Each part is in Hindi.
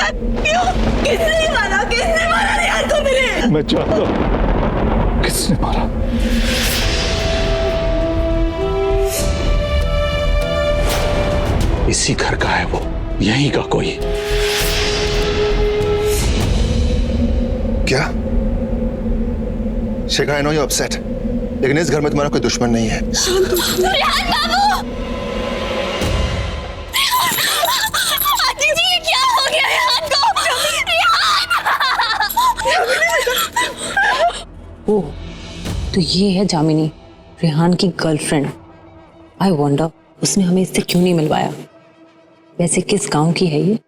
सकता है? क्यों? किसने मारा रेहान को मेरे? मैं जानता हूं किसने मारा। इसी घर का है वो, यहीं का कोई। क्या? शेखर, आई नो यू अपसेट, लेकिन इस घर में तुम्हारा कोई दुश्मन नहीं है। रेहान बाबू! आंटी जी, ये क्या हो गया रेहान को? रेहान! ओह, तो ये है जामिनी, रेहान की गर्लफ्रेंड। आई वंडर उसने हमें इससे क्यों नहीं मिलवाया। वैसे किस गांव की है ये?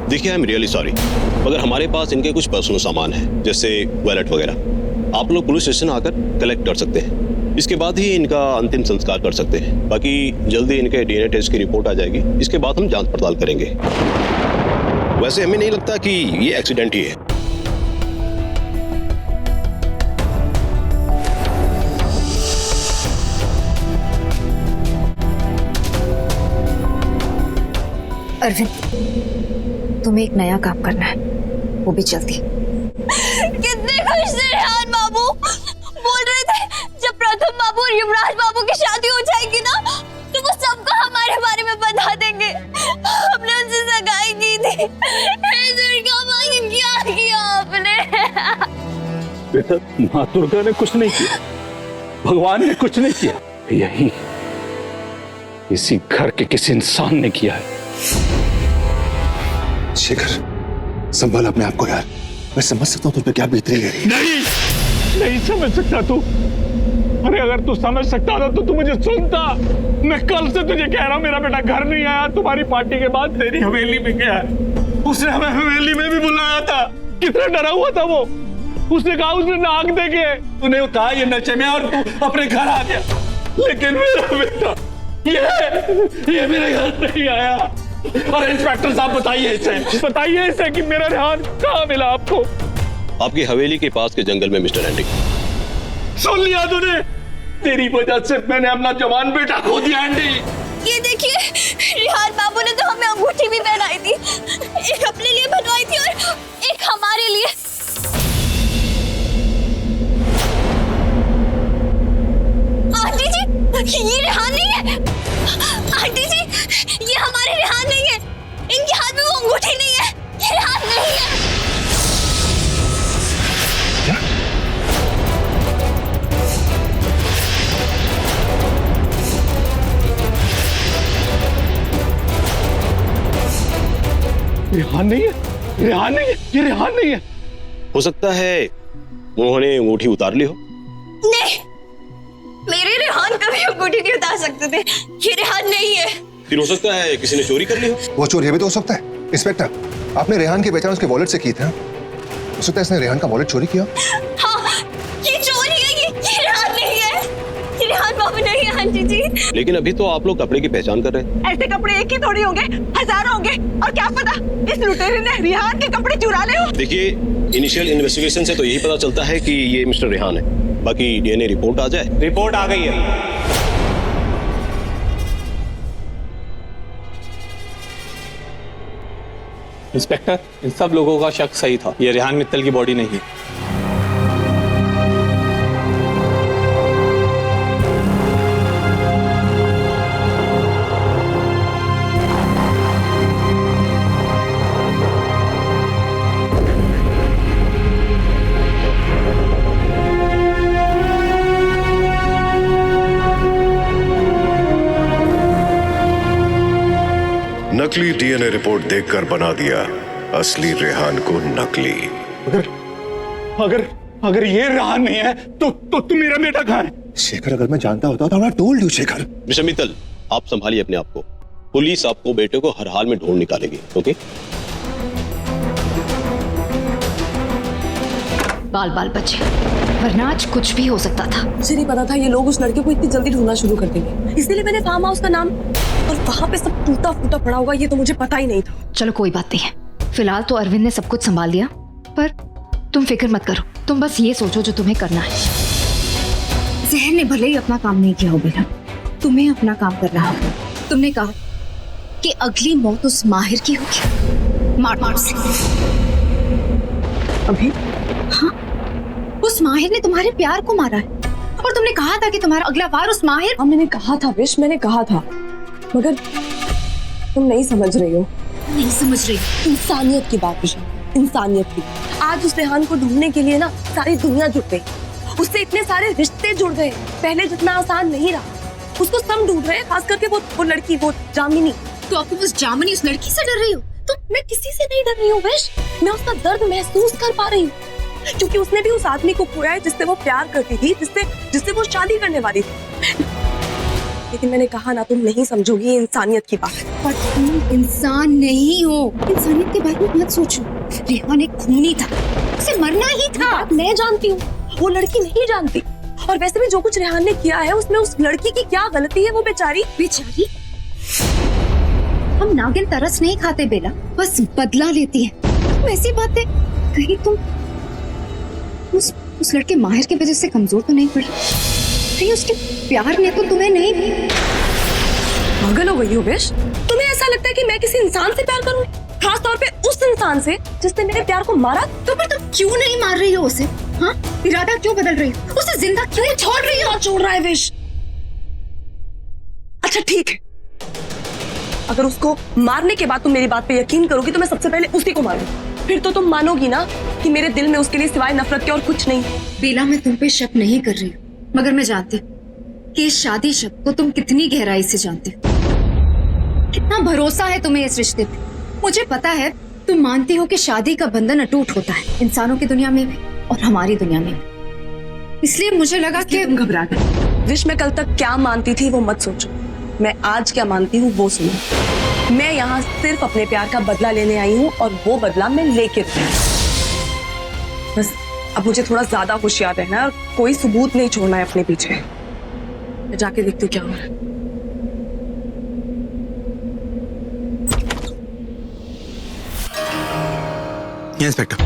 देखिए, आई एम रियली सॉरी, मगर हमारे पास इनके कुछ पर्सनल सामान है, जैसे वॉलेट वगैरह। आप लोग पुलिस स्टेशन आकर कलेक्ट कर सकते हैं, इसके बाद ही इनका अंतिम संस्कार कर सकते हैं। बाकी जल्दी इनके डीएनए टेस्ट की रिपोर्ट आ जाएगी, इसके बाद हम जांच पड़ताल करेंगे। वैसे हमें नहीं लगता कि ये एक्सीडेंट ही है। अरविंद, तुम्हें एक नया काम करना है, वो भी जल्दी। कितने खुश थे रेहान बाबू, बोल रहे थे जब प्रथम बाबू और युवराज बाबू की शादी हो जाएगी ना, तो वो सबको हमारे बारे में बता देंगे। हमने उनसे सगाई की थी। हे दुर्गा माँ, ये क्या किया आपने? बेटा, माँ दुर्गा ने कुछ नहीं किया, भगवान ने कुछ नहीं किया, यही इसी घर के किसी इंसान ने किया है। शेखर, संभाल अपने आप को यार। मैं समझ सकता हूँ तुम पे क्या बीत रही है। नहीं समझ सकता तू। अरे अगर तू समझ सकता था तो तू मुझे सुनता। मैं कल से तुझे कह रहा हूँ, मेरा बेटा घर नहीं आया, तुम्हारी पार्टी के बाद तेरी हवेली में गया है। उसने हमें हवेली में भी बुलाया था। कितना डरा हुआ था वो। उसने कहा उसने नाक देखे, तूने कहा ये नशे में और तू अपने घर आ गया। लेकिन मेरा बेटा ये मेरे घर नहीं आया। और इंस्पेक्टर साहब बताइए इसे कि मेरा रेहान कहाँ मिला आपको? आपकी हवेली के पास के जंगल में मिस्टर एंडी। सुन लिया तूने? तेरी वजह से मैंने अपना जवान बेटा खो दिया एंडी। ये देखिए, रेहान बाबू ने तो हमें अंगूठी भी पहनाई थी। एक अपने लिए बनवाई थी और एक हमारे लिए। आंटी जी, ये रेहान नहीं है। आंटी जी, ये हमारे रेहान नहीं है। इनके हाथ में वो अंगूठी नहीं है। ये रेहान नहीं है। क्या? रेहान नहीं है, रेहान नहीं है, ये रेहान नहीं है। हो सकता है उन्होंने अंगूठी उतार ली हो। नहीं, मेरे रेहान कभी अंगूठी नहीं उतार सकते थे। ये रेहान नहीं है। फिर हो सकता है किसी ने चोरी कर ली हो। वो चोरी भी तो हो सकता है। इंस्पेक्टर, आपने रेहान की पहचान उसके वॉलेट से की थी। हो सकता है इसने रेहान का वॉलेट चोरी किया। हाँ, ये चोरी है। ये रेहान नहीं है। ये रेहान बाबू नहीं है आंटी जी। लेकिन अभी तो आप लोग कपड़े की पहचान कर रहे हैं। ऐसे कपड़े एक ही थोड़ी होंगे, हजारों होंगे। और क्या पता इस लुटेरे ने रेहान के कपड़े चुरा ले हो। देखिए, इनिशियल इन्वेस्टिगेशन से तो यही पता चलता है कि ये मिस्टर रेहान है। बाकी डीएनए रिपोर्ट आ जाए। रिपोर्ट आ गई है। इंस्पेक्टर, इन सब लोगों का शक सही था। ये रेहान मित्तल की बॉडी नहीं है। नकली डीएनए रिपोर्ट देखकर बना दिया असली रेहान को नकली। अगर ये रेहान नहीं है तो मेरा बेटा कहाँ है? शेखर, अगर मैं जानता होता तो I told you. Shekhar, mister Mittal, आप संभालिए अपने आप को। पुलिस आपको बेटे को हर हाल में ढूंढ निकालेगी। ओके? बाल बाल बचे, वरना आज कुछ भी हो सकता था। मुझे नहीं पता था ये लोग उस लड़के को इतनी जल्दी ढूंढना शुरू कर देंगे, इसलिए मैंने फार्म हाउस का नाम और वहाँ पे सब टूटा फूटा पड़ा होगा, ये तो मुझे पता ही नहीं था। चलो कोई बात नहीं है, फिलहाल तो अरविंद ने सब कुछ संभाल लिया। पर तुम फिक्र मत करो, तुम बस ये सोचो जो तुम्हें करना है। जहर ने भले ही अपना काम नहीं किया हो बेटा, तुम्हें अपना काम करना होगा। तुमने कहा कि अगली मौत उस माहिर की होगी, मार मार से। अभी हाँ, उस माहिर ने तुम्हारे प्यार को मारा है और तुमने कहा था कि तुम्हारा अगला वार उस माहिर। हाँ मैंने कहा था विश, मैंने कहा था, मगर तुम नहीं समझ रही हो। नहीं समझ रही। इंसानियत की बात विशा, इंसानियत की। आज उस रेहान को ढूंढने के लिए ना सारी दुनिया जुट गई, उससे इतने सारे रिश्ते जुड़ गए, पहले जितना आसान नहीं रहा। उसको सब ढूंढ रहे हैं, खास करके वो लड़की, वो जामिनी। तो आपको बस जामिनी उस लड़की से डर रही हो? तो मैं किसी से नहीं डर रही हूँ विश, मैं उसका दर्द महसूस कर पा रही हूँ, क्योंकि उसने भी उस आदमी को खोया है जिससे वो प्यार करती थी, जिससे वो शादी करने वाली थी। लेकिन मैंने कहा ना, तुम नहीं समझोगी इंसानियत की बात। पर तुम इंसान नहीं हो, इंसानियत के बारे में मत सोचो। रेहान एक खूनी था, उसे मरना ही था। मैं जानती हूँ, वो लड़की नहीं जानती। और वैसे भी जो कुछ रेहान ने किया है उसमें उस लड़की की क्या गलती है? वो बेचारी हम नागिन तरस नहीं खाते बेला, बस बदला लेती है। तुम ऐसी बातें, कहीं तुम उस लड़के माहिर की वजह से कमजोर तो नहीं पड़ी? कहीं उसके प्यार ने तो तुम्हें नहीं? पागल हो गई हो विश? तुम्हें ऐसा लगता है कि मैं किसी इंसान से प्यार करूं, खास तौर पे उस इंसान से जिसने मेरे प्यार को मारा? तो फिर तुम क्यों नहीं मार रही हो उसे? हाँ, इरादा क्यों बदल रही हो? उसे जिंदा क्यों छोड़ रही हो? छोड़ रहा है विश। अच्छा ठीक है, अगर उसको मारने के बाद तुम मेरी बात पे यकीन करोगी तो मैं सबसे पहले उसी को मारूंगी। फिर तो तुम मानोगी ना कि मेरे दिल में उसके लिए सिवाय नफरत के और कुछ नहीं। बेला, मैं तुम पे शक नहीं कर रही हूँ, मगर मैं जानती हूँ कि इस शादी शब्द को तुम कितनी गहराई से जानती हो, कितना भरोसा है तुम्हें इस रिश्ते पे। मुझे पता है तुम मानती हो कि शादी का बंधन अटूट होता है, इंसानों की दुनिया में भी और हमारी दुनिया में भी। इसलिए मुझे लगा कि तुम घबरा गई। विश, मैं कल तक क्या मानती थी वो मत सोचो, मैं आज क्या मानती हूँ वो सुनो। मैं यहाँ सिर्फ अपने प्यार का बदला लेने आई हूँ और वो बदला मैं लेके बस अब मुझे थोड़ा ज्यादा होशियार रहना है और कोई सबूत नहीं छोड़ना है अपने पीछे। मैं जाके देखती हूँ क्या हो रहा है। इंस्पेक्टर,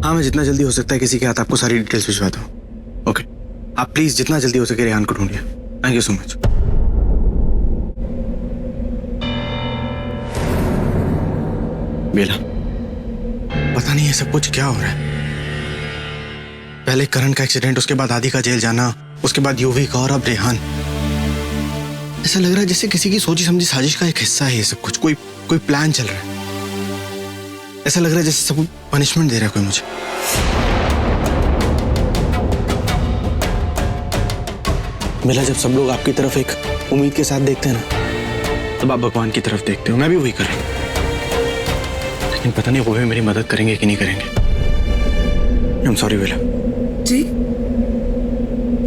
हाँ मैं जितना जल्दी हो सकता है किसी के हाथ आपको सारी डिटेल्स भिजवा दूँ। ओके, आप प्लीज जितना जल्दी हो सके रेहान को ढूंढिए। Thank you so much. Bela, पता नहीं ये सब कुछ क्या हो रहा है। पहले करण का एक्सीडेंट, उसके बाद आदि का जेल जाना, उसके बाद यूवी का और अब रेहान। ऐसा लग रहा है जैसे किसी की सोची समझी साजिश का एक हिस्सा है ये सब कुछ, कोई प्लान चल रहा है। ऐसा लग रहा है जैसे सब पनिशमेंट दे रहा है कोई मुझे। बेला, जब सब लोग आपकी तरफ एक उम्मीद के साथ देखते हैं ना, तब आप भगवान की तरफ देखते हो। मैं भी वही कर रहा हूं, लेकिन पता नहीं वो भी मेरी मदद करेंगे कि नहीं करेंगे। आई एम सॉरी बेला। जी?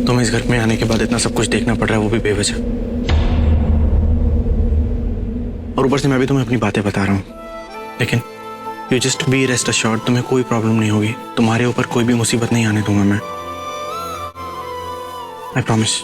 तुम्हें इस घर में आने के बाद इतना सब कुछ देखना पड़ रहा है, वो भी बेवजह। और ऊपर से मैं भी तुम्हें अपनी बातें बता रहा हूँ, लेकिन you just be rest assured, तुम्हें कोई प्रॉब्लम नहीं होगी। तुम्हारे ऊपर कोई भी मुसीबत नहीं आने दूंगा मैं, आई प्रॉमिस।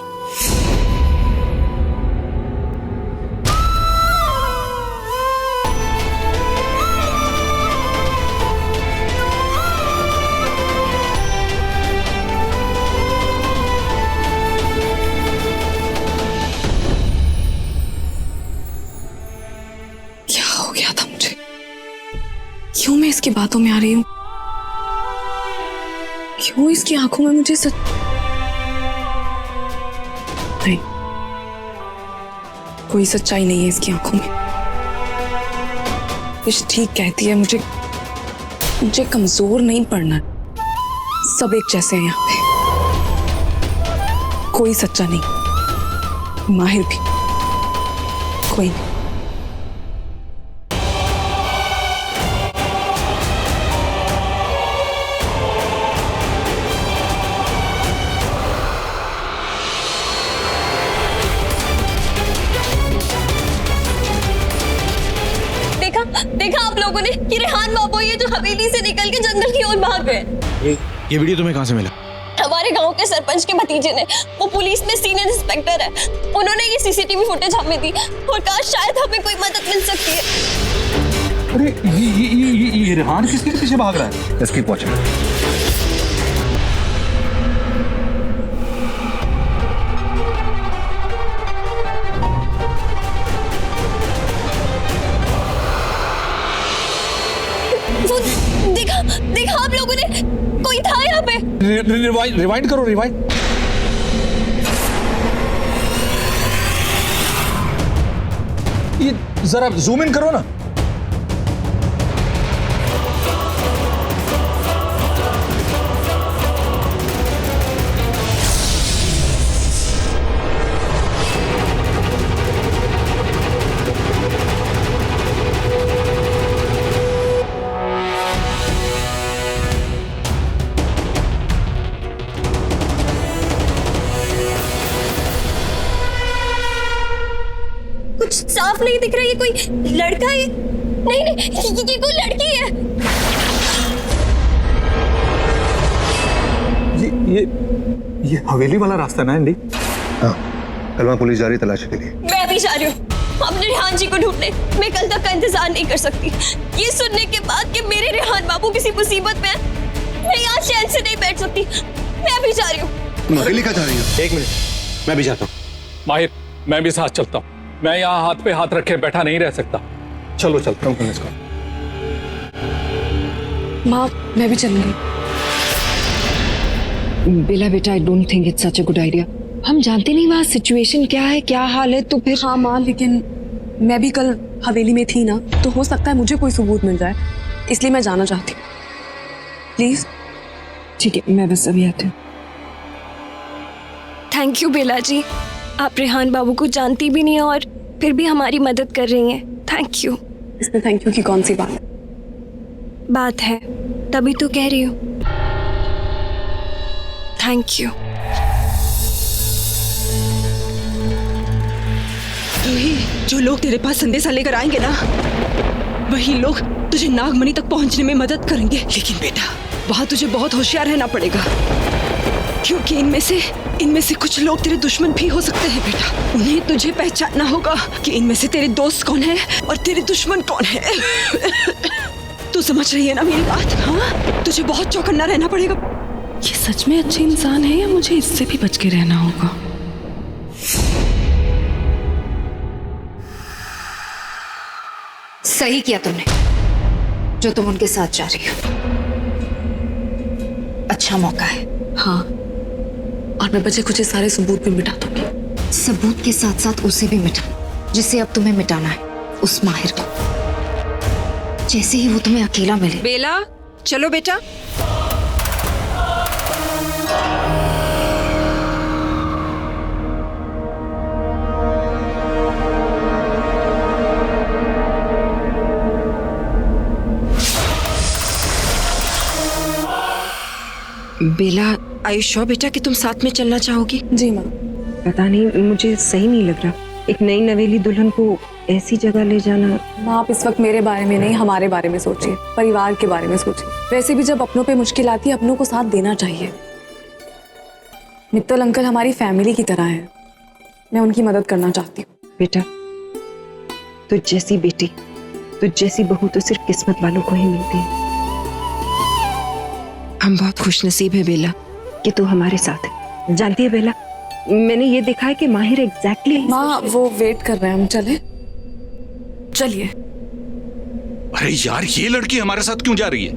क्यों मैं इसकी बातों में आ रही हूँ? क्यों इसकी आंखों में मुझे नहीं, कोई सच्चाई नहीं है इसकी आंखों में। विश ठीक कहती है, मुझे कमजोर नहीं पड़ना, सब एक जैसे हैं यहाँ पे। कोई सच्चा नहीं, माहिर भी कोई नहीं। देखा आप लोगों ने कि रेहान बाबू ये जो हवेली से निकल के जंगल की ओर भाग गए। ये वीडियो तुम्हें कहाँ से मिला? हमारे गांव के सरपंच के भतीजे ने, वो पुलिस में सीनियर इंस्पेक्टर है, उन्होंने ये सीसीटीवी फुटेज हमें दी और कहा शायद हमें कोई मदद मिल सकती है। अरे ये रेहान किसके पीछे भाग रहा है? Let's keep watching. रिवाइंड करो, रिवाइंड। ये जरा जूम इन करो ना। कुछ साफ नहीं दिख रहा, ये कोई लड़का है? नहीं नहीं, ये कोई लड़की है। ये हवेली वाला रास्ता ना एंडी? हाँ, कल वहाँ पुलिस जा रही तलाशी के लिए। मैं अभी जा रही हूँ अपने रेहान जी को ढूंढने। मैं कल तक का इंतजार नहीं कर सकती। ये सुनने के बाद कि मेरे रेहान बाबू किसी मुसीबत में है, मैं यहाँ चैन से नहीं बैठ सकती। मैं अभी जा रही हूँ। तुम अकेली कहाँ जा रही हो? एक मिनट, मैं भी जाता हूँ। माहिर, मैं भी साथ चलता हूँ। मैं यहाँ हाथ पे हाथ रखे बैठा नहीं रह सकता। चलो चलता हूँ इसको। माँ, मैं भी चलूंगी। बेला बेटा, I don't think it's such a good idea. हम जानते नहीं वहाँ सिचुएशन क्या है, क्या हाल है, तो फिर। हाँ माँ, लेकिन मैं भी कल हवेली में थी ना, तो हो सकता है मुझे कोई सबूत मिल जाए, इसलिए मैं जाना चाहती हूँ। प्लीज। ठीक है, मैं बस अभी आती हूँ। थैंक यू बेला जी, आप रेहान बाबू को जानती भी नहीं और फिर भी हमारी मदद कर रही हैं। Thank you. इसमें थैंक यू की कौन सी बात है? बात है, तभी तो कह रही हूँ। Thank you. जो लोग तेरे पास संदेशा लेकर आएंगे ना, वही लोग तुझे नागमणि तक पहुंचने में मदद करेंगे। लेकिन बेटा, वहां तुझे बहुत होशियार रहना पड़ेगा, क्योंकि इनमें से कुछ लोग तेरे दुश्मन भी हो सकते हैं बेटा। उन्हें तुझे पहचानना होगा कि इनमें से तेरे दोस्त कौन है और तेरे दुश्मन कौन है। तू समझ रही है ना मेरी बात? हाँ, तुझे बहुत चौकन्ना रहना पड़ेगा। ये सच में अच्छे इंसान है या मुझे इससे भी बच के रहना होगा? सही किया तुमने जो तुम उनके साथ जा रही हो। अच्छा मौका है। हाँ, और मैं बचे कुछ सारे सबूत भी मिटा दूंगी। सबूत के साथ साथ उसे भी मिटा जिसे अब तुम्हें मिटाना है, उस माहिर को। जैसे ही वो तुम्हें अकेला मिले। बेला, चलो बेटा। बेला, आयुष बेटा कि तुम साथ में चलना चाहोगी? जी माँ। पता नहीं, मुझे सही नहीं लग रहा एक नई नवेली दुल्हन को ऐसी जगह ले जाना। माँ, आप इस वक्त मेरे बारे में नहीं, हमारे बारे में सोचिए, परिवार के बारे में सोचिए। वैसे भी जब अपनों पे मुश्किल आती है, अपनों को साथ देना चाहिए। मित्तल अंकल हमारी फैमिली की तरह है, मैं उनकी मदद करना चाहती हूँ। बेटा, तुझ जैसी बेटी, तुझ जैसी बहू तो सिर्फ किस्मत वालों को ही मिलती है। हम बहुत खुशनसीब है बेला कि तू हमारे साथ है। जानती है बेला, मैंने ये देखा है कि माहिर एग्जैक्टली। माँ, वो वेट कर रहे हैं, हम चले? चलिए। अरे यार, ये लड़की हमारे साथ क्यों जा रही है?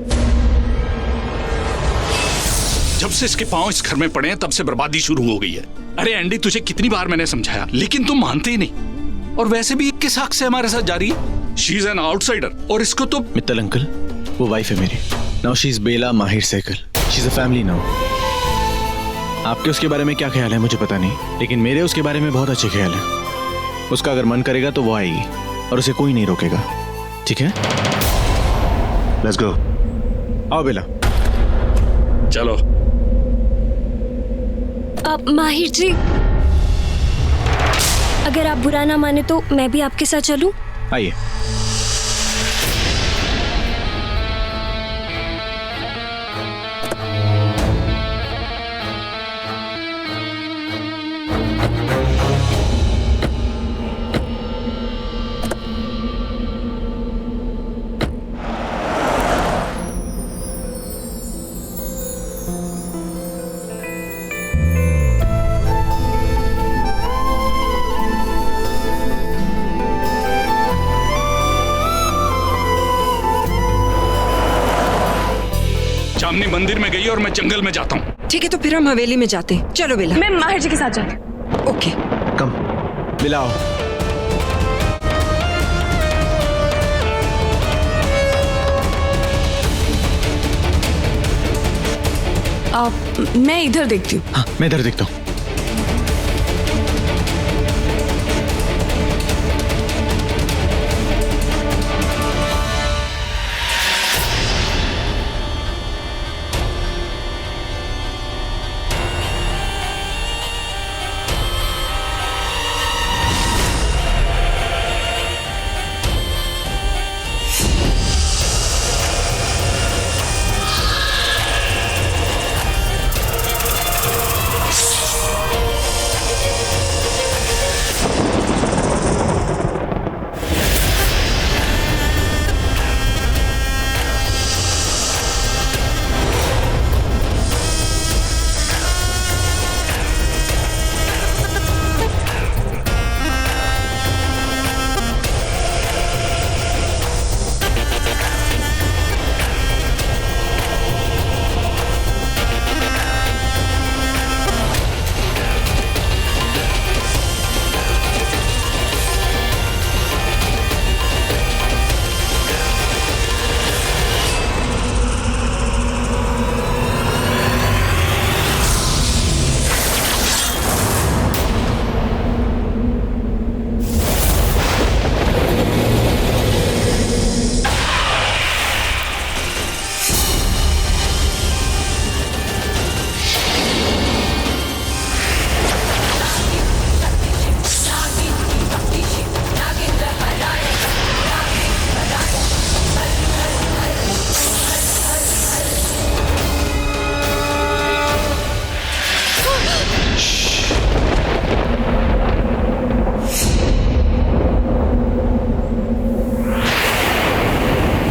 जब से इसके पांव इस घर में पड़े हैं तब से बर्बादी शुरू हो गई है। अरे एंडी, तुझे कितनी बार मैंने समझाया, लेकिन तुम मानते ही नहीं। और वैसे भी किस हक से हमारे साथ जा रही है? शी इज एन आउटसाइडर, और इसको तो। मित्तल अंकल, वो वाइफ है मेरी। Now she is Bela Mahir Sehgal. She is a family now. आपके उसके बारे में क्या ख्याल है मुझे पता नहीं, लेकिन मेरे उसके बारे में बहुत अच्छे ख्याल है। उसका अगर मन करेगा तो वो आएगी और उसे कोई नहीं रोकेगा। ठीक है, लेट्स गो। आओ बेला। चलो। अब माहिर जी, अगर आप बुरा ना माने तो मैं भी आपके साथ चलूं? आइए। नन्ही मंदिर में गई और मैं जंगल में जाता हूँ। ठीक है, तो फिर हम हवेली में जाते हैं। चलो बेला। मैं माहिर जी के साथ जाती हूँ। ओके। कम बेला आओ। मैं इधर देखती हूँ। हाँ, मैं इधर देखता हूँ।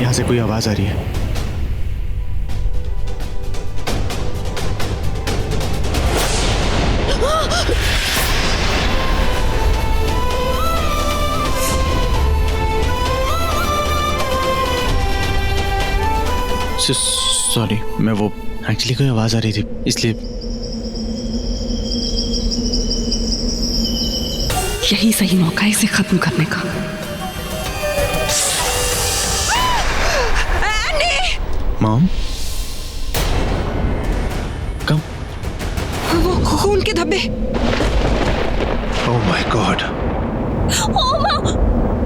से कोई आवाज आ रही है। सॉरी, मैं वो एक्चुअली कोई आवाज आ रही थी इसलिए। यही सही मौका है इसे खत्म करने का। मॉम, कम। वो खून के धब्बे। Oh my God. ओह माँ,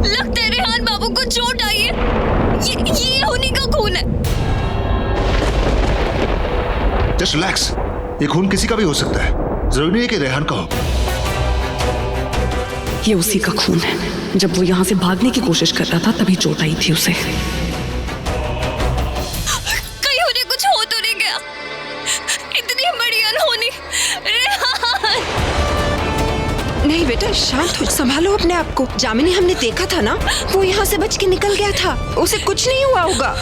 लगता है रेहान बाबू को चोट आई है। ये उन्हीं का खून है। जस्ट रिलैक्स, ये खून किसी का भी हो सकता है, जरूरी नहीं है कि रेहान का हो। ये उसी का खून है। जब वो यहाँ से भागने की कोशिश कर रहा था तभी चोट आई थी उसे। कहीं उन्हें कुछ हो तो नहीं गया? इतनी बड़ी अनहोनी। रेहान! नहीं बेटा, शांत हो, संभालो अपने आप को। जामिनी, हमने देखा था ना, वो यहाँ से बच के निकल गया था। उसे कुछ नहीं हुआ होगा,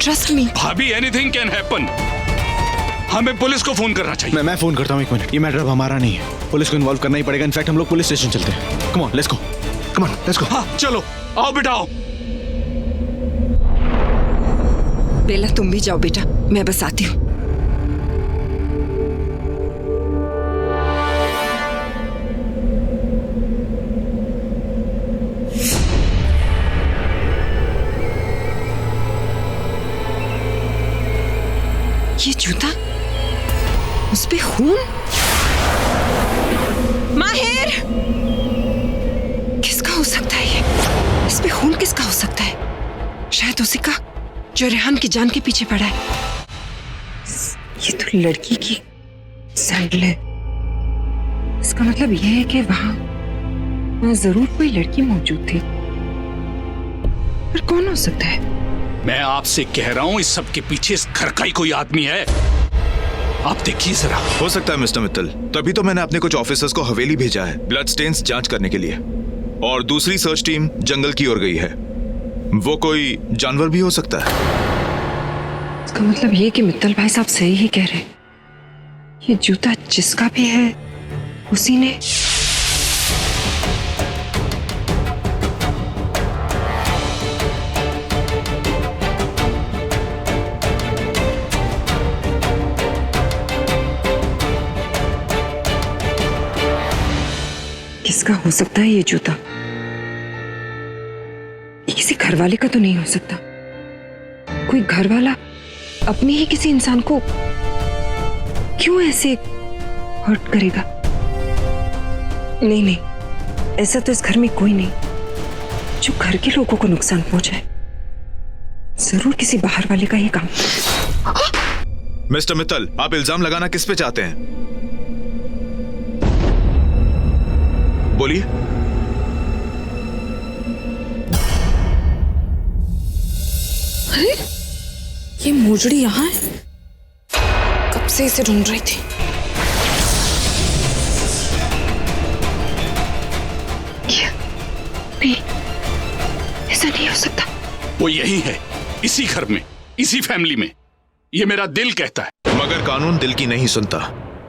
ट्रस्ट मी। भाभी, एनीथिंग कैन हैपन। हमें पुलिस को फोन करना चाहिए। मैं फोन करता हूँ, एक मिनट। ये मैटर अब हमारा नहीं है, पुलिस को इन्वॉल्व करना ही पड़ेगा। इनफैक्ट हम लोग पुलिस स्टेशन चलते हैं। Come on, let's go. Come on, let's go. हाँ चलो, आओ बेटा आओ। बेला, तुम भी जाओ बेटा, मैं बस आती हूँ। ये जूता, उस पे खून। माहिर, किसका हो सकता है ये? इस पे खून किसका हो सकता है? शायद उसी का जो रेहान की जान के पीछे पड़ा है। ये तो लड़की की सैंडल है। इसका मतलब यह है कि वहां जरूर कोई लड़की मौजूद थी। पर कौन हो सकता है? मैं आपसे कह रहा हूँ, इस सब के पीछे इस घर का ही कोई आदमी है। आप देखिए जरा। हो सकता है मिस्टर मित्तल, तभी तो मैंने अपने कुछ ऑफिसर्स को हवेली भेजा है ब्लड स्टेन्स जांच करने के लिए, और दूसरी सर्च टीम जंगल की ओर गई है। वो कोई जानवर भी हो सकता है। इसका मतलब ये कि मित्तल भाई साहब सही ही कह रहे हैं। ये जूता जिसका भी है उसी ने। किसका हो सकता है ये जूता? ये किसी घरवाले का तो नहीं हो सकता। कोई घरवाला अपने ही किसी इंसान को क्यों ऐसे हर्ट करेगा? नहीं नहीं, ऐसा तो इस घर में कोई नहीं जो घर के लोगों को नुकसान पहुंचाए। जरूर किसी बाहर वाले का ही काम। मिस्टर मित्तल, आप इल्जाम लगाना किस पे चाहते हैं? बोलिए। अरे ये मोजड़ी यहाँ है, कब से इसे ढूंढ रही थी। नहीं, ऐसा नहीं हो सकता। वो यही है, इसी घर में, इसी फैमिली में। ये मेरा दिल कहता है। मगर कानून दिल की नहीं सुनता।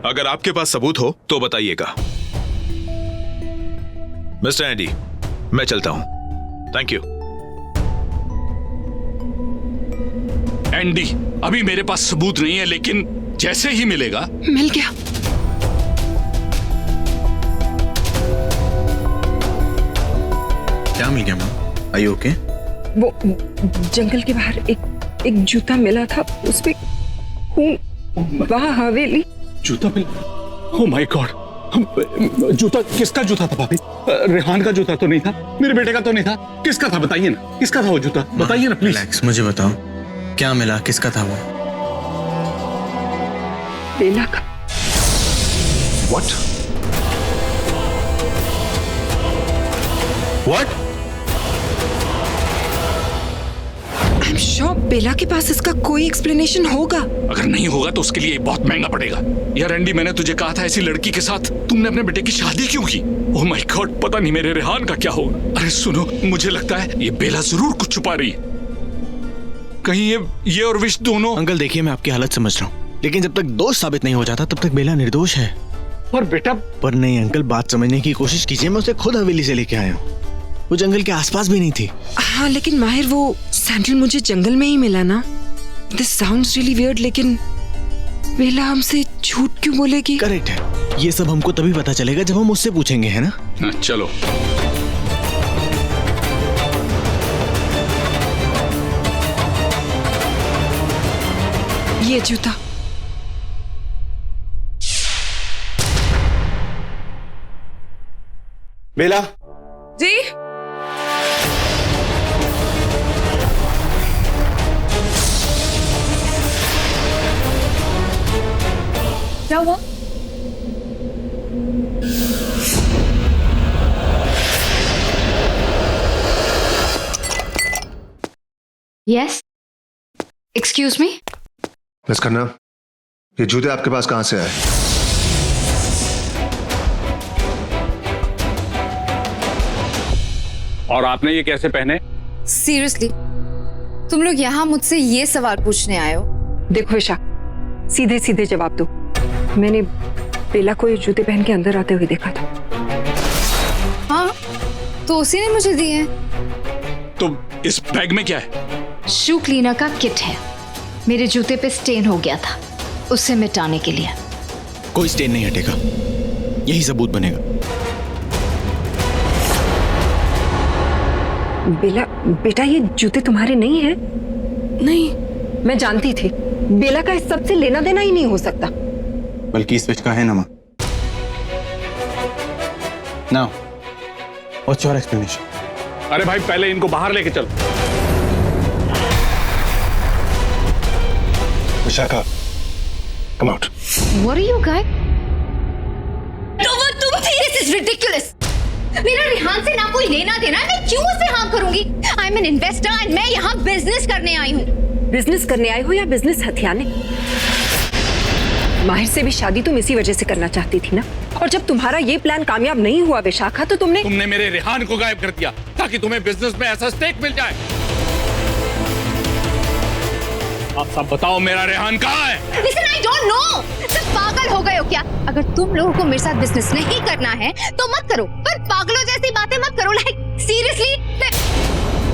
अगर आपके पास सबूत हो तो बताइएगा। मिस्टर एंडी, मैं चलता हूं। Thank you. एंडी, अभी मेरे पास सबूत नहीं है, लेकिन जैसे ही मिलेगा। मिल गया। क्या मिल गया मां? Are you okay? वो जंगल के बाहर एक जूता मिला था, उसपे खून। वहाँ हवेली। जूता मिला? Oh my God. जूता किसका जूता था भाभी? रेहान का जूता तो नहीं था, मेरे बेटे का तो नहीं था। किसका था बताइए ना, किसका था वो जूता? बताइए ना प्लीज। रिलैक्स, मुझे बताओ क्या मिला, किसका था वो? बेला का। What? What? I am sure Bela के पास इसका कोई एक्सप्लेनेशन होगा। अगर नहीं होगा तो उसके लिए बहुत महंगा पड़ेगा। यार एंडी, मैंने तुझे कहा था ऐसी लड़की के साथ तुमने अपने बेटे की शादी क्यों की? ओह माय गॉड, पता नहीं मेरे रेहान का क्या होगा। अरे सुनो, मुझे लगता है ये बेला जरूर कुछ छुपा रही है। कहीं ये और विश दोनों। अंकल देखिए, मैं आपकी हालत समझ रहा हूँ, लेकिन जब तक दोष साबित नहीं हो जाता तब तक बेला निर्दोष है। पर बेटा। पर नहीं अंकल, बात समझने की कोशिश कीजिए। मैं उसे खुद हवेली से लेके आया हूँ, वो जंगल के आसपास भी नहीं थी। हाँ लेकिन माहिर, वो सैंडल मुझे जंगल में ही मिला ना। दिस साउंड्स रियली वियर्ड, लेकिन बेला हमसे झूठ क्यों बोलेगी? करेक्ट है, ये सब हमको तभी पता चलेगा जब हम उससे पूछेंगे, है ना? चलो। ये जूता। बेला जी। क्या हुआ? Yes, excuse me. Miss Khanna, ये जूते आपके पास कहां से आए? और आपने ये कैसे पहने? सीरियसली, तुम लोग यहाँ मुझसे ये सवाल पूछने आए हो? देखो ईशा, सीधे सीधे जवाब दो। मैंने बेला को ये जूते पहन के अंदर आते हुए देखा था। हाँ, तो उसी ने मुझे दिए हैं। तो इस बैग में क्या है? शू क्लीनर का किट है। मेरे जूते पे स्टेन हो गया था, उसे मिटाने के लिए। कोई स्टेन नहीं हटेगा, यही सबूत बनेगा। बेला, बेटा ये जूते तुम्हारे नहीं हैं? नहीं, मैं जानती थी। बेला का इस सब से लेना देना ही नहीं हो सकता। बल्कि इस का है ना मां। Now what's your explanation? अरे भाई, पहले इनको बाहर लेके चलो। Vishakha, come out. What are you guys? तो वो तुम थी? This is ridiculous. मेरा रिहान से ना कोई लेना देना है, मैं क्यों उसे हार्म करूंगी? I'm an investor and मैं यहाँ बिजनेस करने आई हूँ। बिजनेस करने आई हो या बिजनेस हथियाने? माहिर से भी शादी तुम इसी वजह से करना चाहती थी ना? और जब तुम्हारा ये प्लान कामयाब नहीं हुआ विशाखा, तो तुमने मेरे रेहान को गायब कर दिया ताकि तुम्हें बिजनेस में ऐसा स्टेक मिल जाए। आप सब बताओ, मेरा रेहान कहाँ है? Listen, I don't know. सब पागल हो गए हो क्या? अगर तुम लोगों को मेरे साथ बिजनेस नहीं करना है तो मत करो, पर पागलों जैसी बातें मत करो। Like seriously,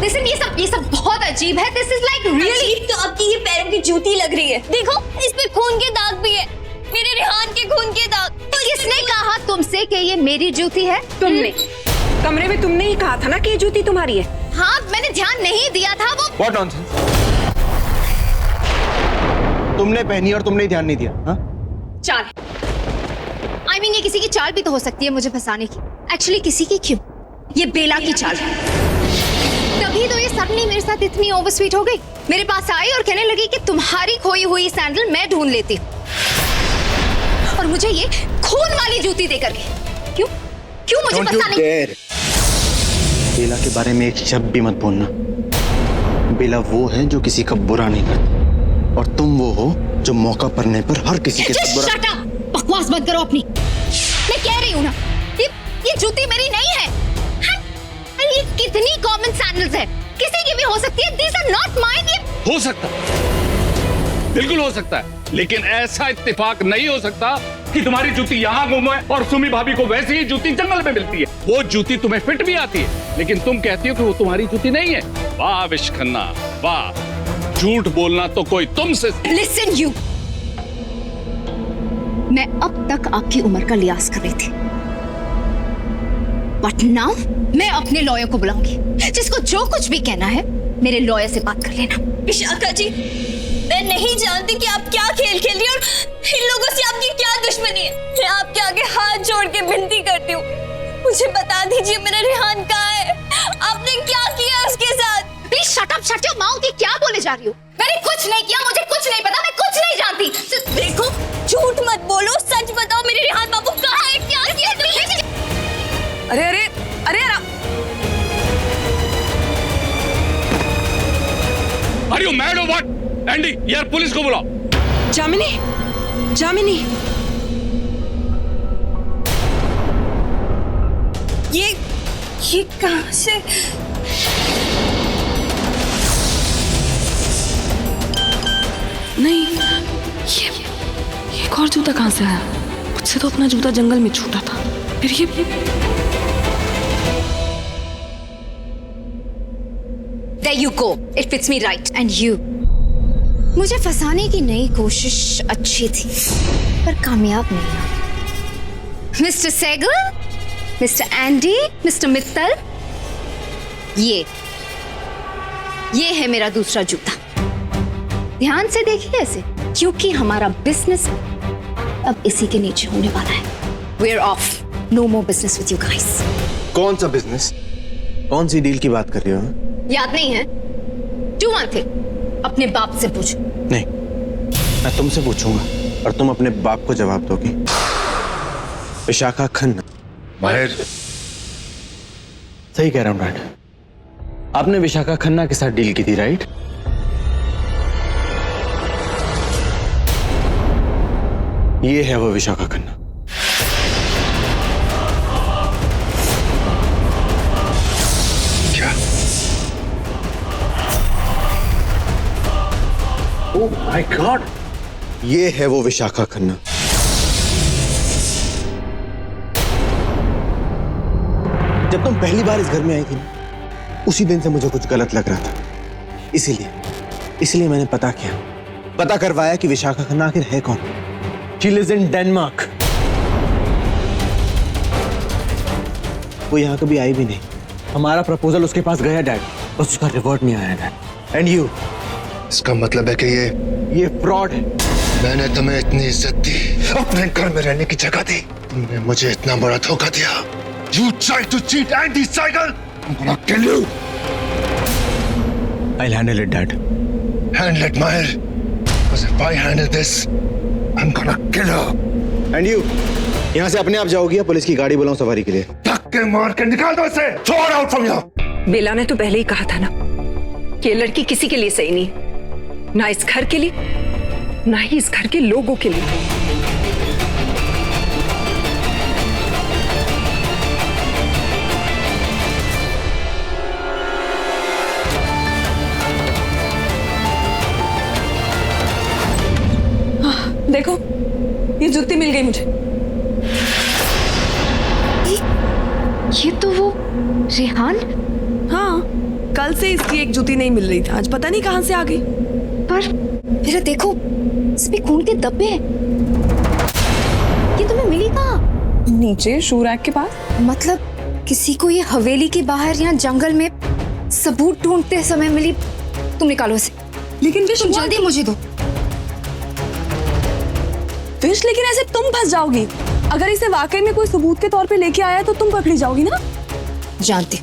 listen, ये सब बहुत अजीब है। This is like really। तो आपकी ये पैरों की जूती लग रही है। देखो, इस पे खून के दाग भी है, मेरे रेहान के खून के दाग। किसने कहा तुमसे मुझे कि ये मेरी जूती है? तुमने कमरे में तुमने ही कहा था ना कि ये जूती तुम्हारी है। हाँ, मैंने ध्यान नहीं दिया था। वो व्हाट नॉनसेंस? तुमने पहनी और तुमने ही ध्यान नहीं दिया। हाँ? चाल, I mean, ये किसी की चाल भी तो हो सकती है मुझे फंसाने की। एक्चुअली किसी की क्यों? ये बेला की चाल है। तभी तो ये सडनली मेरे साथ इतनी ओवर स्वीट हो गई। मेरे पास आई और कहने लगी कि तुम्हारी खोई हुई सैंडल मैं ढूंढ लेती हूँ, और मुझे ये खून वाली जूती देकर के। क्यों क्यों मुझे फंसाने? बेला के बारे में एक शब्द भी मत बोलना। बेला वो है जो किसी का बुरा नहीं करती, और तुम वो हो जो मौका पड़ने पर हर किसी के साथ बुरा। Shut up! बकवास मत करो अपनी। मैं कह रही हूँ ना, ये जूती मेरी नहीं है। ये कितनी कॉमन सैंडल्स है, किसी की भी हो सकती है। These are not mine। हो सकता है, बिल्कुल हो सकता है, लेकिन ऐसा इत्तेफाक नहीं हो सकता कि तुम्हारी जूती यहाँ गुम है और सुमी भाभी को वैसी ही जूती जंगल में मिलती है। वो जूती तुम्हें फिट भी आती है, लेकिन तुम कहती हो कि वो तुम्हारी जूती नहीं है। वाह विश खन्ना, वाह। झूठ बोलना तो कोई तुमसे। Listen you, मैं अब तक आपकी उम्र का लिहाज कर रही थी, बट नाउ मैं अपने लॉयर को बुलाऊंगी। जिसको जो कुछ भी कहना है मेरे लॉयर से बात कर लेना। विशाखा जी, मैं नहीं जानती कि आप क्या खेल खेल रही हैं और इन लोगों से आपकी क्या दुश्मनी है। मैं आपके आगे हाथ जोड़ के विनती करती हूँ, मुझे बता दीजिए मेरा रेहान कहाँ है? आपने क्या किया उसके साथ? Please shut up, shut your mouth. ये क्या बोले जा रही हो? मैंने कुछ नहीं किया, मुझे कुछ नहीं पता, मैं कुछ नहीं जानती। देखो, झूठ मत बोलो, सच बताओ, मेरे रेहान बाबू कहाँ है? क्या किया तुमने? अरे अरे अरे Are you mad or what? Andy, यार पुलिस को बुलाओ। जामिनी, जामिनी, ये कहाँ से? नहीं, ये एक और जूता कहाँ से आया? मुझसे तो अपना जूता जंगल में छूटा था, फिर ये। There you go. It fits me right. And you. मुझे फंसाने की नई कोशिश अच्छी थी, पर कामयाब नहीं। Mister Sehgal, mister Andy, mister Mittal, ये है मेरा दूसरा जूता। ध्यान से देखिए ऐसे, क्योंकि हमारा बिजनेस अब इसी के नीचे होने वाला है। We're off. No more business with you guys. कौन सा बिजनेस? कौन सी डील की बात कर रही हो? याद नहीं है? Do one thing. अपने बाप से पूछो। नहीं, मैं तुमसे पूछूंगा और तुम अपने बाप को जवाब दोगी। विशाखा खन्ना। माहिर, सही कह रहा हूं डैड। आपने विशाखा खन्ना के साथ डील की थी, राइट? ये है वो विशाखा खन्ना। क्या? ओह माय गॉड, ये है वो विशाखा खन्ना। जब तुम पहली बार इस घर में आई थी ना, उसी दिन से मुझे कुछ गलत लग रहा था। इसीलिए मैंने पता करवाया कि विशाखा खन्ना आखिर है कौन। She lives in Denmark. वो यहाँ कभी आई भी नहीं। हमारा प्रपोजल उसके पास गया डैड, बस उसका रिवर्ट नहीं आया डैड। एंड यू, इसका मतलब है कि ये फ्रॉड है। मैंने तुम्हें इतनी इज्जत दी, अपने घर में रहने की जगह दी, तुमने मुझे इतना बड़ा धोखा दिया। You tried to cheat Andy Seigel. I'm gonna kill you. I'll handle it, Dad. Handle it, Mahir. Because if I handle this, I'm gonna kill her. And you, यहाँ से अपने आप जाओगी या पुलिस की गाड़ी बुलाऊं सवारी के लिए? धक्के मार के निकाल दो इसे. Throw her out from here. बेला ने तो पहले ही कहा था ना कि ये लड़की किसी के लिए सही नहीं, ना इस घर के लिए, ना ही इस घर के लोगों के लिए। देखो, ये जूती मिल गई मुझे। ये तो वो रेहान। हाँ, कल से इसकी एक जूती नहीं मिल रही थी, आज पता नहीं कहां से आ गई। पर मेरा देखो, इसमें खून के धब्बे हैं। ये तुम्हें मिली कहाँ? नीचे शू रैक के पास। मतलब किसी को ये हवेली के बाहर या जंगल में सबूत ढूंढते समय मिली। तुम निकालो इसे। लेकिन विश, तुम जल्दी मुझे दो। विश, लेकिन ऐसे तुम फंस जाओगी। अगर इसे वाकई में कोई सबूत के तौर पे लेके आया तो तुम पकड़ी जाओगी ना। जानती,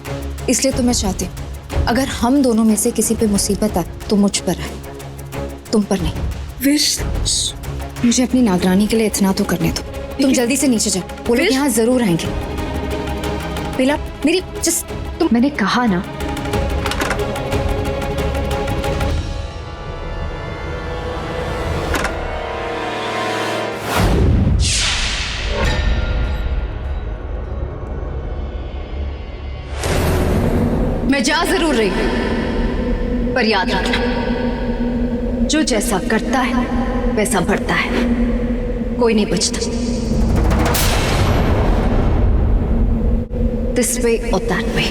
इसलिए तो मैं चाहती हूँ अगर हम दोनों में से किसी पे मुसीबत आए तो मुझ पर आए, तुम पर नहीं। विश, मुझे अपनी नागरानी के लिए इतना तो करने दो। तुम जल्दी से नीचे जाओ, वो लोग यहाँ जरूर आएंगे। बेला, मेरी तुम। मैंने कहा ना, मैं जा जरूर रही हूं, पर याद रखना, जो जैसा करता है वैसा बढ़ता है, कोई नहीं बचता। This way or that way,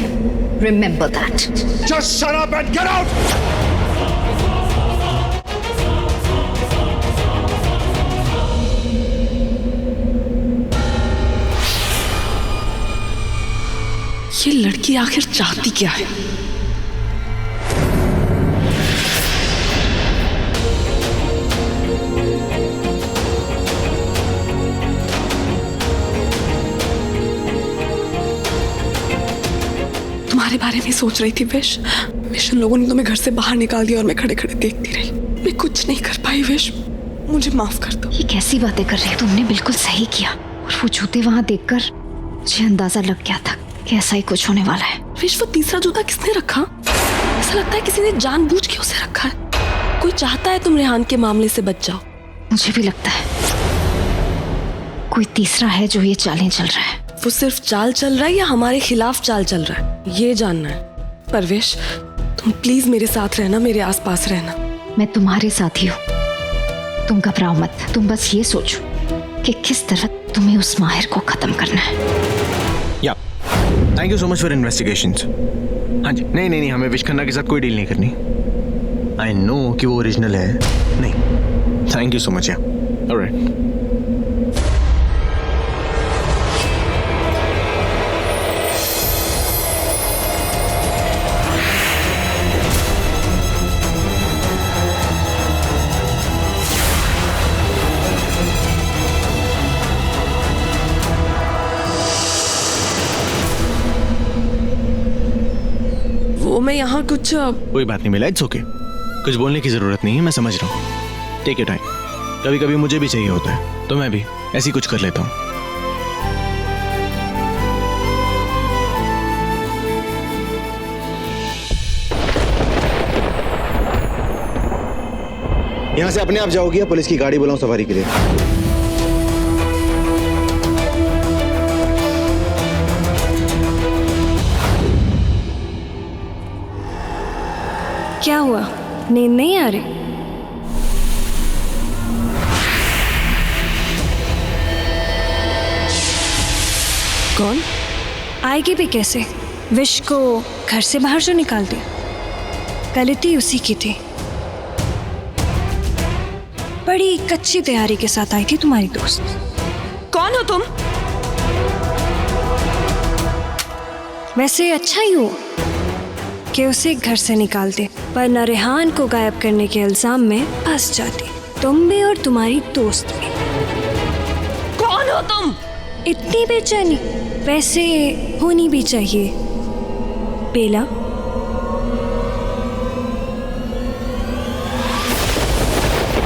remember that. Just shut up and get out! ये लड़की आखिर चाहती क्या है? तुम्हारे बारे में सोच रही थी विश। इन लोगों ने तुम्हें घर से बाहर निकाल दिया और मैं खड़े खड़े देखती रही। मैं कुछ नहीं कर पाई विश, मुझे माफ कर दो। ये कैसी बातें कर रही हो? तुमने बिल्कुल सही किया। और वो जूते वहां देखकर मुझे अंदाजा लग गया था कि ऐसा ही कुछ होने वाला है। विश, वो तीसरा जूता किसने रखा? ऐसा लगता है किसी ने जानबूझ के उसे रखा है। कोई चाहता है तुम रेहान के मामले से बच जाओ। मुझे भी लगता है कोई तीसरा है जो ये चालें चल रहा है। वो सिर्फ चाल चल रहा है या हमारे खिलाफ चाल चल रहा है, ये जानना है। परवेश, तुम प्लीज मेरे साथ रहना, मेरे आसपास रहना। मैं तुम्हारे साथ ही हूँ, तुम घबराओ मत। तुम बस ये सोचो कि किस तरह तुम्हें उस माहिर को खत्म करना है। या thank you so much for investigations. हाँ जी, नहीं, हमें विश खन्ना के साथ कोई डील नहीं करनी। आई नो कि वो ओरिजिनल है। नहीं, थैंक यू सो मच। या ऑलराइट। मैं यहाँ कुछ कोई बात नहीं मिला, इट्स ओके। कुछ बोलने की जरूरत नहीं है, मैं समझ रहा हूँ। Take your time. कभी कभी मुझे भी चाहिए होता है, तो मैं भी ऐसी कुछ कर लेता हूँ। यहाँ से अपने आप जाओगी या पुलिस की गाड़ी बुलाऊं सवारी के लिए? क्या हुआ, नींद नहीं आ रही? कौन आएगी भी कैसे? विश को घर से बाहर जो निकाल दिया, गलती उसी की थी। बड़ी कच्ची तैयारी के साथ आई थी तुम्हारी दोस्त। कौन हो तुम? वैसे अच्छा ही हो कि उसे घर से निकाल दे, वरना रेहान को गायब करने के इल्जाम में फंस जाती, तुम भी और तुम्हारी दोस्त भी। कौन हो तुम? इतनी बेचैनी वैसे होनी भी चाहिए बेला।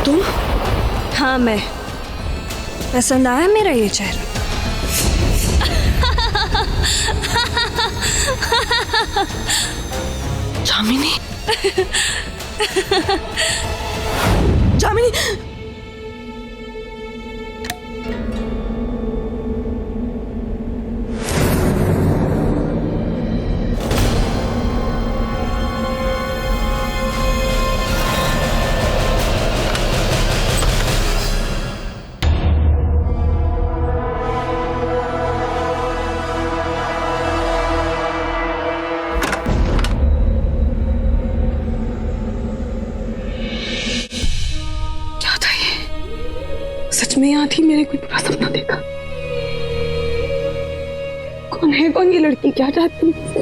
तुम? हाँ मैं। पसंद आया मेरा ये चेहरा? जामिनी जामिनी में याद ही मैंने कोई बुरा सपना देखा। कौन है कौन ये लड़की, क्या चाहती है मुझसे?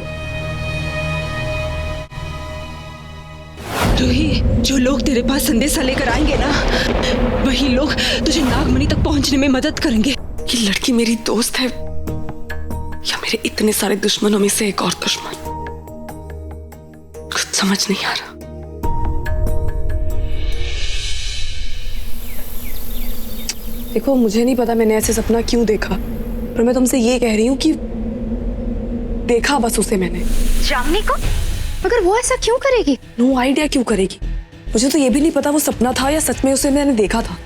रूही, जो लोग तेरे पास संदेशा लेकर आएंगे ना, वही लोग तुझे नागमणि तक पहुंचने में मदद करेंगे। ये लड़की मेरी दोस्त है या मेरे इतने सारे दुश्मनों में से एक और दुश्मन, कुछ समझ नहीं आ रहा। देखो, मुझे नहीं पता मैंने ऐसे सपना क्यों देखा, पर मैं तुमसे ये कह रही हूँ कि देखा बस उसे मैंने। जामनी को? मगर वो ऐसा क्यों करेगी? नो आइडिया क्यों करेगी, मुझे तो ये भी नहीं पता वो सपना था या सच में उसे मैंने देखा था।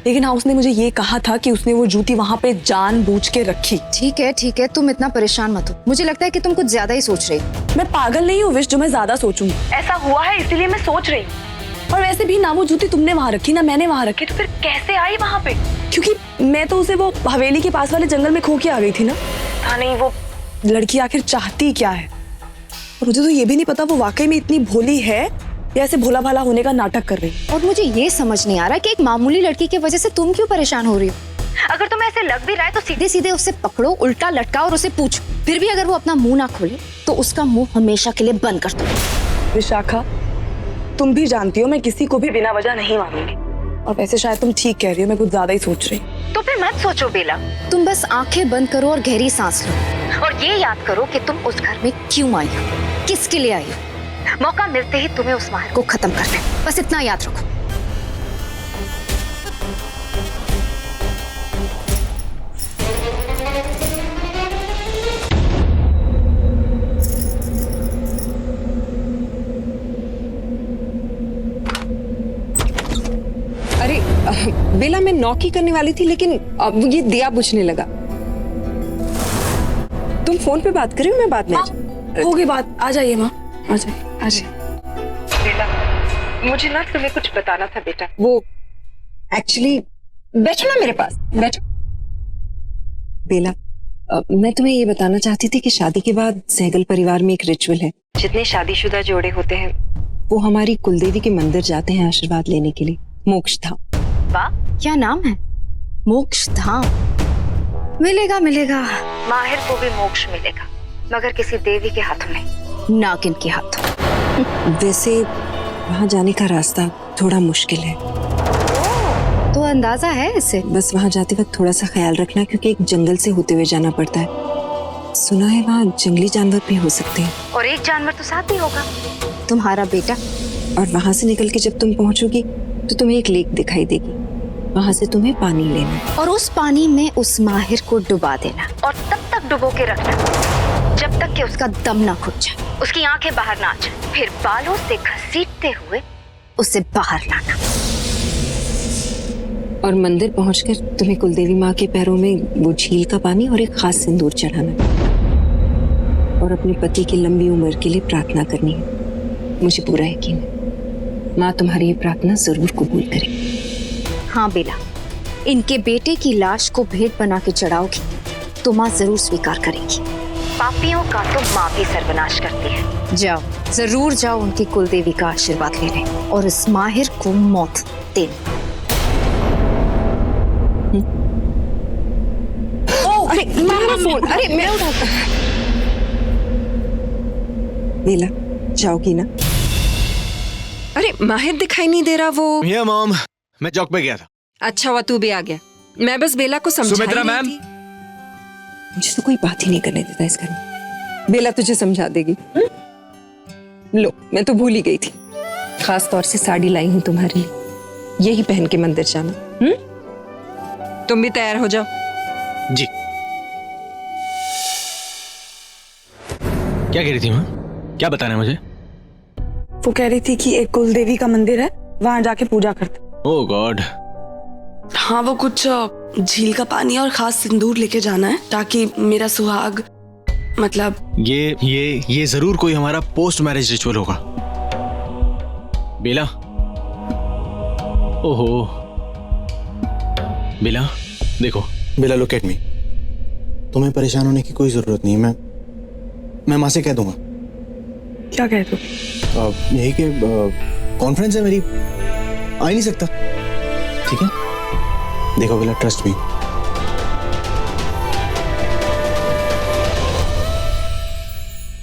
लेकिन हाँ, उसने मुझे ये कहा था कि उसने वो जूती वहां पे जानबूझ के रखी। ठीक है, तुम इतना परेशान मत हो। मुझे लगता है कि तुम कुछ ज्यादा ही सोच रही हो। मैं पागल नहीं हूँ विश जो मैं ज्यादा सोचूंगी। ऐसा हुआ है इसीलिए मैं सोच रही हूँ। और वैसे भी ना वो जूती तुमने वहां रखी ना मैंने वहां रखी, तो फिर कैसे आई वहां पे? क्योंकि मैं तो उसे वो हवेली के पास वाले जंगल में खो के आ गई थी ना। हाँ नहीं, वो लड़की आखिर चाहती क्या है? और मुझे तो ये भी नहीं पता वो वाकई में इतनी भोली है या ऐसे भोला भाला होने का नाटक कर रही है। और मुझे ये समझ नहीं आ रहा कि एक मामूली लड़की की वजह से तुम क्यों परेशान हो रही हो। अगर तुम्हें ऐसे लग भी रहा है तो सीधे सीधे उससे पकड़ो, उल्टा लटकाओ और उसे पूछो। फिर भी अगर वो अपना मुंह ना खोले तो उसका मुंह हमेशा के लिए बंद कर दो। विशाखा, तुम भी जानती हो मैं किसी को भी बिना वजह नहीं मानूंगी। और वैसे शायद तुम ठीक कह रही हो, मैं कुछ ज्यादा ही सोच रही हूँ। तो फिर मत सोचो बेला, तुम बस आंखें बंद करो और गहरी सांस लो और ये याद करो कि तुम उस घर में क्यों आई हो, किसके लिए आई हो। मौका मिलते ही तुम्हें उस माहर को खत्म करना है, बस इतना याद रखो। अरे बेला, मैं नॉक ही करने वाली थी लेकिन अब ये दिया बुझने लगा। तुम फोन पे बात कर रही हो, मैं बाद में होगी बात। आ जाइए माँ, आ जाइए। बेला, मुझे ना तुम्हें कुछ बताना था बेटा। वो एक्चुअली, बैठो ना मेरे पास, बैठो। बेला, मैं तुम्हें ये बताना चाहती थी कि शादी के बाद सहगल परिवार में एक रिचुअल है। जितने शादीशुदा जोड़े होते हैं वो हमारी कुलदेवी के मंदिर जाते हैं आशीर्वाद लेने के लिए, मोक्ष धाम। वाह, क्या नाम है, मोक्ष धाम। मिलेगा मिलेगा, माहिर को भी मोक्ष मिलेगा, मगर किसी देवी के हाथों नहीं, नागिन के हाथों। वैसे वहाँ जाने का रास्ता थोड़ा मुश्किल है। तो अंदाजा है इसे? बस वहाँ जाते वक्त थोड़ा सा ख्याल रखना, क्योंकि एक जंगल से होते हुए जाना पड़ता है। सुना है वहाँ जंगली जानवर भी हो सकते हैं। और एक जानवर तो साथ ही होगा, तुम्हारा बेटा। और वहाँ से निकल के जब तुम पहुँचोगी तो तुम्हें एक लेक दिखाई देगी, वहाँ से तुम्हें पानी लेना और उस पानी में उस माहिर को डुबा देना और तब तक डुबो के रखना जब तक कि उसका दम ना घुट जाए, उसकी आंखें बाहर ना आ जाए। फिर बालों से घसीटते हुए उसे बाहर लाना। और मंदिर पहुंचकर तुम्हें कुलदेवी माँ के पैरों में वो झील का पानी और एक खास सिंदूर चढ़ाना और अपने पति की लंबी उम्र के लिए प्रार्थना करनी है। मुझे पूरा यकीन है माँ तुम्हारी ये प्रार्थना जरूर कबूल करेगी। हाँ बेला, इनके बेटे की लाश को भेंट बना के चढ़ाओगी तो माँ जरूर स्वीकार करेगी। पापियों का तो माँ भी सर्वनाश करती है। जाओ, जरूर जाओ उनकी कुलदेवी का आशीर्वाद लेने और इस माहिर को मौत देना। अरे फोन, अरे मैं उठाता। बेला, जाओगी ना? अरे माहिर दिखाई नहीं दे रहा वो। ये मॉम, मैं चौक पे गया था। अच्छा हुआ तू भी आ गया, मैं बस बेला को समझा सुमित्रा मैम, मुझे तो कोई बात ही नहीं करने देता इस घर में। बेला तुझे समझा देगी। लो, मैं तो भूल ही गई थी, खास तौर से साड़ी लाई हूँ तुम्हारे लिए, यही पहन के मंदिर जाना। तुम भी तैयार हो जाओ। जी। क्या कह रही थी माँ? क्या बताना है मुझे? वो कह रही थी कि एक कुलदेवी का मंदिर है, वहां जाके पूजा करते। ओह गॉड। हाँ, वो कुछ झील का पानी और खास सिंदूर लेके जाना है ताकि मेरा सुहाग, मतलब ये जरूर कोई हमारा पोस्ट मैरिज रिचुअल होगा। बेला, ओहो बेला, देखो। बेला, लुक एट मी। तुम्हें परेशान होने की कोई जरूरत नहीं है। मैं माँ से कह दूंगा। क्या कह दो? यही कि कॉन्फ्रेंस है मेरी, आ ही नहीं सकता। ठीक है, देखो बेला, ट्रस्ट मी।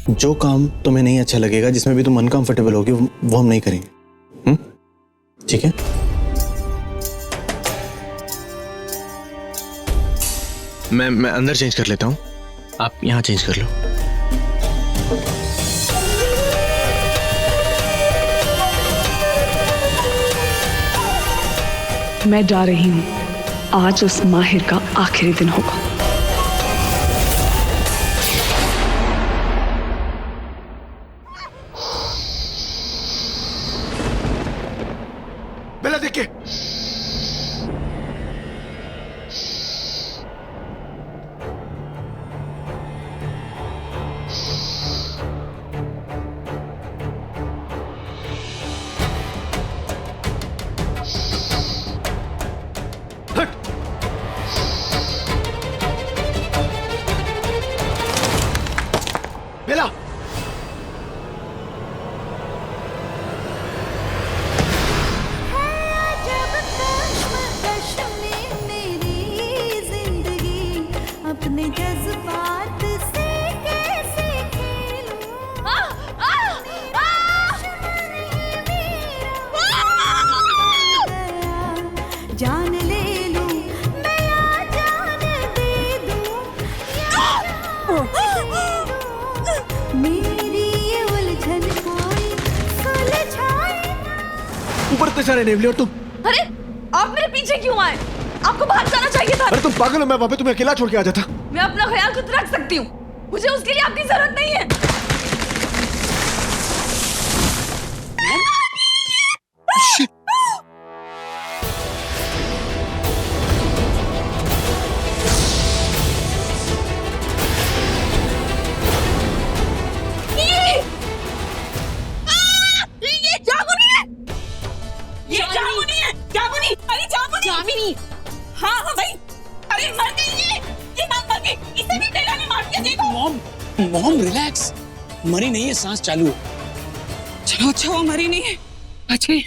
जो काम तुम्हें नहीं अच्छा लगेगा, जिसमें भी तुम अनकंफर्टेबल होगी, वो हम नहीं करेंगे। ठीक है? मैं अंदर चेंज कर लेता हूँ, आप यहाँ चेंज कर लो। मैं जा रही हूँ। आज उस माहिर का आखिरी दिन होगा। बेला देख के। बेला अपने जज्बात से कैसे खेलूं, जान ले लूं मैं या जान दे दूं, मेरी ये उलझन कोई सुलझाए। ऊपर इतने सारे नेवले और तुम। अरे आप मेरे पीछे क्यों आए? आपको बाहर जाना चाहिए था। अरे तुम पागल हो, मैं वहां पे तुम्हें अकेला छोड़ के आ जाता। मैं अपना ख्याल खुद रख सकती हूँ, मुझे उसके लिए आपकी जरूरत नहीं है। ये जामुनी है, ये जामुनी है, जामुनी, अरे जामुनी, जामुनी, हाँ हाँ भाई, अरे मर गई ये मां मर गई, इसे भी बेला ने मार दिया। देखो मॉम रिलैक्स, मरी नहीं है, सांस चालू है। अच्छा अच्छा वो मरी नहीं है, बच गई।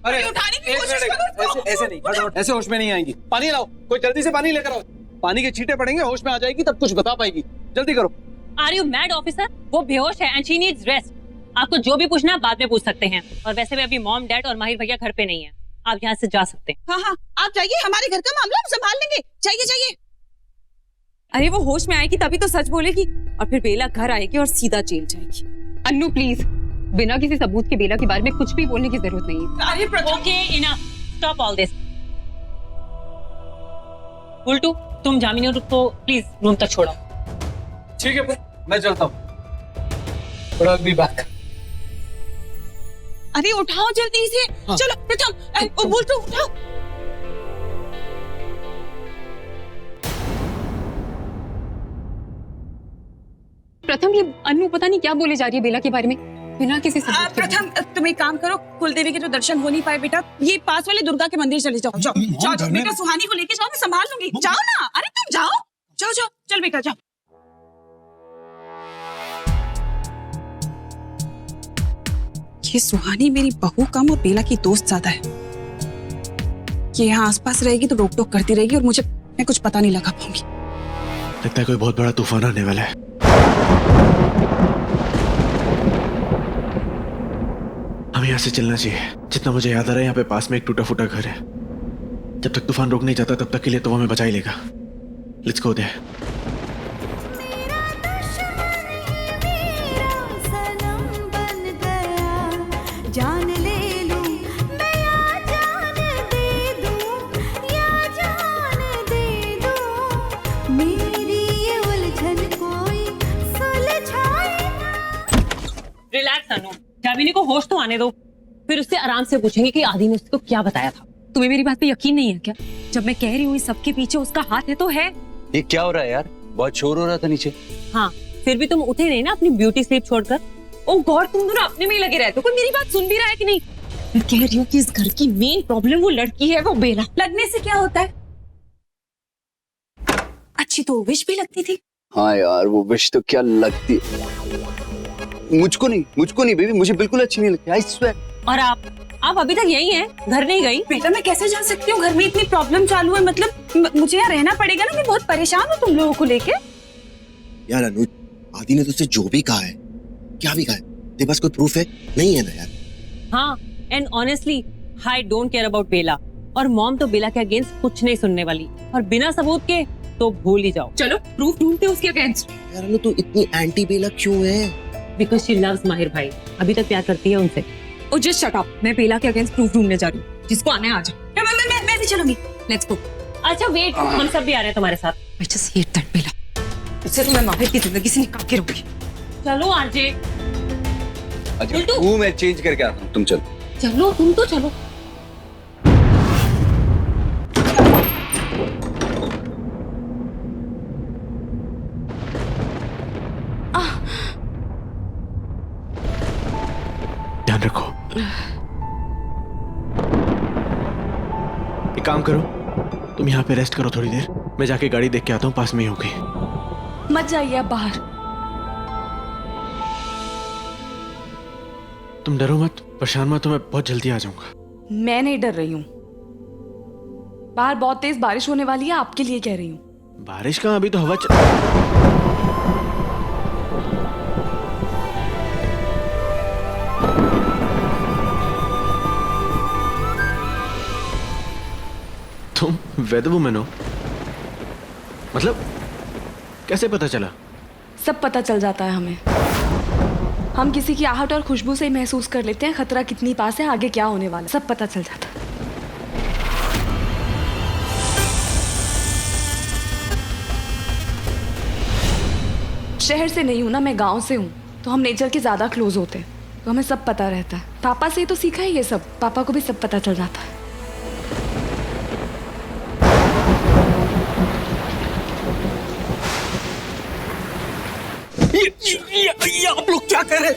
अरे उठाने की कोशिश करो इसको। ऐसे नहीं, ऐसे होश में नहीं आएंगी। पानी लाओ, कोई जल्दी से पानी लेकर आओ। पानी के छींटे पड़ेंगे, होश में आ जाएगी, तब कुछ बता पाएगी। जल्दी करो। Are you mad officer? वो बेहोश है एंड शी नीड्स रेस्ट। आपको जो भी पूछना है बाद में पूछ सकते हैं। और वैसे भी अभी मॉम डैड और माहिर भैया घर पे नहीं है, आप यहाँ से जा सकते हैं। हाँ हाँ आप जाइए, हमारे घर का मामला हम संभाल लेंगे। जाइए जाइए। अरे वो होश में आएगी तभी तो सच बोलेगी, और फिर बेला घर आएगी और सीधा जेल जाएगी। अन्नू प्लीज, बिना किसी सबूत के बेला के बारे में कुछ भी बोलने की जरूरत नहीं है। अरे okay enough, stop all this. उल्टू तुम जामिनी को प्लीज रूम तक छोड़ो। ठीक है मैं चलता हूँ। Be back. अरे उठाओ जल्दी से। हाँ। चलो प्रथम, बोल तो उठाओ। प्रथम ये अन्नू पता नहीं क्या बोले जा रही है बेला के बारे में, बिना किसी सबूत के। प्रथम तुम एक काम करो, कुलदेवी के जो दर्शन हो नहीं पाए बेटा, ये पास वाले दुर्गा के मंदिर चले जाओ। जाओ जाओ जाओ बेटा, सुहानी को लेके जाओ, मैं संभाल लूंगी। जाओ ना, अरे तुम जाओ जाओ जाओ, चल बेटा जाओ। ये सुहानी मेरी बहू कम और बेला की दोस्त ज्यादा है। ये यहाँ आसपास रहेगी तो रोक टोक करती रहेगी और मैं कुछ पता नहीं लगा पाऊंगी। लगता है कोई बहुत बड़ा तूफान आने वाला है। हमें यहाँ से चलना चाहिए। जितना मुझे याद आ रहा है यहाँ पे पास में एक टूटा फूटा घर है। जब तक तूफान रुक नहीं जाता तब तक के लिए तो वो हमें बचा ही लेगा। Let's go there. जान ले लूं मैं या जान दे दूं, या जान दे दूं, मेरी ये उलझन कोई सुलझाए। रिलैक्स अनु, जामिनी को होश तो आने दो, फिर उससे आराम से पूछेंगे कि आदि ने उसको क्या बताया था। तुम्हें मेरी बात पे यकीन नहीं है क्या? जब मैं कह रही हूँ सबके पीछे उसका हाथ है तो है। ये क्या हो रहा है यार? बहुत शोर हो रहा था नीचे। हाँ फिर भी तुम उठे नहीं ना अपनी ब्यूटी स्लीप छोड़कर। ओ गॉड, तुम दोनों अपने में ही लगे रहते हो। कोई मेरी बात सुन भी रहा है कि नहीं? मैं कह रही हूँ कि इस घर की मेन प्रॉब्लम वो लड़की है, वो बेला। लगने से क्या होता है? अच्छी तो विश भी लगती थी। हाँ यार वो विश तो क्या लगती है। मुझको नहीं बेबी, मुझे बिल्कुल अच्छी नहीं लगती। I swear. और आप अभी तक यही हैं, घर नहीं गई? बेटा मैं कैसे जा सकती हूँ, घर में इतनी प्रॉब्लम चालू है, मतलब मुझे यहाँ रहना पड़ेगा ना। मैं बहुत परेशान हूँ तुम लोगों को लेके। यार अनुज, आदि ने तुझसे जो भी कहा है क्या भी है? तेरे पास कोई प्रूफ है? नहीं है ना यार। हाँ, and honestly I don't care about Bela, और मॉम तो बेला के अगेंस्ट कुछ नहीं सुनने वाली, और बिना सबूत के तो भूल ही जाओ। चलो प्रूफ ढूंढते उसके अगेंस्ट। यार अनु तू इतनी एंटी बेला क्यों है? बिकॉज शी लव्स माहिर भाई, अभी तक प्यार करती है उनसे। ओ जस्ट शट अप, मैं बेला के अगेंस्ट प्रूफ ढूंढने जा रही हूँ, जिसको आना है आ जाओ। मैं भी चलूंगी, लेट्स गो। अच्छा वेट, हम सब भी आ रहे हैं तुम्हारे साथ। I just hate that बेला, इससे तो मैं माहिर की जिंदगी से निकाल के रहूंगी। चलो आरजे। वो मैं चेंज करके आता हूँ, तुम चलो। चलो तुम तो चलो। ध्यान रखो। एक काम करो, तुम यहाँ पे रेस्ट करो थोड़ी देर, मैं जाके गाड़ी देख के आता हूँ, पास में ही होगी। मत जाइए आप बाहर। तुम डरो मत, परेशान मत, तो मैं बहुत जल्दी आ जाऊंगा। मैं नहीं डर रही हूँ, बाहर बहुत तेज बारिश होने वाली है, आपके लिए कह रही हूँ। बारिश कहाँ, अभी तो हवा तुम वेदर वुमन हो? मतलब कैसे पता चला? सब पता चल जाता है हमें। हम किसी की आहट और खुशबू से ही महसूस कर लेते हैं खतरा कितनी पास है, आगे क्या होने वाला है, सब पता चल जाता है। शहर से नहीं हूं ना, मैं गांव से हूं, तो हम नेचर के ज्यादा क्लोज होते हैं, तो हमें सब पता रहता है। पापा से ही तो सीखा है ये सब, पापा को भी सब पता चल जाता है। ये आप लोग क्या कर रहे हैं?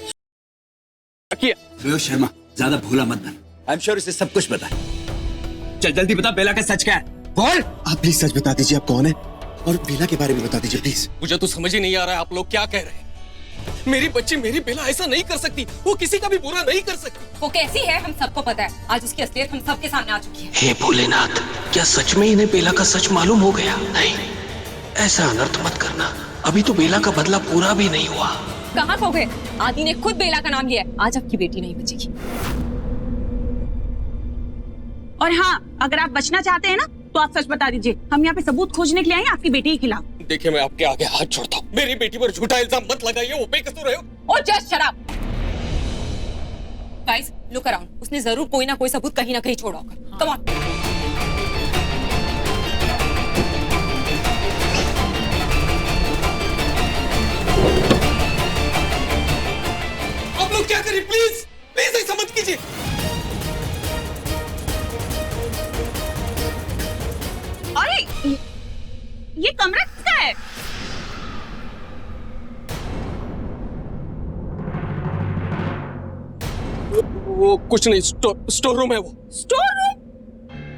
रोहित शर्मा, ज्यादा भूला मत बन। आई एम श्योर इसे सब कुछ पता है। चल जल्दी बता, बेला का सच क्या है? बोल। आप प्लीज सच बता दीजिए, आप कौन है, और बेला के बारे में बता दीजिए प्लीज। मुझे तो समझ ही नहीं आ रहा है आप लोग क्या कह रहे हैं। मेरी बच्ची, मेरी बेला ऐसा नहीं कर सकती, वो किसी का भी बुरा नहीं कर सकती। वो कैसी है हम सबको पता है, आज उसकी असलियत हम सबके सामने आ चुकी है। हे भोलेनाथ, क्या सच में इन्हें बेला का सच मालूम हो गया? नहीं, ऐसा अनर्थ मत करना, अभी तो बेला का बदला पूरा भी नहीं हुआ। कहाँ खो गए? आदि ने खुद बेला का नाम लिया है, आज आपकी बेटी नहीं बचेगी। और हाँ, अगर आप बचना चाहते हैं ना, तो आप सच बता दीजिए। हम यहाँ पे सबूत खोजने के लिए आए हैं आपकी बेटी के खिलाफ। देखिए, मैं आपके आगे हाथ छोड़ता हूँ, मेरी बेटी पर झूठा इल्जाम मत लगाइए, वो बेकसूर है। और just shut up. Guys, look around, उसने जरूर कोई ना कोई सबूत कहीं ना कहीं छोड़ा होगा। Come on. आप लोग क्या करें, प्लीज प्लीज ऐसा मत कीजिए। अरे ये कमरा किसका है? वो कुछ नहीं, स्टोर रूम है वो। Store room?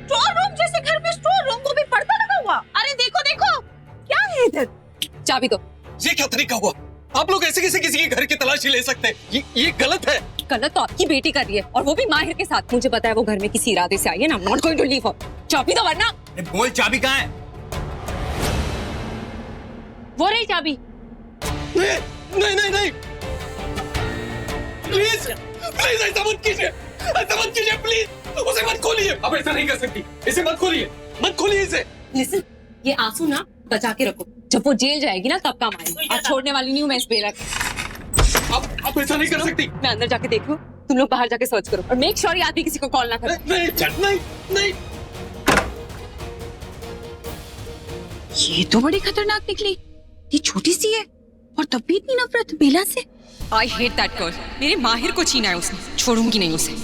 स्टोर रूम जैसे घर में स्टोर रूम को भी पर्दा लगा हुआ। अरे देखो देखो, क्या है इधर? चाबी दो। ये क्या तरीका हुआ? आप लोग ऐसे कैसे किसी के घर की तलाशी ले सकते हैं? ये गलत है। गलत तो आपकी बेटी कर रही है, और वो भी माहिर के साथ। मुझे पता है वो घर में किसी इरादे से आई है ना। Not going to leave her. चाबी दो वरना। बोल, चाबी कहाँ है? वो रही चाबी। नहीं नहीं नहीं, प्लीज प्लीज ऐसा मत कीजिए, ऐसा मत कीजिए प्लीज। उसे मत खोलिए, अब ऐसा नहीं कर सकती, इसे मत खोलिए, मत खोलिए इसे। लिसन, ये आंसू ना बचा के रखो, जब वो जेल जाएगी ना तब काम आएगी। आज छोड़ने वाली नहीं हूँ मैं इस बेला को। आप ऐसा नहीं कर सकती। मैं अंदर जाके देख लूं, तुम लोग बाहर जाके सर्च करो, और मेक श्योर ये आदमी किसी को कॉल ना करे। नहीं नहीं। ये तो बड़ी खतरनाक निकली। ये छोटी सी है और तब भी इतनी नफरत बेला से। I hate that girl. मेरे माहिर को छीना है उसने, छोड़ूंगी नहीं उसे।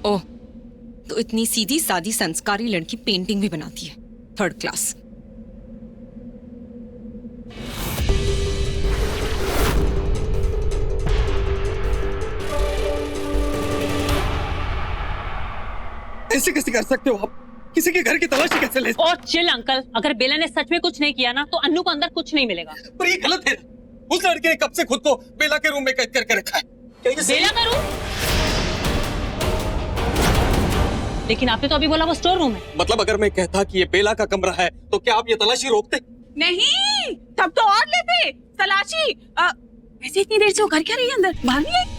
ओह, तो इतनी सीधी सादी संस्कारी लड़की पेंटिंग भी बनाती है, थर्ड क्लास। ऐसे कैसे कर सकते हो आप? किसी के घर की तलाशी कैसे ले? और चिल अंकल, अगर बेला ने सच में कुछ नहीं किया ना तो अन्नू को अंदर कुछ नहीं मिलेगा। पर ये गलत है। उस लड़के ने कब से खुद को बेला के रूम में कैद करके रखा है। क्या ये बेला का रूम? लेकिन आपने तो अभी बोला वो स्टोर रूम है। मतलब अगर मैं कहता कि ये बेला का कमरा है तो क्या आप ये तलाशी रोकते? नहीं, तब तो और लेते तलाशी। वैसे इतनी देर से वो घर क्या रही है अंदर? बाहर नहीं आई?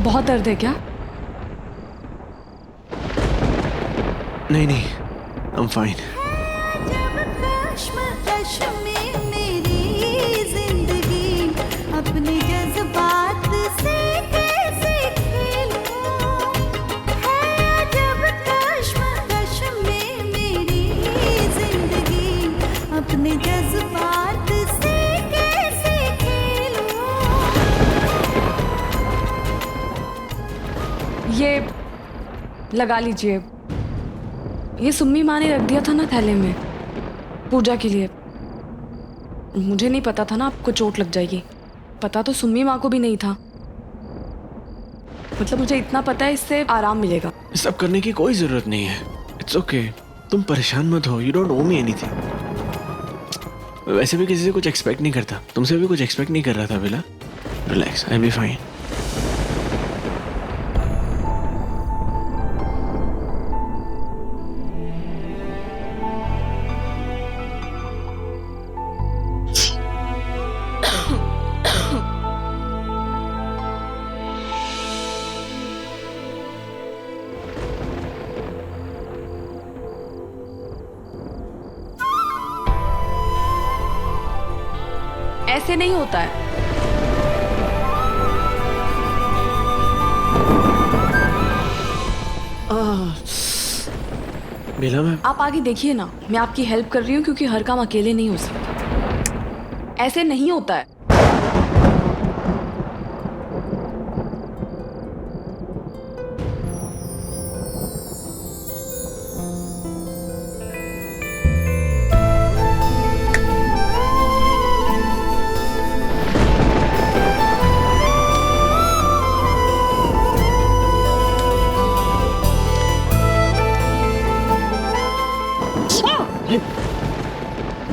बहुत दर्द है क्या? नहीं नहीं, आई एम फाइन। अपने जज्बात से कैसे खेलूं, है जब कश्मकश में मेरी जिंदगी, अपने जज्बात से कैसे खेलूं। ये लगा लीजिए। ये सुम्मी माँ ने रख दिया था ना थैले में पूजा के लिए। मुझे नहीं पता था ना आपको चोट लग जाएगी। पता तो सुम्मी माँ को भी नहीं था। मतलब मुझे इतना पता है इससे आराम मिलेगा। सब करने की कोई जरूरत नहीं है। इट्स ओके, तुम परेशान मत हो। You don't owe me anything. वैसे भी किसी से कुछ एक्सपेक्ट नहीं करता, तुमसे भी कुछ एक्सपेक्ट नहीं कर रहा था Bela. Relax, I will be fine. ऐसे नहीं होता है। बेला मैं आप आगे देखिए ना, मैं आपकी हेल्प कर रही हूँ क्योंकि हर काम अकेले नहीं हो सकता। ऐसे नहीं होता है।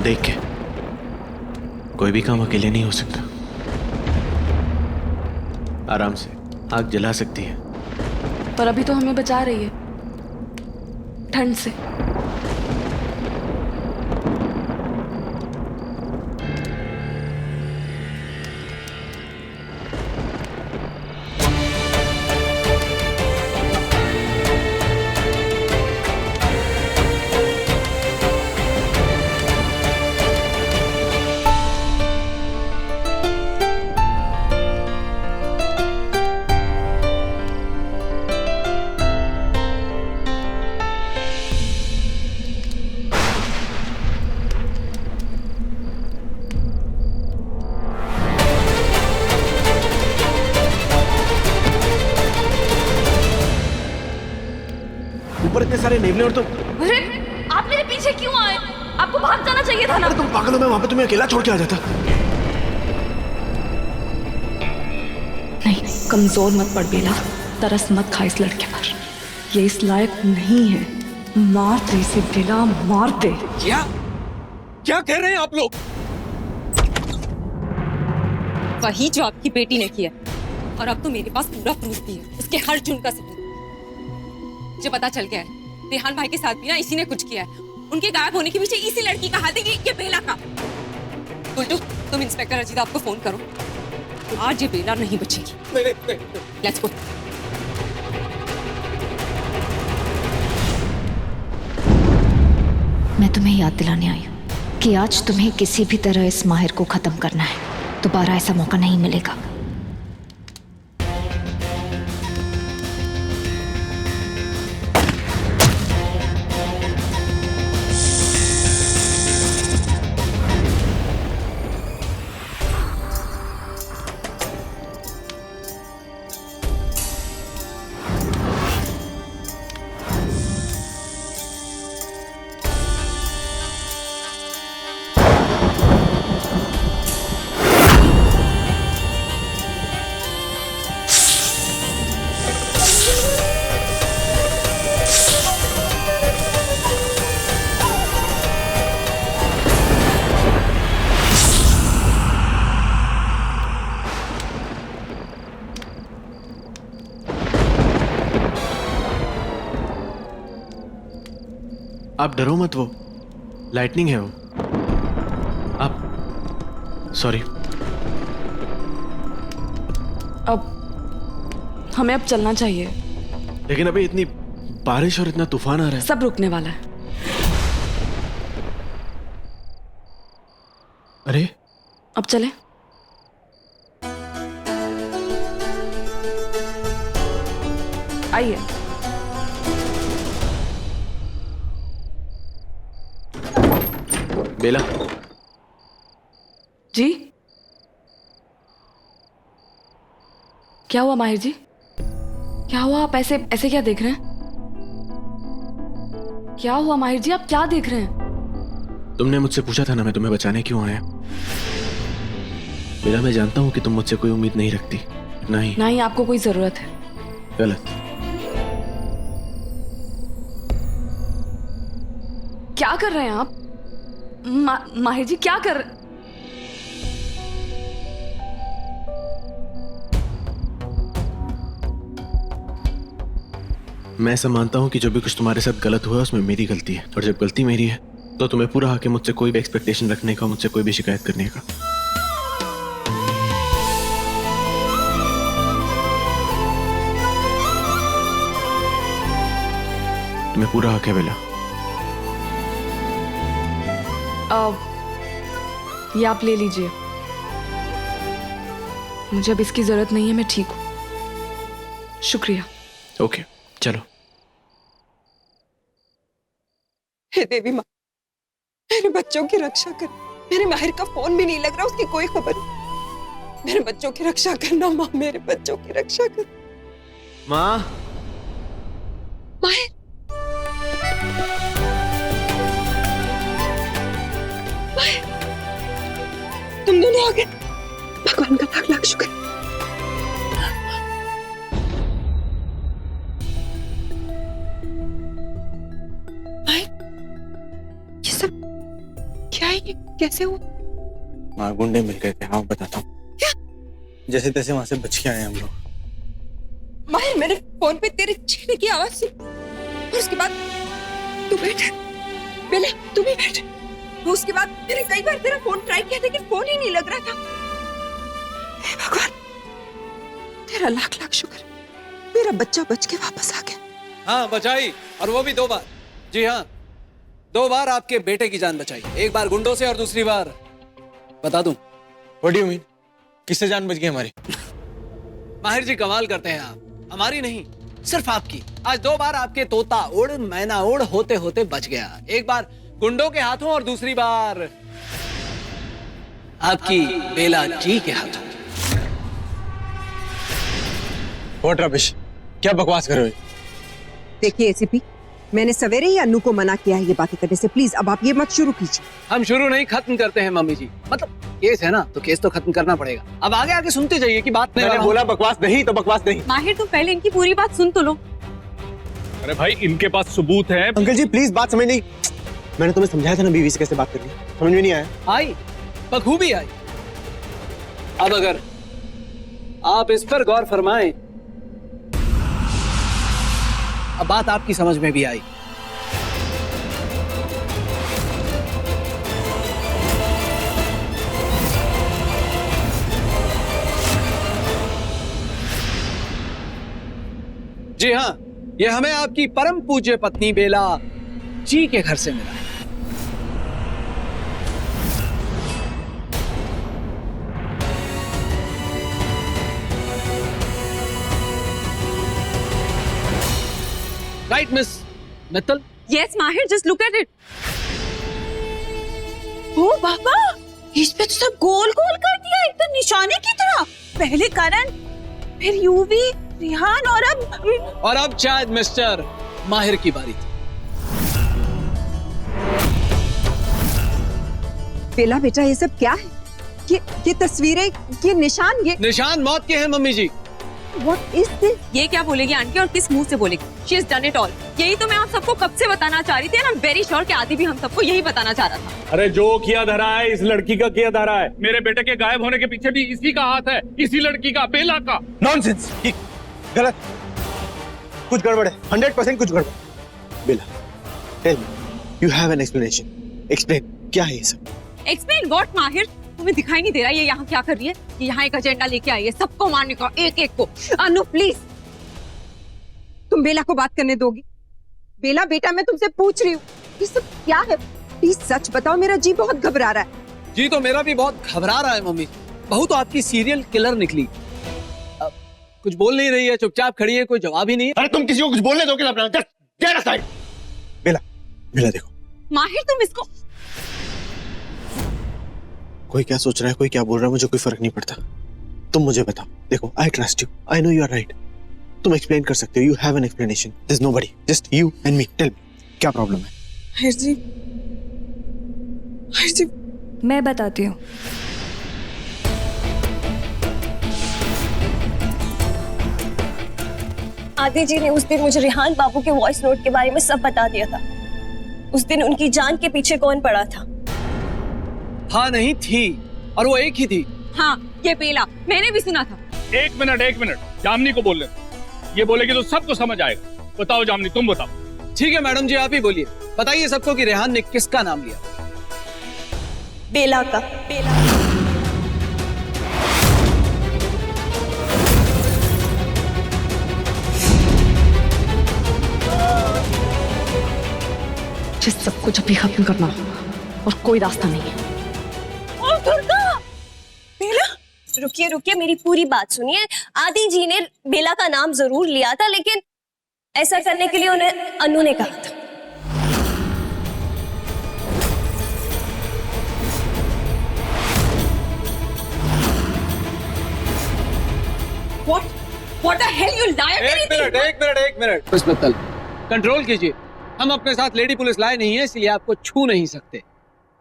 देख के कोई भी काम अकेले नहीं हो सकता। आराम से आग जला सकती है। पर अभी तो हमें बचा रही है ठंड से। ऊपर इतने सारे नेवले और तुम। अरे आप मेरे पीछे क्यों आए? आपको भाग जाना चाहिए था ना। तुम पागल हो, मैं वहां पे तुम्हें अकेला छोड़ के आ जाता। नहीं, कमजोर मत पड़ बेला। तरस मत खा इस लड़के पर। ये इस लायक नहीं है। मार दे इसे बेला, मार दे। क्या क्या कह रहे हैं आप लोग? वही जो आपकी बेटी ने किया। और अब तो मेरे पास पूरा प्रूफ भी है, उसके हर जुर्म का सबूत। मुझे पता चल गया है रेहान भाई के साथ भी ना इसी ने कुछ किया है। उनके गायब होने के पीछे इसी लड़की का हाथ है, ये बेला का। गुल्टू, तुम इंस्पेक्टर अजीत को फोन करो। आज ये बेला नहीं बचेगी। Let's go. मैं तुम्हें याद दिलाने आई हूँ कि आज तुम्हें किसी भी तरह इस माहिर को खत्म करना है। दोबारा ऐसा मौका नहीं मिलेगा। आप डरो मत, वो लाइटनिंग है वो। आप सॉरी। अब हमें अब चलना चाहिए। लेकिन अभी इतनी बारिश और इतना तूफान आ रहा है। सब रुकने वाला है। अरे अब चले। आइए। बेला जी, क्या हुआ माहिर जी? क्या हुआ? आप ऐसे ऐसे क्या देख रहे हैं? क्या हुआ माहिर जी, आप क्या देख रहे हैं? तुमने मुझसे पूछा था ना मैं तुम्हें बचाने क्यों आया। बेला, मैं जानता हूं कि तुम मुझसे कोई उम्मीद नहीं रखती। नहीं नहीं, आपको कोई जरूरत है। गलत। क्या कर रहे हैं आप? माहिर जी क्या कर? मैं ऐसा मानता हूं कि जो भी कुछ तुम्हारे साथ गलत हुआ उसमें मेरी गलती है, और जब गलती मेरी है तो तुम्हें पूरा हक है मुझसे कोई भी एक्सपेक्टेशन रखने का, मुझसे कोई भी शिकायत करने का। तुम्हें पूरा हक है बेला। ये आप ले लीजिए। मुझे अब इसकी जरूरत नहीं है, मैं ठीक हूं। शुक्रिया। ओके चलो। हे देवी माँ, मेरे बच्चों की रक्षा कर। मेरे माहिर का फोन भी नहीं लग रहा, उसकी कोई खबर नहीं। मेरे बच्चों की रक्षा करना माँ, मेरे बच्चों की रक्षा कर। माँ, माहिर, माहिर, तुम दोनों आ गए। भगवान का लाख लाख शुक्र। ये सब क्या है? ये कैसे हुआ? माँ, गुंडे मिल गए थे। हाँ बताता हूँ। जैसे तैसे वहां से बच के आए हम लोग। माहिर, मैंने फोन पे तेरे चीखने की आवाज सुनी, और उसके बाद तू बैठ। बेला, तू भी बैठ। उसके बाद मैंने कई बार तेरा फोन ट्राई किया, लेकिन फोन ही नहीं लग रहा था। हे भगवान, तेरा लाख लाख शुक्र, मेरा बच्चा बच के वापस आ गया। हाँ बचाई, और वो भी 2 बार। जी हाँ, 2 बार आपके बेटे की जान बचाई। एक बार गुंडों से और दूसरी बार बता दूं। What do you mean? किससे जान बच गई हमारी? माहिर जी कमाल करते हैं आप। हमारी नहीं, सिर्फ आपकी। आज 2 बार आपके तोता उड़ मैना उड़ होते होते बच गया। एक बार गुंडों के हाथों और दूसरी बार आपकी बेला जी के हाथों। What rubbish? क्या बकवास कर रहे हो? देखिए एसीपी, मैंने सवेरे ही अन्नू को मना किया है ये बातें करने से। प्लीज अब आप ये मत शुरू कीजिए। हम शुरू नहीं खत्म करते हैं मम्मी जी। मतलब केस है ना, तो केस तो खत्म करना पड़ेगा। अब आगे आगे सुनते जाइए कि बात नहीं। मैंने बोला बकवास नहीं तो बकवास नहीं। माहिर, तुम पहले इनकी पूरी बात सुन तो लो। अरे भाई, इनके पास सबूत है। अंकल जी प्लीज बात समझ नहीं। मैंने तुम्हें समझाया था ना बीवी से कैसे बात करनी, समझ में नहीं आया। आई, बखूबी आई। अब अगर आप इस पर गौर फरमाएं, अब बात आपकी समझ में भी आई। जी हाँ, यह हमें आपकी परम पूज्य पत्नी बेला जी के घर से मिला है। Right miss Mittal? यस माहिर, जस्ट लुक एट इट। ओ बाबा, इस पे तो सब गोल गोल कर दिया एकदम निशाने की तरह। पहले करण, फिर यूवी, रिहान और अब शायद मिस्टर माहिर की बारी थी। बेला बेटा, ये सब क्या है? ये तस्वीरें, ये निशान मौत के हैं mummy ji. What is this? ये क्या बोलेगी आंटी और किस मुंह से बोलेगी? She has done it all. यही तो मैं आप सबको कब से बताना चाह रही थी। I'm very sure कि आदि भी हम सबको यही बताना चाह रहा था। अरे जो किया धरा है इस लड़की का किया धरा है। मेरे बेटे के गायब होने के पीछे भी इसी का हाथ है, इसी लड़की का, बेला का। नॉनसेंस, गलत, कुछ गड़बड़ है, 100% कुछ गड़बड़। Bela, tell me, you have an explanation. Explain, क्या है ये सब? Explain what माहिर? तुम्हें दिखाई नहीं दे रहा ये यहाँ क्या कर रही है? ये यहाँ एक एजेंडा लेके आई है सबको मारने का, एक एक को। अनु प्लीज, तुम बेला को बात करने दोगी? बेला बेटा, मैं तुमसे पूछ रही हूँ, ये सब क्या है? प्लीज सच बताओ, मेरा जी बहुत घबरा रहा है। जी तो मेरा भी बहुत घबरा रहा है मम्मी। बहू तो आपकी सीरियल किलर निकली। अब कुछ बोल नहीं रही है, चुपचाप खड़ी है, कोई जवाब ही नहीं है। अरे तुम किसी को कुछ बोलने दोगे ना? Gate aside. बेला, बेला देखो। माहिर तुम इसको, कोई क्या सोच रहा है, कोई क्या बोल रहा है, मुझे कोई फर्क नहीं पड़ता। तुम मुझे बताओ। देखो, I trust you, I know you are right. तुम एक्सप्लेन कर सकते हो, you have an explanation. There is nobody, just you and me. Tell me, क्या प्रॉब्लम है? माहिर जी, मैं बताती हूँ। आदि जी ने उस दिन मुझे रिहान बाबू के वॉइस नोट के बारे में सब बता दिया था। उस दिन उनकी जान के पीछे कौन पड़ा था? हाँ नहीं थी, और वो एक ही थी। हाँ ये बेला, मैंने भी सुना था। एक मिनट, जामनी को बोल ले। ये बोलेगी तो सबको समझ आएगा। बताओ जामनी, तुम बताओ। ठीक है मैडम जी, आप ही बोलिए। बताइए सबको कि रेहान ने किसका नाम लिया? बेला का। सब कुछ अभी खत्म करना और कोई रास्ता नहीं है। रुकिए, मेरी पूरी बात सुनिए। आदि जी ने बेला का नाम जरूर लिया था, लेकिन ऐसा करने के लिए उन्हें अनु ने कहा था। What the hell you liar? एक मिनट। मिस मित्तल, कंट्रोल कीजिए। हम अपने साथ लेडी पुलिस लाए नहीं है, इसलिए आपको छू नहीं सकते।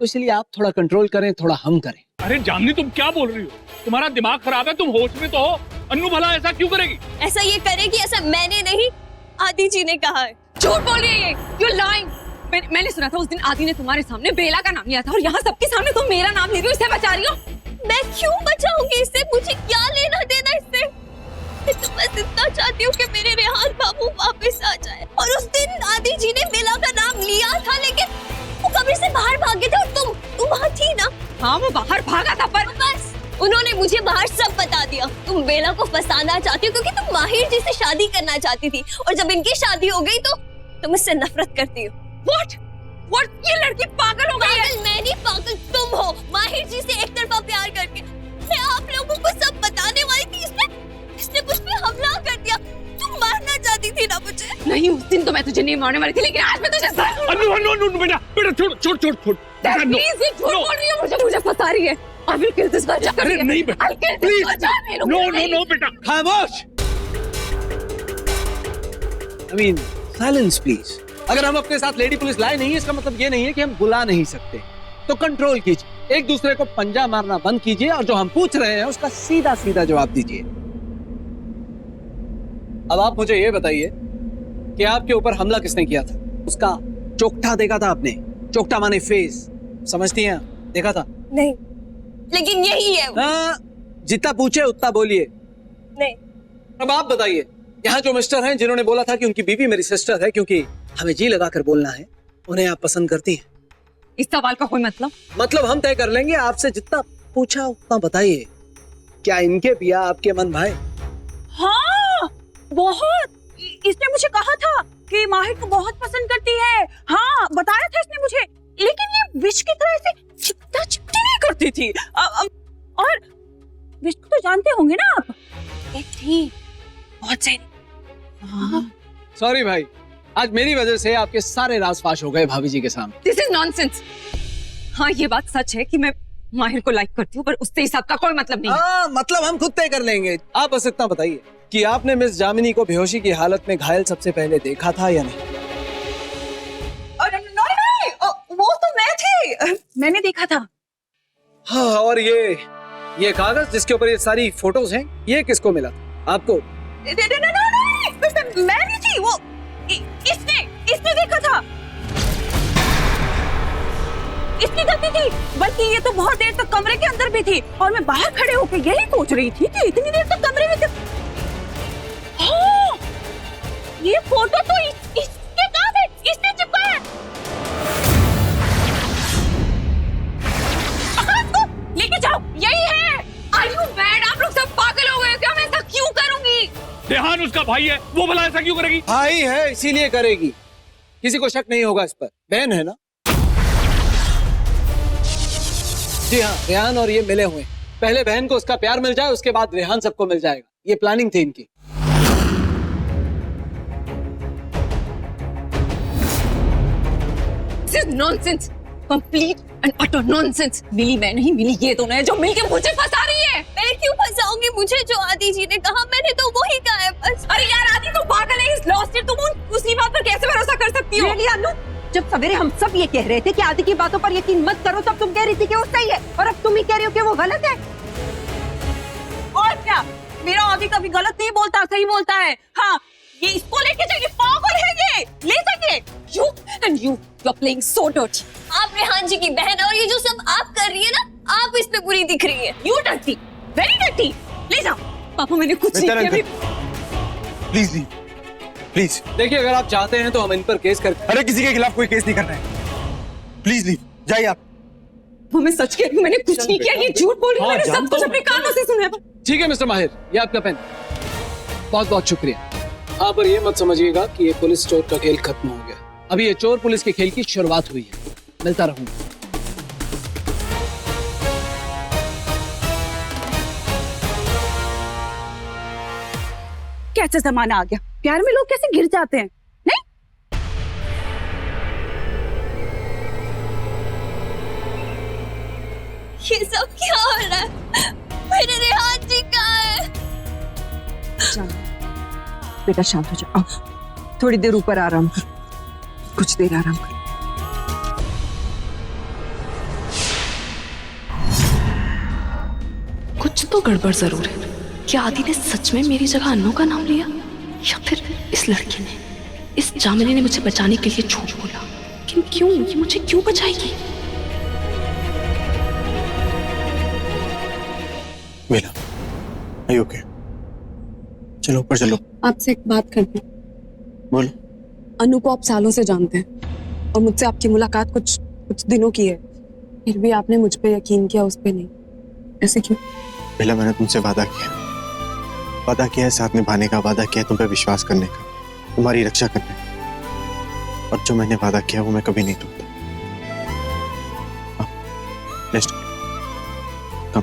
तो इसलिए आप थोड़ा कंट्रोल करें, थोड़ा हम करें। अरे जामनी, तुम क्या बोल रही हो? तुम्हारा दिमाग खराब है, तुम होश में तो हो। अन्नू भला ऐसा क्यों करेगी? ऐसा ये करेगी, ऐसा मैंने नहीं, आदि जी ने कहा है। झूठ बोल रही है ये। You're lying। मैंने सुना था उस दिन आदि ने तुम्हारे सामने बेला का नाम लिया था, और यहाँ सबके सामने तुम मेरा नाम ले रही हो, इसे बचा रही हो। मैं क्यों बचाऊंगी इससे? मुझे क्या लेना देना इससे? मैं तो बस इतना चाहती हूँ कि मेरे रेहान बाबू वापस आ जाए। और उस दिन आदि जी ने बेला का नाम लिया था, लेकिन वो कब्र से बाहर भाग गए थे, और तुम वहाँ थी ना? हाँ वो बाहर भागा था, पर बस उन्होंने मुझे बाहर सब बता दिया। तुम बेला को फंसाना चाहती हो क्योंकि तुम माहिर जी से शादी करना चाहती थी, और जब इनकी शादी हो गई तो तुम मुझसे नफरत करती हो। What? ये लड़की पागल हो गई है। मैं नहीं, पागल तुम हो। माहिर जी से एक तरफा प्यार करके मैं आप लोगों को सब बताने वाली थी, इसने मुझ पे हमला कर दिया। तुम मारना चाहती थी ना मुझे? नहीं, उस दिन तो मैं तुझे नहीं मारने वाली थी, लेकिन आज मैं तुझे अन्नू बेटा छोड़। प्लीज, ये झूठ बोल रही है, मुझे फंसा रही है। I will kill this girl। अरे नहीं बेटा, प्लीज। नो बेटा, खामोश। I mean, silence please। अगर हम अपने साथ लेडी पुलिस लाए नहीं है, इसका मतलब ये नहीं है कि हम बुला नहीं सकते। तो कंट्रोल कीजिए, एक दूसरे को पंजा मारना बंद कीजिए, और जो हम पूछ रहे हैं उसका सीधा सीधा जवाब दीजिए। अब आप मुझे ये बताइए कि आपके ऊपर हमला किसने किया था? उसका चोकठा देखा था आपने? चोकठा माने फेस, समझती हैं? देखा था? नहीं, लेकिन यही है। जितना पूछे उतना बोलिए। नहीं। अब आप बताइए, यहाँ जो मिस्टर हैं जिन्होंने बोला था कि उनकी बीवी मेरी सिस्टर है क्योंकि हमें जी लगाकर बोलना है, उन्हें आप पसंद करती हैं? इस सवाल का कोई मतलब हम तय कर लेंगे। आपसे जितना पूछा उतना बताइए। क्या इनके पिया आपके मन भाई? हाँ बहुत। इसने मुझे कहा था कि माहिर को बहुत पसंद करती है। हाँ बताया था इसने मुझे, लेकिन ये विश की तरह से चिपटी नहीं करती थी। और विश को तो जानते होंगे ना आप? एक थी बहुत सही। सॉरी भाई, आज मेरी वजह से आपके सारे राज फाश हो गए भाभी जी के सामने। This is nonsense. हाँ, ये बात सच है कि मैं माहिर को लाइक करती हूँ, पर उससे इस बात का कोई मतलब नहीं है। हाँ, मतलब हम खुद तय कर लेंगे। आप बस इतना बताइए कि आपने मिस जामिनी को बेहोशी की हालत में घायल सबसे पहले देखा था या नहीं? नहीं, वो तो मैं थी, मैंने देखा था। हाँ, और ये कागज जिसके ऊपर ये सारी फोटोज हैं, ये किसको मिला? आपको? मैं नहीं थी, वो इसने देखा था। इसकी गलती थी, बल्कि ये तो बहुत देर तक कमरे के अंदर भी थी और मैं बाहर खड़े होकर यही सोच रही थी कि इतनी देर तक कमरे में हाँ, ये फोटो तो इसके पास है, इसने चिपका है। लेके जाओ, यही है। Are you mad? आप लोग सब पागल हो गए क्या? मैं ऐसा क्यों करूंगी? रेहान उसका भाई है, वो भला ऐसा क्यों करेगी? भाई है इसीलिए करेगी, किसी को शक नहीं होगा इस पर। बहन है ना? जी हाँ, रेहान और ये मिले हुए। पहले बहन को उसका प्यार मिल जाए, उसके बाद रेहान सबको मिल जाएगा। ये प्लानिंग थी इनकी। This is nonsense, complete and utter nonsense। मिली मैं नहीं, मिली ये दोनों है जो मिलके मुझे फंसा रही है। मैं क्यों फंसाऊंगी? मुझे जो आदि जी ने कहा मैंने तो वही कहा है बस। अरे यार, आदि तो पागल है, इस लॉस्ट तुम उसी बात पर कैसे भरोसा कर सकती हो? really, अनु, जब सवेरे हम सब ये कह रहे थे कि आदि की बातों पर यकीन मत करो, तब तुम कह रही थी कि वो सही है, और अब तुम ही कह रही हो कि वो गलत है। और क्या, मेरा आदि कभी गलत नहीं बोलता, सही बोलता है। हाँ, ये इसको लेके जाइए, पागल है ये, ले जाइए। You are playing so dirty। आप रेहान जी की बहन और ये जो सब आप कर रही है ना, आप इसमें बुरी दिख रही है। You dirty, very dirty। ले जाओ। पापा, मैंने कुछ नहीं किया। Please leave, please. देखिए, अगर आप चाहते हैं तो हम इन पर केस कर। अरे किसी के खिलाफ कोई केस नहीं करना है। प्लीज लीव, जाइए आप। वो मैं सच कह रही हूँ, मैंने कुछ नहीं किया। ये झूठ बोल रही है, मैंने सब कुछ अपने कानों से सुना है। ठीक है मिस्टर माहिर, ये आपका पेन। बहुत बहुत शुक्रिया। आप और ये मत समझिएगा कि ये पुलिस चोर का खेल खत्म हो गया। अभी ये चोर पुलिस के खेल की शुरुआत हुई है। मिलता रहूंगा। कैसा जमाना आ गया, प्यार में लोग कैसे गिर जाते हैं। नहीं, ये सब क्या हो रहा है? मेरे रेहान जी कहाँ है? बेटा शांत हो जाओ, थोड़ी देर ऊपर आराम कर, कुछ देर आराम कर। कुछ तो गड़बड़ जरूर है। क्या आदि ने सच में मेरी जगह अन्नू का नाम लिया, या फिर इस लड़की ने, इस जामिनी ने मुझे बचाने के लिए झूठ बोला? लेकिन क्यों? ये मुझे क्यों बचाएगी? बेला, are you okay? चलो ऊपर चलो। आपसे एक बात करनी। बोलो। अनु को आप सालों से जानते हैं और मुझसे आपकी मुलाकात कुछ दिनों की है, फिर भी आपने मुझ पे यकीन किया, उस पे नहीं। ऐसे क्यों? बेला, मैंने तुमसे वादा किया है, साथ निभाने का वादा किया है, तुम पे विश्वास करने का, तुम्हारी रक्षा करने का, और जो मैंने वादा किया वो मैं कभी नहीं टूटता। Next come.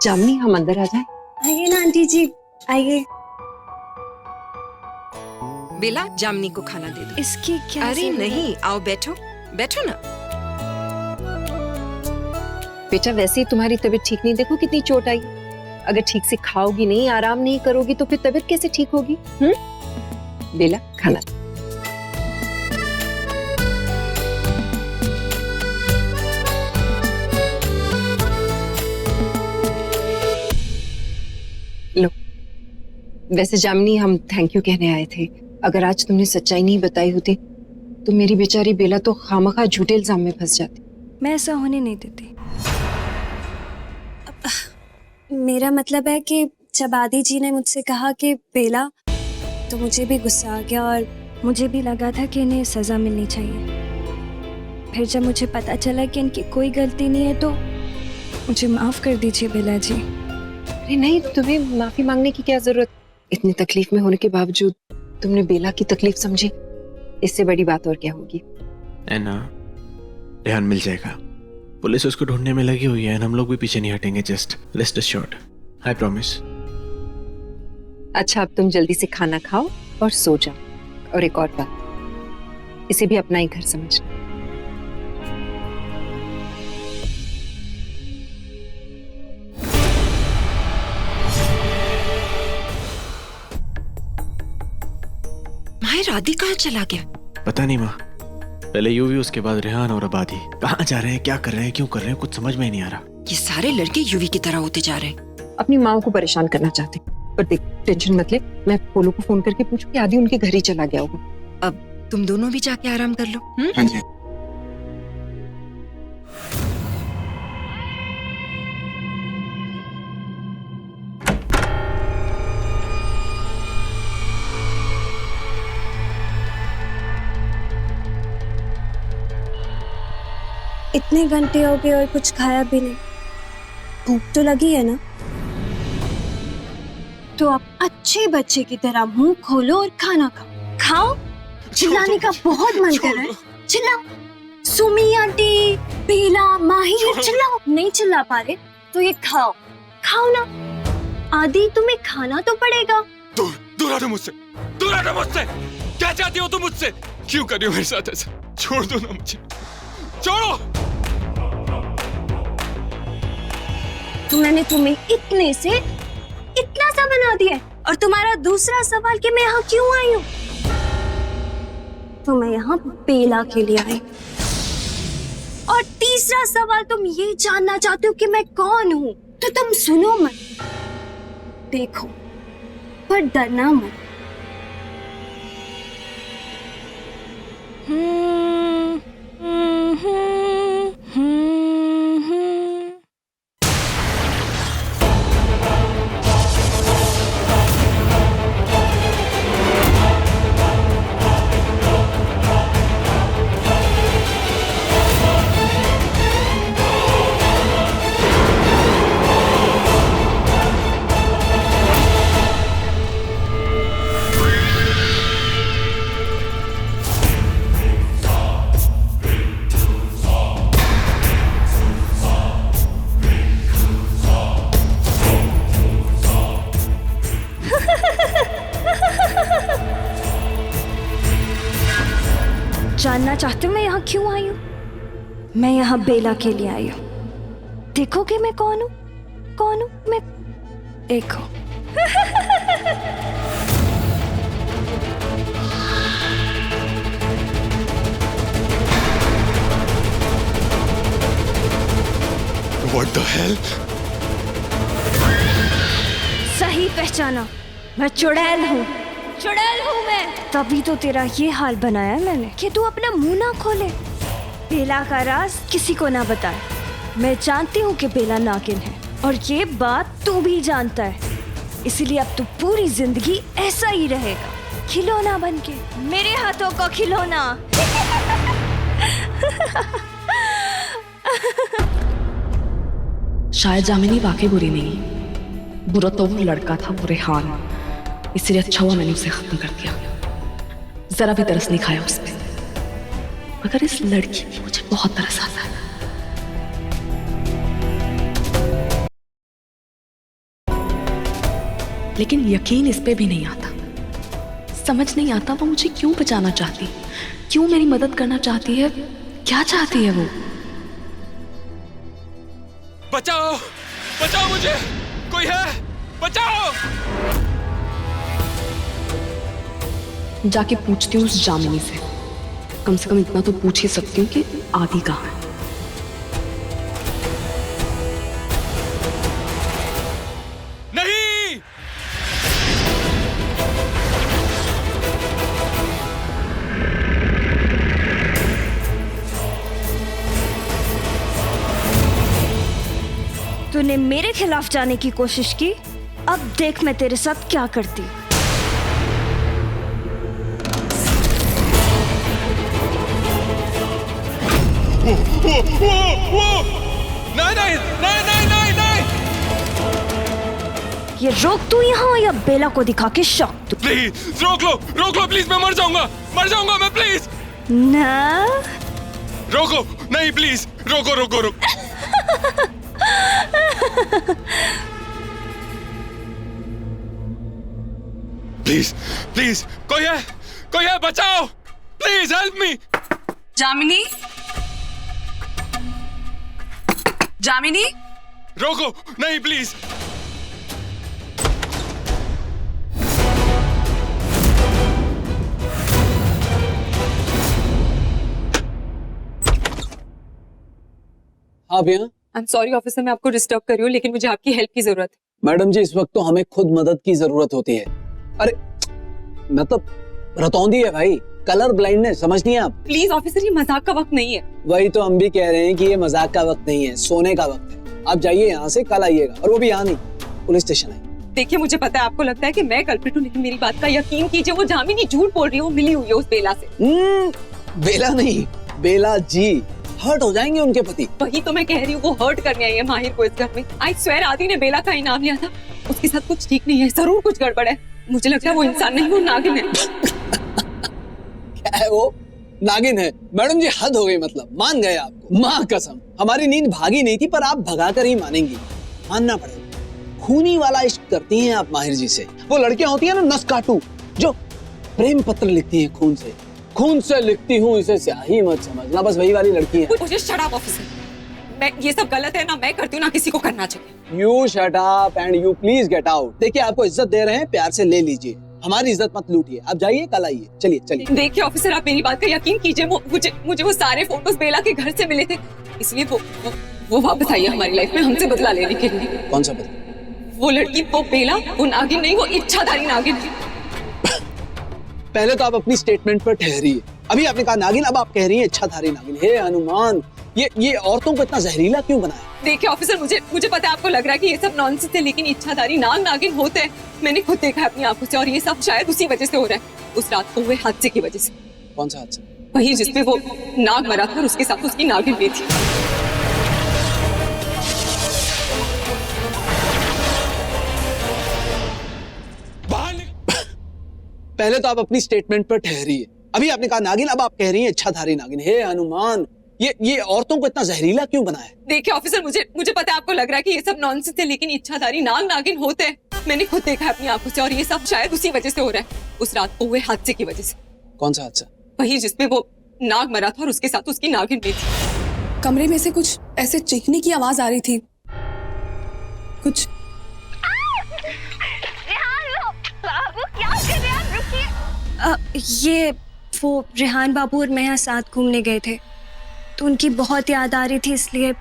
जामिनी, हम अंदर आ जाए? आइए ना आंटी जी, आइए। बेला, जामिनी को खाना दे दो। इसकी क्या? अरे नहीं, आओ बैठो, बैठो ना। बेटा, वैसे ही तुम्हारी तबीयत ठीक नहीं, देखो कितनी चोट आई। अगर ठीक से खाओगी नहीं, आराम नहीं करोगी, तो फिर तबीयत कैसे ठीक होगी? बेला, खाना। लो। वैसे जामिनी, हम थैंक यू कहने आए थे। अगर आज तुमने सच्चाई नहीं बताई होती तो मेरी बेचारी बेला तो खामखा झूठे इल्जाम में फंस जाती। मैं ऐसा होने नहीं देती। मेरा मतलब है कि जब आदि जी ने मुझसे कहा कि बेला, तो मुझे भी गुस्सा आ गया और मुझे भी लगा था कि इन्हें सजा मिलनी चाहिए। फिर जब मुझे पता चला कि इनकी कोई गलती नहीं है तो मुझे माफ कर दीजिए बेला जी। अरे नहीं, तुम्हें माफी मांगने की क्या जरूरत? इतनी तकलीफ में होने के बावजूद तुमने बेला की तकलीफ समझी, इससे बड़ी बात और क्या होगी? रेहान मिल जाएगा, पुलिस उसको ढूंढने में लगी हुई है और हम लोग भी पीछे नहीं हटेंगे। Just rest assured, I promise. अच्छा, अब तुम जल्दी से खाना खाओ और सो जाओ। और एक और बात, इसे भी अपना ही घर समझना। माहिर आदि कहाँ चला गया? पता नहीं माँ, पहले यूवी, उसके बाद रेहान और अब आदि। कहाँ जा रहे हैं, क्या कर रहे हैं, क्यों कर रहे हैं, कुछ समझ में ही नहीं आ रहा। ये सारे लड़के यूवी की तरह होते जा रहे हैं। अपनी माँ को परेशान करना चाहते, पर देख टेंशन मत ले, मैं पोलो को फोन करके पूछूं कि आदि उनके घर ही चला गया होगा। अब तुम दोनों भी जाके आराम कर लो। हाँ जी। इतने घंटे हो गए और कुछ खाया भी नहीं, भूख तो लगी है ना? तो आप अच्छे बच्चे की तरह मुंह खोलो और खाना खाओ। खाओ, चिल्लाने का बहुत मन कर रहा है, चिल्लाओ। सुमी आंटी, बेला, माहिर, चिल्लाओ। नहीं चिल्ला पा रहे तो ये खाओ, खाओ ना। आदि तुम्हें खाना तो पड़ेगा। दूर हटो मुझसे, दूर हटो मुझसे। क्या चाहती हो तुम मुझसे? क्यों कर रही हो मेरे साथ ऐसा? छोड़ दो ना मुझे, छोड़ो। तो मैंने तुम्हें इतने से इतना सा बना दिया है। और तुम्हारा दूसरा सवाल कि मैं यहाँ क्यों आई हूँ, तो मैं यहाँ बेला के लिए आई। और तीसरा सवाल, तुम ये जानना चाहते हो कि मैं कौन हूँ, तो तुम सुनो मत, देखो, पर डरना मत। जानना चाहते हो मैं यहाँ क्यों आई हूँ? मैं यहाँ बेला के लिए आई हूँ। देखोगे मैं कौन हूँ? कौन हूँ मैं? देखो। What the hell? सही पहचाना, मैं चुड़ैल हूँ। चुड़ैल हूँ मैं। तभी तो तेरा ये हाल बनाया मैंने कि तू अपना मुंह ना खोले, बेला का राज किसी को ना बताए। मैं जानती हूँ कि बेला नागिन है और ये बात तू भी जानता है, इसलिए अब तू पूरी जिंदगी ऐसा ही रहेगा, खिलौना बनके, मेरे हाथों का खिलौना। शायद जामिनी वाकई बुरी नहीं, बुरा तो वो लड़का था, वो रेहान, इसलिए अच्छा हुआ मैंने उसे खत्म कर दिया। जरा भी तरस नहीं खाया उस पर, मगर इस लड़की की मुझे बहुत तरस आता है। लेकिन यकीन इस पे भी नहीं आता, समझ नहीं आता वो मुझे क्यों बचाना चाहती, क्यों मेरी मदद करना चाहती है, क्या चाहती है वो? बचाओ, बचाओ मुझे, कोई है, बचाओ। जाके पूछती हूँ उस जामिनी से, कम से कम इतना तो पूछ ही सकती हूँ कि आदि कहाँ है। नहीं, तूने मेरे खिलाफ जाने की कोशिश की, अब देख मैं तेरे साथ क्या करती हूँ। नहीं नहीं नहीं नहीं नहीं नहीं। ये रोक तू यहाँ या बेला को दिखा के शौक तू। प्लीज रोक लो प्लीज, मैं मर जाऊंगा मैं प्लीज। ना रोको, नहीं प्लीज रोको रोको रोको। प्लीज प्लीज कोई है बचाओ, प्लीज हेल्प मी। जामिनी, जामिनी, रोको, नहीं प्लीज। हाँ भैया। आई एम सॉरी ऑफिसर, मैं आपको डिस्टर्ब कर रही हूँ, लेकिन मुझे आपकी हेल्प की जरूरत है। मैडम जी, इस वक्त तो हमें खुद मदद की जरूरत होती है। अरे मतलब रतौंधी है भाई, कलर ब्लाइंडनेस, समझ नहीं है आप? प्लीज ऑफिसर, ये मजाक का वक्त नहीं है। वही तो हम भी कह रहे हैं कि ये मजाक का वक्त नहीं है, सोने का वक्त है। आप जाइए यहाँ से, कल आइएगा, और वो भी यहाँ नहीं, पुलिस स्टेशन आइए। देखिए मुझे पता है आपको लगता है कि मैं कल्प्रिट हूँ, लेकिन मेरी बात का यकीन कीजिए, वो जामिनी झूठ बोल रही है, वो मिली हुई है उस बेला से। बेला नहीं, बेला जी हर्ट हो जाएंगे उनके पति। वही तो मैं कह रही हूँ, वो हर्ट करने आई है माहिर को इस घर में। आई स्वेयर आदि ने बेला का इनाम लिया था, उसके साथ कुछ ठीक नहीं है, जरूर कुछ गड़बड़ है। मुझे लगता है वो इंसान नहीं, वो नागिन है। क्या है वो? नागिन है? मैडम जी हद हो गई, मतलब मान गए आपको। माँ कसम, हमारी नींद भागी नहीं थी, पर आप भगाकर ही मानेंगी, मानना पड़ेगा। खूनी वाला इश्क करती हैं आप माहिर जी से। वो लड़कियां होती हैं ना नस काटू, जो प्रेम पत्र लिखती हैं खून से। खून से लिखती हूँ, इसे स्याही मत समझना, बस वही वाली लड़की है। मुझे शट अप ऑफिसर, मैं ये सब गलत है ना मैं करती हूँ ना किसी को करना चाहिए। You shut up and you please get out. देखिए आपको इज्जत दे रहे हैं, प्यार से ले लीजिए, हमारी इज्जत मत लूटिए। आप जाइए, कल आइए। चलिए चलिए। देखिए ऑफिसर, आप मेरी बात का यकीन कीजिए, मुझे वो सारे फोटोज बेला के घर से मिले थे, इसलिए वो वापस आई है हमारी लाइफ में हमसे बदला लेने के लिए। कौन सा बदला? वो लड़की, वो बेला, वो नागिन नहीं, वो इच्छाधारी नागिन थी। पहले तो आप अपनी स्टेटमेंट पर ठहरिए। अभी आपने कहा नागिन, अब आप कह रही हैं इच्छाधारी नागिन। हे हनुमान, ये औरतों को इतना जहरीला क्यों बनाया? देखिए ऑफिसर, मुझे पता है आपको लग रहा है कि ये सब नॉनसेंस है, लेकिन इच्छाधारी नागिन होते हैं। मैंने खुद देखा है अपनी आंखों से, और ये सब शायद उसी वजह से हो रहा है, उस रात को हुए हादसे की वजह से। कौन सा हादसा? वही जिसपे वो नाग मरा था और उसके साथ उसकी नागिन भी थी। पहले तो आप अपनी स्टेटमेंट पर ठहरिए। अभी आपने कहा नागिन, अब आप कह रही हैं इच्छाधारी नागिन। हे हनुमान, ये औरतों को इतना जहरीला क्यों बनाया? देखिए ऑफिसर, मुझे पता है आपको लग रहा है कि ये सब नॉनसेंस है, लेकिन इच्छाधारी नागिन होते हैं। मैंने खुद देखा है अपनी आंखों से, और ये सब शायद उसी वजह से हो रहा है, उस रात को हुए हादसे की वजह से। कौन सा हादसा? वही जिसपे वो नाग मरा था और उसके साथ उसकी नागिन भी थी। कमरे में से कुछ ऐसे चीखने की आवाज आ रही थी, कुछ। बाबू क्या कर रहे हैं आप? रुकिए। ये वो रेहान बाबू और मैं यहाँ साथ घूमने गए थे, तो उनकी बहुत याद आ रही थी, इसलिए।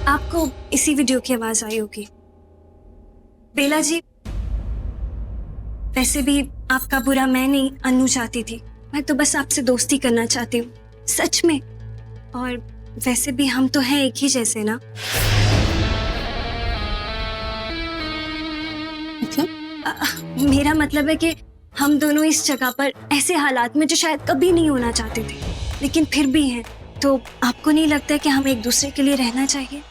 आपको इसी वीडियो की आवाज आई होगी। बेला जी, वैसे भी आपका बुरा मैं नहीं, अन्नू चाहती थी। मैं तो बस आपसे दोस्ती करना चाहती हूँ, सच में। और वैसे भी हम तो हैं एक ही जैसे ना। मेरा मतलब है कि हम दोनों इस जगह पर ऐसे हालात में जो शायद कभी नहीं होना चाहते थे, लेकिन फिर भी हैं। तो आपको नहीं लगता है कि हमें एक दूसरे के लिए रहना चाहिए?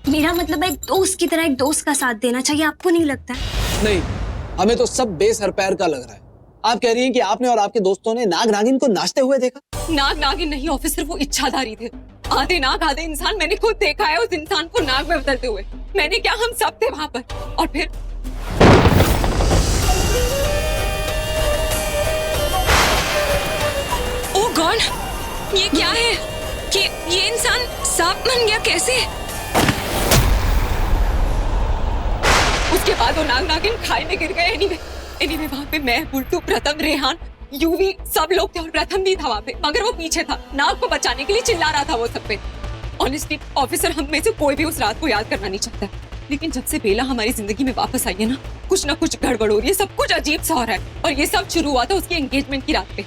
मेरा मतलब है एक दोस्त की तरह एक दोस्त का साथ देना चाहिए, आपको नहीं लगता है? नहीं, हमें तो सब बेसर पैर का लग रहा है। आप कह रही हैं कि आपने और आपके दोस्तों ने नाग नागिन को नाचते हुए देखा? नाग नागिन नहीं ऑफिसर, वो इच्छाधारी थे। आधे नाग आधे इंसान। मैंने खुद देखा है उस इंसान को नाग में बदलते हुए। मैंने क्या, हम सब थे वहां पर। और फिर ओ गॉड, ये क्या है? ये इंसान सांप बन गया कैसे? उसके बाद वो नाग नागिन खाई में गिर गए। एनीवे वहां पे मैं, बुल्टू, प्रथम, रेहान, यूवी, सब लोग थे, और प्रथम भी था वहां पे, मगर वो पीछे था। नाग को बचाने के लिए चिल्ला रहा था वो सब पे। ऑनेस्टली ऑफिसर, हम में से कोई भी उस रात को याद करना नहीं चाहता, लेकिन जब से बेला हमारी जिंदगी में वापस आई है ना कुछ गड़बड़ हो रही है, सब कुछ अजीब सा हो रहा है। और ये सब शुरू हुआ था उसकी एंगेजमेंट की रात पे,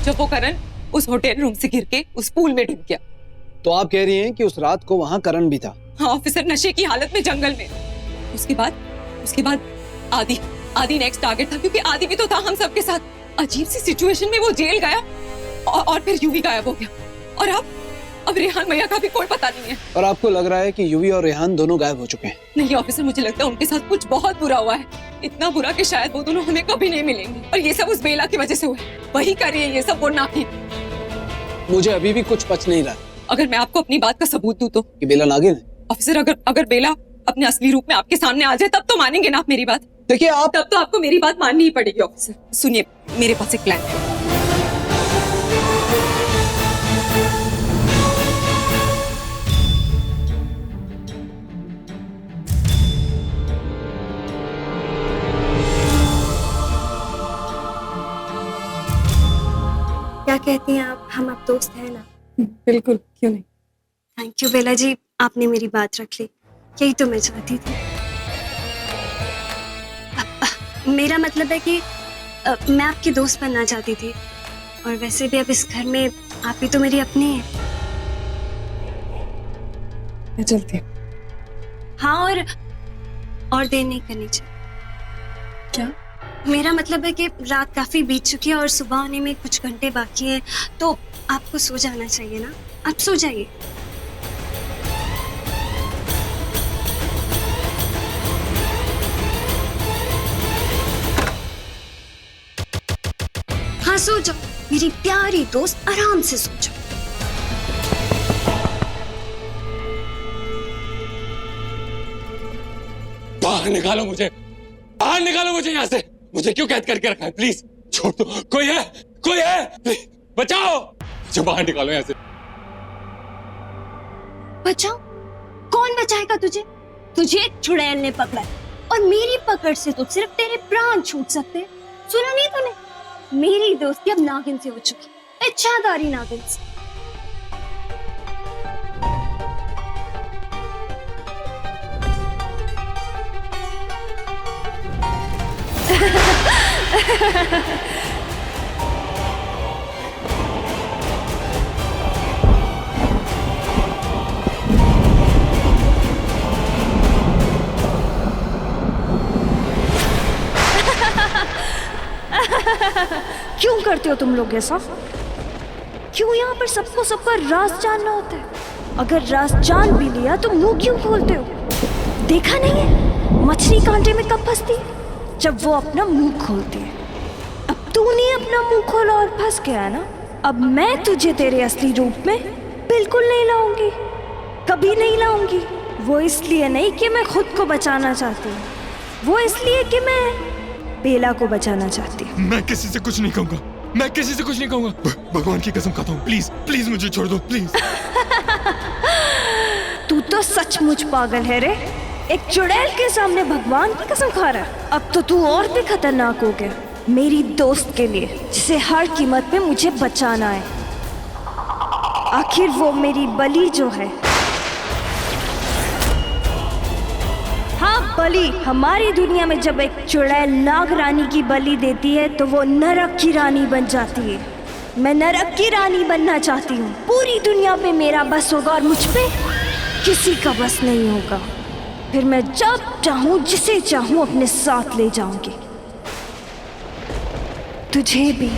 जब वो करण उस होटल रूम से गिर के उस पूल में डूब गया। तो आप कह रही हैं कि उस रात को वहाँ करण भी था? हाँ ऑफिसर, नशे की हालत में जंगल में। उसके बाद आदि नेक्स्ट टारगेट था, क्योंकि आदि भी तो था हम सबके साथ। अजीब सी सिचुएशन में वो जेल गया, और फिर यूवी गायब हो गया, और अब रेहान भैया का भी कोई पता नहीं है। और आपको लग रहा है कि यूवी और रेहान दोनों गायब हो चुके हैं? नहीं ऑफिसर, मुझे लगता है उनके साथ कुछ बहुत बुरा हुआ है। इतना बुरा कि शायद वो दोनों हमें कभी नहीं मिलेंगे, और ये सब उस बेला की वजह से हुआ है। वही कर रही है ये सब, वो नागिन। मुझे अभी भी कुछ पच नहीं रहा। अगर मैं आपको अपनी बात का सबूत दूं तो कि बेला नागिन है? ऑफिसर, अगर बेला अपने असली रूप में आपके सामने आ जाए तब तो मानेंगे ना आप मेरी बात? देखिए आप, तब तो आपको मेरी बात माननी ही पड़ेगी। ऑफिसर सुनिए, मेरे पास एक प्लान है। क्या कहती हैं आप, हम अब दोस्त हैं ना? बिल्कुल, क्यों नहीं। थैंक यू बेला जी, आपने मेरी बात रख ली। यही तो मैं चाहती थी। मेरा मतलब है कि मैं आपकी दोस्त बनना चाहती थी, और वैसे भी अब इस घर में आप ही तो मेरी अपनी है। मैं चलती हूँ। हाँ, और देर नहीं करनी चाहिए। क्या? मेरा मतलब है कि रात काफी बीत चुकी है और सुबह आने में कुछ घंटे बाकी हैं, तो आपको सो जाना चाहिए ना। आप सो जाइए। हाँ, सो जाओ मेरी प्यारी दोस्त, आराम से सो जाओ। बाहर निकालो मुझे, बाहर निकालो मुझे यहाँ से। मुझे क्यों कैद करके रखा है? प्लीज छोड़ दो। कोई है? कोई है? प्लीज बचाओ मुझे, बाहर निकालो यहाँ से। बचाओ? कौन बचाएगा तुझे? तुझे एक चुड़ैल ने पकड़ा है, और मेरी पकड़ से तो सिर्फ तेरे प्राण छूट सकते हैं। सुना नहीं तूने? मेरी दोस्ती अब नागिन से हो चुकी, इच्छाधारी नागिन से। क्यों करते हो तुम लोग ऐसा? क्यों यहाँ पर सबको सबका राज जानना होता है? अगर राज जान भी लिया तो मुंह क्यों खोलते हो? देखा नहीं है मछली कांटे में कब फंसती है? जब वो अपना मुंह खोलती है। अब तूने अपना मुंह खोला और फंस गया ना। अब मैं तुझे तेरे असली रूप में बिल्कुल नहीं लाऊंगी, कभी नहीं लाऊंगी। वो इसलिए नहीं कि मैं खुद को बचाना चाहती हूँ, वो इसलिए कि मैं बेला को बचाना चाहती हूँ। मैं किसी से कुछ नहीं कहूंगा, मैं किसी से कुछ नहीं कहूंगा। भगवान की कसम खाता हूँ, प्लीज प्लीज मुझे छोड़ दो, प्लीज। तू तो सचमुच पागल है रे। एक चुड़ैल के सामने भगवान की कसम खा रहा है। अब तो तू और भी खतरनाक हो गया मेरी दोस्त के लिए, जिसे हर कीमत पे मुझे बचाना है। आखिर वो मेरी बलि जो है, हाँ बलि। हमारी दुनिया में जब एक चुड़ैल नाग रानी की बलि देती है तो वो नरक की रानी बन जाती है। मैं नरक की रानी बनना चाहती हूँ। पूरी दुनिया पे मेरा बस होगा और मुझ पे किसी का बस नहीं होगा। फिर मैं जब चाहूँ जिसे चाहूँ अपने साथ ले जाऊंगी, तुझे भी।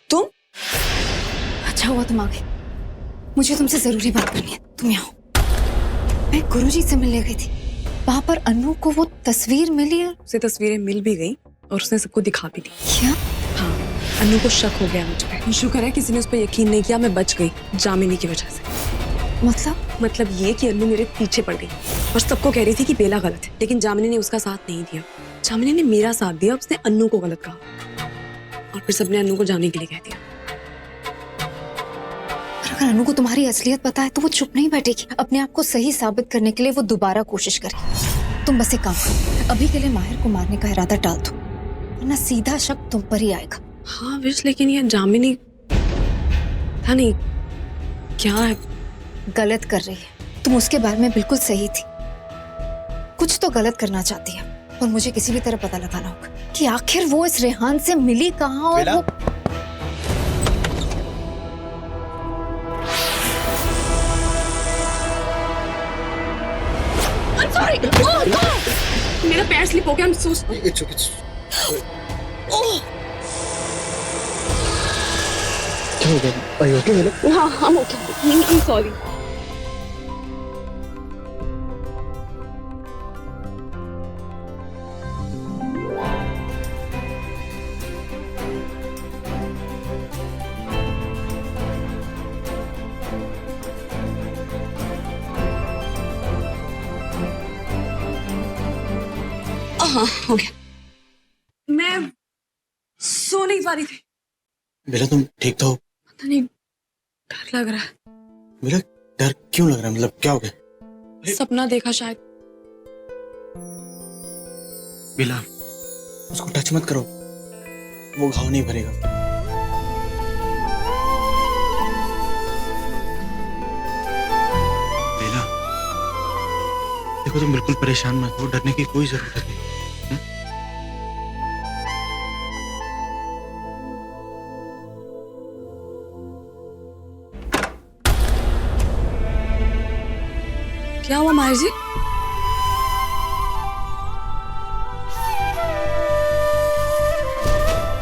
तुम? अच्छा हुआ तुम आ गए। मुझे तुमसे जरूरी बात करनी है। तुम यहाँ आओ। मैं गुरुजी से मिलने गई थी, वहां पर अनु को वो तस्वीर मिली है। उसे तस्वीरें मिल भी गई और उसने सबको दिखा भी दी। क्या? हाँ, अनु को शक हो गया मुझ पे। शुक्र है किसी ने उस पर यकीन नहीं किया, मैं बच गई जामिनी की वजह से। मतलब ये कि अनु मेरे पीछे पड़ गई और सबको कह रही थी कि बेला गलत है, लेकिन जामिनी ने उसका साथ नहीं दिया। जामिनी ने मेरा साथ दिया, उसने अनु को गलत कहा और फिर सबने अनु को जाने के लिए कह दिया। अगर अनु को तुम्हारी असलियत पता है तो वो चुप नहीं बैठेगी। अपने आप को सही साबित करने के लिए वो दोबारा कोशिश करेगी। तुम बस एक काम करो, अभी के लिए माहिर को मारने का इरादा टाल दो, वरना सीधा शक तुम पर ही आएगा। हाँ विश, लेकिन ये जामिनी था नहीं, क्या है? गलत कर रही है। तुम उसके बारे में बिल्कुल सही थी, कुछ तो गलत करना चाहती है और मुझे किसी भी तरह पता लगाना होगा कि आखिर वो इस रेहान से मिली कहाँ। और वो सॉरी, मेरा पैर स्लिप हो गया। It's okay. क्या हो गया? Are you okay, बेला? हाँ हम ओके, सॉरी। हाँ हो गया। मैं सो नहीं पा रही थी। बेला तुम ठीक तो हो? पता नहीं, डर लग रहा है। बेला डर क्यों लग रहा है? मतलब क्या हो गया? सपना देखा शायद। बेला उसको टच मत करो, वो घाव नहीं भरेगा। बेला देखो तुम बिल्कुल परेशान मत हो, डरने की कोई जरूरत नहीं। क्या हुआ माहिर जी?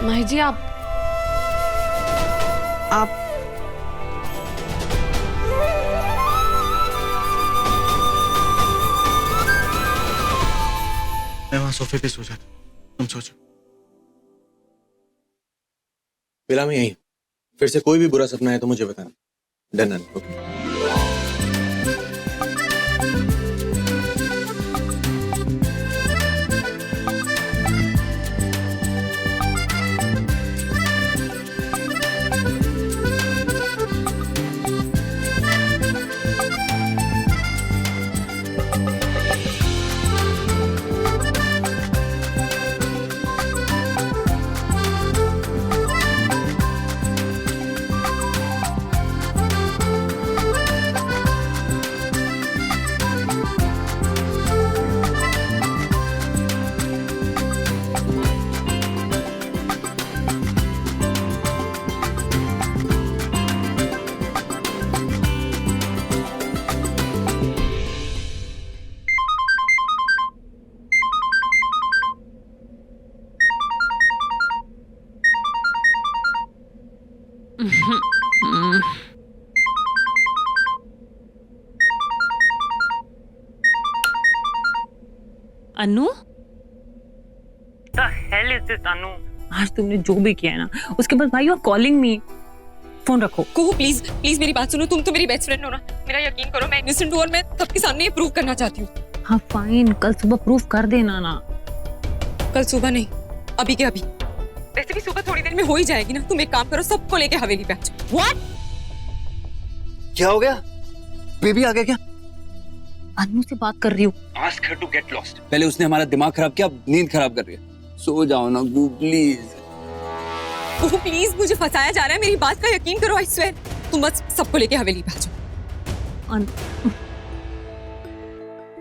माहिर जी आप मैं वहां सोफे पे सो जाता, तुम सोचो। बेला मैं यही, फिर से कोई भी बुरा सपना है तो मुझे बताना। Done? Okay. Anu? The hell is this, अनु? आज तुमने जो भी किया है ना, उसके बाद भाई you are calling me. Phone रखो। कुहू प्लीज प्लीज मेरी बात सुनो, तुम तो मेरी बेस्ट फ्रेंड हो ना, मेरा यकीन करो मैं इनोसेंट हूँ और मैं सबके सामने ये प्रूव करना चाहती हूँ। हाँ फाइन, कल सुबह प्रूफ कर देना ना। कल सुबह नहीं, अभी के अभी। वैसे भी सुबह थोड़ी देर में हो ही जाएगी ना, तुम एक काम करो, सबको लेके हवेली पे आ जाओ। What? क्या हो गया? बेबी आ गया क्या? अनु से बात कर रही हूँ। Ask her to get lost. पहले उसने हमारा दिमाग खराब किया, अब नींद खराब कर रही है। सो जाओ ना गू प्लीज। कुहू प्लीज, मुझे फंसाया जा रहा है, मेरी बात का यकीन करो, आई स्वेयर। तुम बस सबको लेके हवेली पे आ जाओ।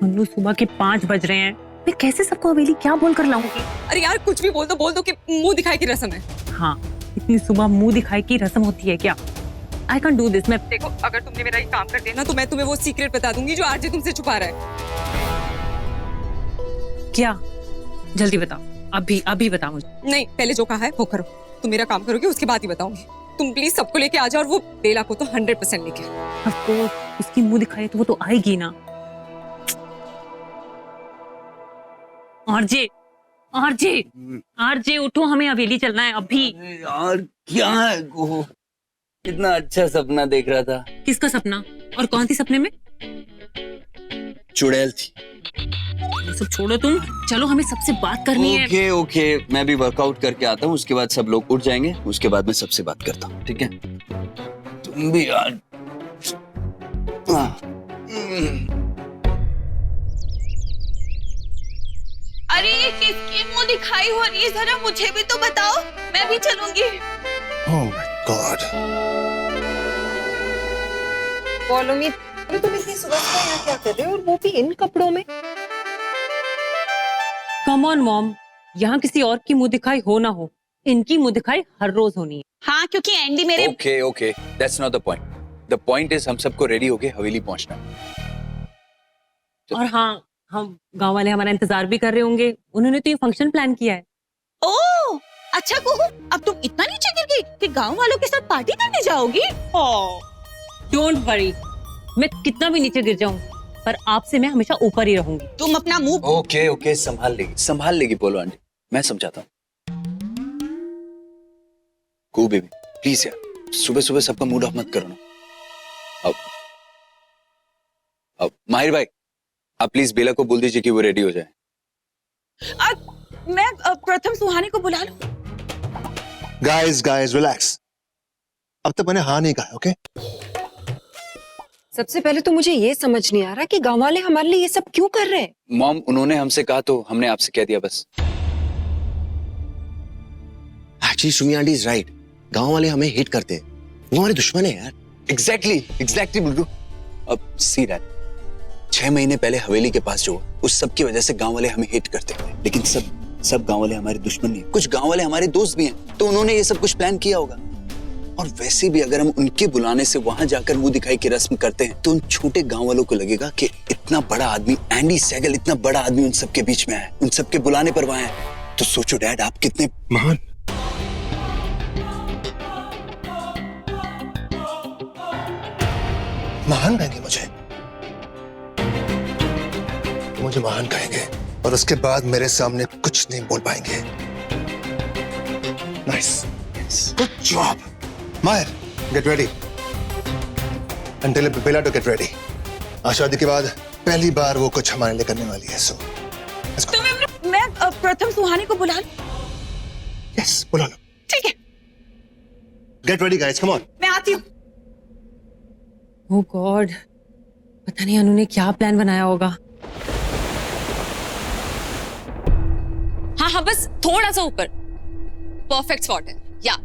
अनु सुबह के 5 बज रहे हैं, मैं कैसे सबको हवेली क्या बोल कर लाऊंगी? अरे यार कुछ भी बोल दो कि मुंह दिखाई की रस्म है। हाँ, इतनी सुबह मुंह दिखाई की रस्म होती है क्या? I can't do this। मैं देखो, अगर तुमने मेरा ये काम कर दिया ना, तो मैं तुम्हें वो सीक्रेट बता दूंगी जो आरजे तुमसे छुपा रहा है। क्या? जल्दी बताओ, अभी बताओ मुझे। नहीं, पहले जो कहा है वो करो। तुम मेरा काम करोगे, उसके बाद ही बताऊंगी। तुम प्लीज सबको लेके आ जाओ और वो बेला को तो 100% लेके। Of course, उसकी मुंह दिखाई तो वो तो आएगी ना। आरजे उठो, हमें हवेली चलना है अभी। यार क्या है वो? कितना अच्छा सपना देख रहा था। किसका सपना? और कौन सी सपने में? चुड़ैल थी। ये सब छोड़ो तुम, चलो हमें सबसे बात करनी है। ओके, मैं भी वर्कआउट करके आता हूँ, उसके बाद सब लोग उठ जाएंगे, उसके बाद मैं सबसे बात करता हूँ, ठीक है? तुम भी यार। अरे ये किसकी मुंह दिखाई हो रही है, जरा मुझे भी तो बताओ, मैं भी चलूंगी। Oh my God. बोलो मी, तुम इतनी सुबह सुबह यहाँ क्या कर रहे हो और वो भी इन कपड़ों में? कम ऑन मॉम, यहाँ किसी और की मुंह दिखाई हो ना हो, इनकी मुंह दिखाई हर रोज होनी है। हाँ, क्योंकि एंडी मेरे। Okay, that's not the point. The point is हम सबको रेडी होके हवेली पहुंचना। और हाँ, हम गांव वाले हमारा इंतजार भी कर रहे होंगे, उन्होंने तो ये फंक्शन प्लान किया है। ओह, अच्छा कुहू, अब तुम इतना नीचे गिर गई कि गांव वालों के साथ पार्टी करने जाओगी? डोंट वरी, मैं कितना भी नीचे गिर जाऊं पर आपसे मैं हमेशा ऊपर ही रहूंगी। तुम अपना मुंह ओके ओके, संभाल लेगी बोलो आंटी, मैं समझाता हूँ। को बेबी प्लीज यार, सुबह सुबह सबका मूड ऑफ मत करो ना। अब माहिर भाई, आप प्लीज बेला को बोल दीजिए कि वो रेडी हो जाए। मैं प्रथम सुहानी को बुला लूं? गाइस रिलैक्स, अब तक मैंने हाँ नहीं कहा, ओके? सबसे पहले तो मुझे ये समझ नहीं आ रहा कि गांव वाले हमारे लिए ये सब क्यों कर रहे हैं। मॉम, उन्होंने हमसे कहा तो हमने आपसे कह दिया बस। Actually Sumi aunty is right, गांव वाले हमें हेट करते हैं, वो हमारे दुश्मन है यार। एग्जैक्टली बुल्लू। अब सी दैट 6 महीने पहले हवेली के पास जो उस सब की वजह से गांव वाले हमें हेट करते हैं, लेकिन सब गांव वाले हमारे दुश्मन नहीं, कुछ गांव वाले हमारे दोस्त भी हैं, तो उन्होंने ये सब कुछ प्लान किया होगा। और वैसे भी अगर हम उनके बुलाने से वहां जाकर मुंह दिखाई की रस्म करते हैं तो उन छोटे गांव वालों को लगेगा कि इतना बड़ा आदमी एंडी सेगल, इतना बड़ा आदमी उन सबके बीच में है, उन सबके बुलाने पर वहां है। तो सोचो डैड, आप कितने महान कहेंगे मुझे महान कहेंगे और उसके बाद मेरे सामने कुछ नहीं बोल पाएंगे। Nice, good job Mahir. Get ready and tell Bela to get ready. आज शादी के बाद पहली बार वो कुछ हमारे लिए करने वाली है, सो तो मैं प्रथम सुहानी को बुला लूं? यस, बुला लो। ठीक है, get ready guys, come on. मैं आती हूँ। ओह गॉड, पता नहीं अनु ने क्या प्लान बनाया होगा। हाँ, बस थोड़ा सा ऊपर। परफेक्ट स्पॉट है। या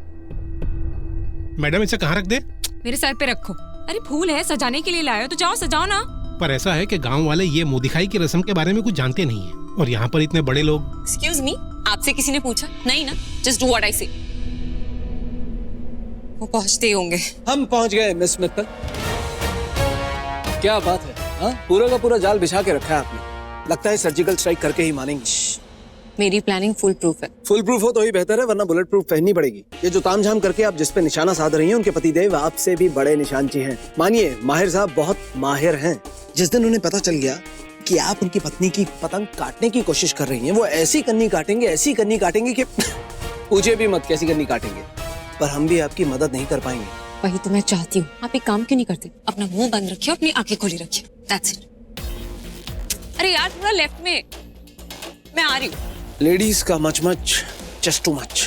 मैडम, इसे कहाँ रख दे? मेरे सर पे रखो। अरे फूल है, सजाने के लिए लाए हो तो जाओ सजाओ ना। पर ऐसा है कि गांव वाले ये मुंह दिखाई की रस्म के बारे में कुछ जानते नहीं है, और यहाँ पर इतने बड़े लोग। एक्सक्यूज मी, आपसे किसी ने पूछा? नहीं ना, जस्ट डू व्हाट आई से। वो पहुंचते होंगे। हम पहुंच गए मिस मित्तल। क्या बात है, हाँ? पूरा का पूरा जाल बिछा के रखा है आपने। लगता है सर्जिकल स्ट्राइक करके ही मानेंगे। मेरी प्लानिंग फुल प्रूफ है। फुल प्रूफ हो तो ही बेहतर है, वरना बुलेट प्रूफ पहननी पड़ेगी। ये जो तामझाम करके आप जिस पे निशाना साध रही हैं, उनके पतिदेव आपसे भी बड़े निशानची हैं। मानिए, माहिर साहब बहुत माहिर हैं। जिस दिन उन्हें पता चल गया कि आप उनकी पत्नी की पतंग काटने की कोशिश कर रही हैं, वो ऐसी कन्नी काटेंगे कि पूछे भी मत कैसी कन्नी काटेंगे। पर हम भी आपकी मदद नहीं कर पाएंगे। वही तो मैं चाहती हूँ। आप एक काम क्यों नहीं करते? अपना मुंह बंद रखिए, अपनी आंखें खोली रखिए। That's it. अरे यार, थोड़ा लेफ्ट में। मैं आ रही हूँ। लेडीज का मच जस्ट टू मच।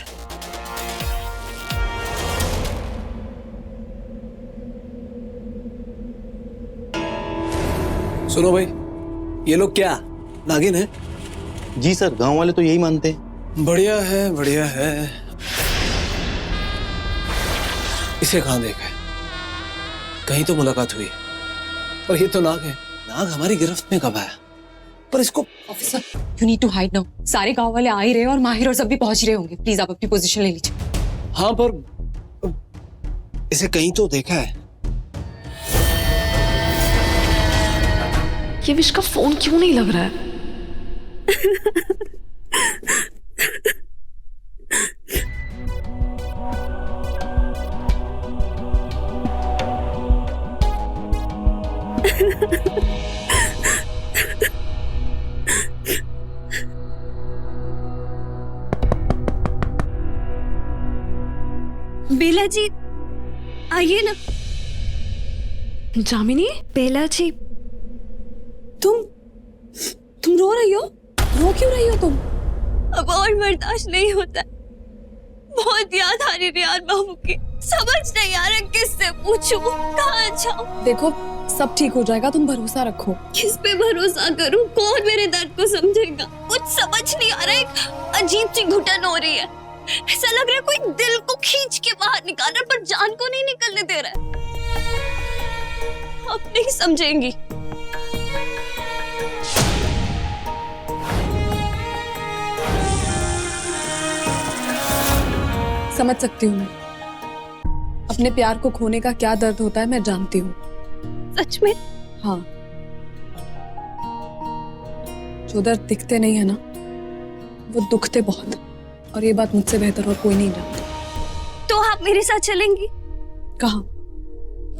सुनो भाई, ये लोग क्या नागिन है? जी सर, गांव वाले तो यही मानते हैं। बढ़िया है। इसे कहां देखा है? कहीं तो मुलाकात हुई, पर ये तो नाग है। नाग हमारी गिरफ्त में कब आया? पर इसको officer, you need to hide now. सारे गांव वाले आ ही रहे हैं और माहिर और सब भी पहुंच रहे होंगे। प्लीज आप अपनी पोजीशन ले लीजिए। हाँ, पर इसे कहीं तो देखा है। ये विश का फोन क्यों नहीं लग रहा है? बेला जी आइए ना। जामिनी, बेला जी, तुम रो रही हो? रो क्यों रही हो तुम? अब और बर्दाश्त नहीं होता। बहुत याद आ रही है यार बाबू की। समझ नहीं आ रहा किससे पूछूं, कहाँ जाऊं। देखो, सब ठीक हो जाएगा, तुम भरोसा रखो। किस पे भरोसा करूं? कौन मेरे दर्द को समझेगा? कुछ समझ नहीं आ रहा। एक अजीब सी घुटन हो रही है। ऐसा लग रहा है कोई दिल को खींच के बाहर निकाल रहा है, पर जान को नहीं निकलने दे रहा है। आप नहीं समझेंगी। समझ सकती हूँ मैं। अपने प्यार को खोने का क्या दर्द होता है मैं जानती हूँ। सच में? हाँ, जो दर्द दिखते नहीं है ना, वो दुखते बहुत। और ये बात मुझसे बेहतर और कोई नहीं जानता। तो आप मेरे साथ चलेंगी? कहाँ?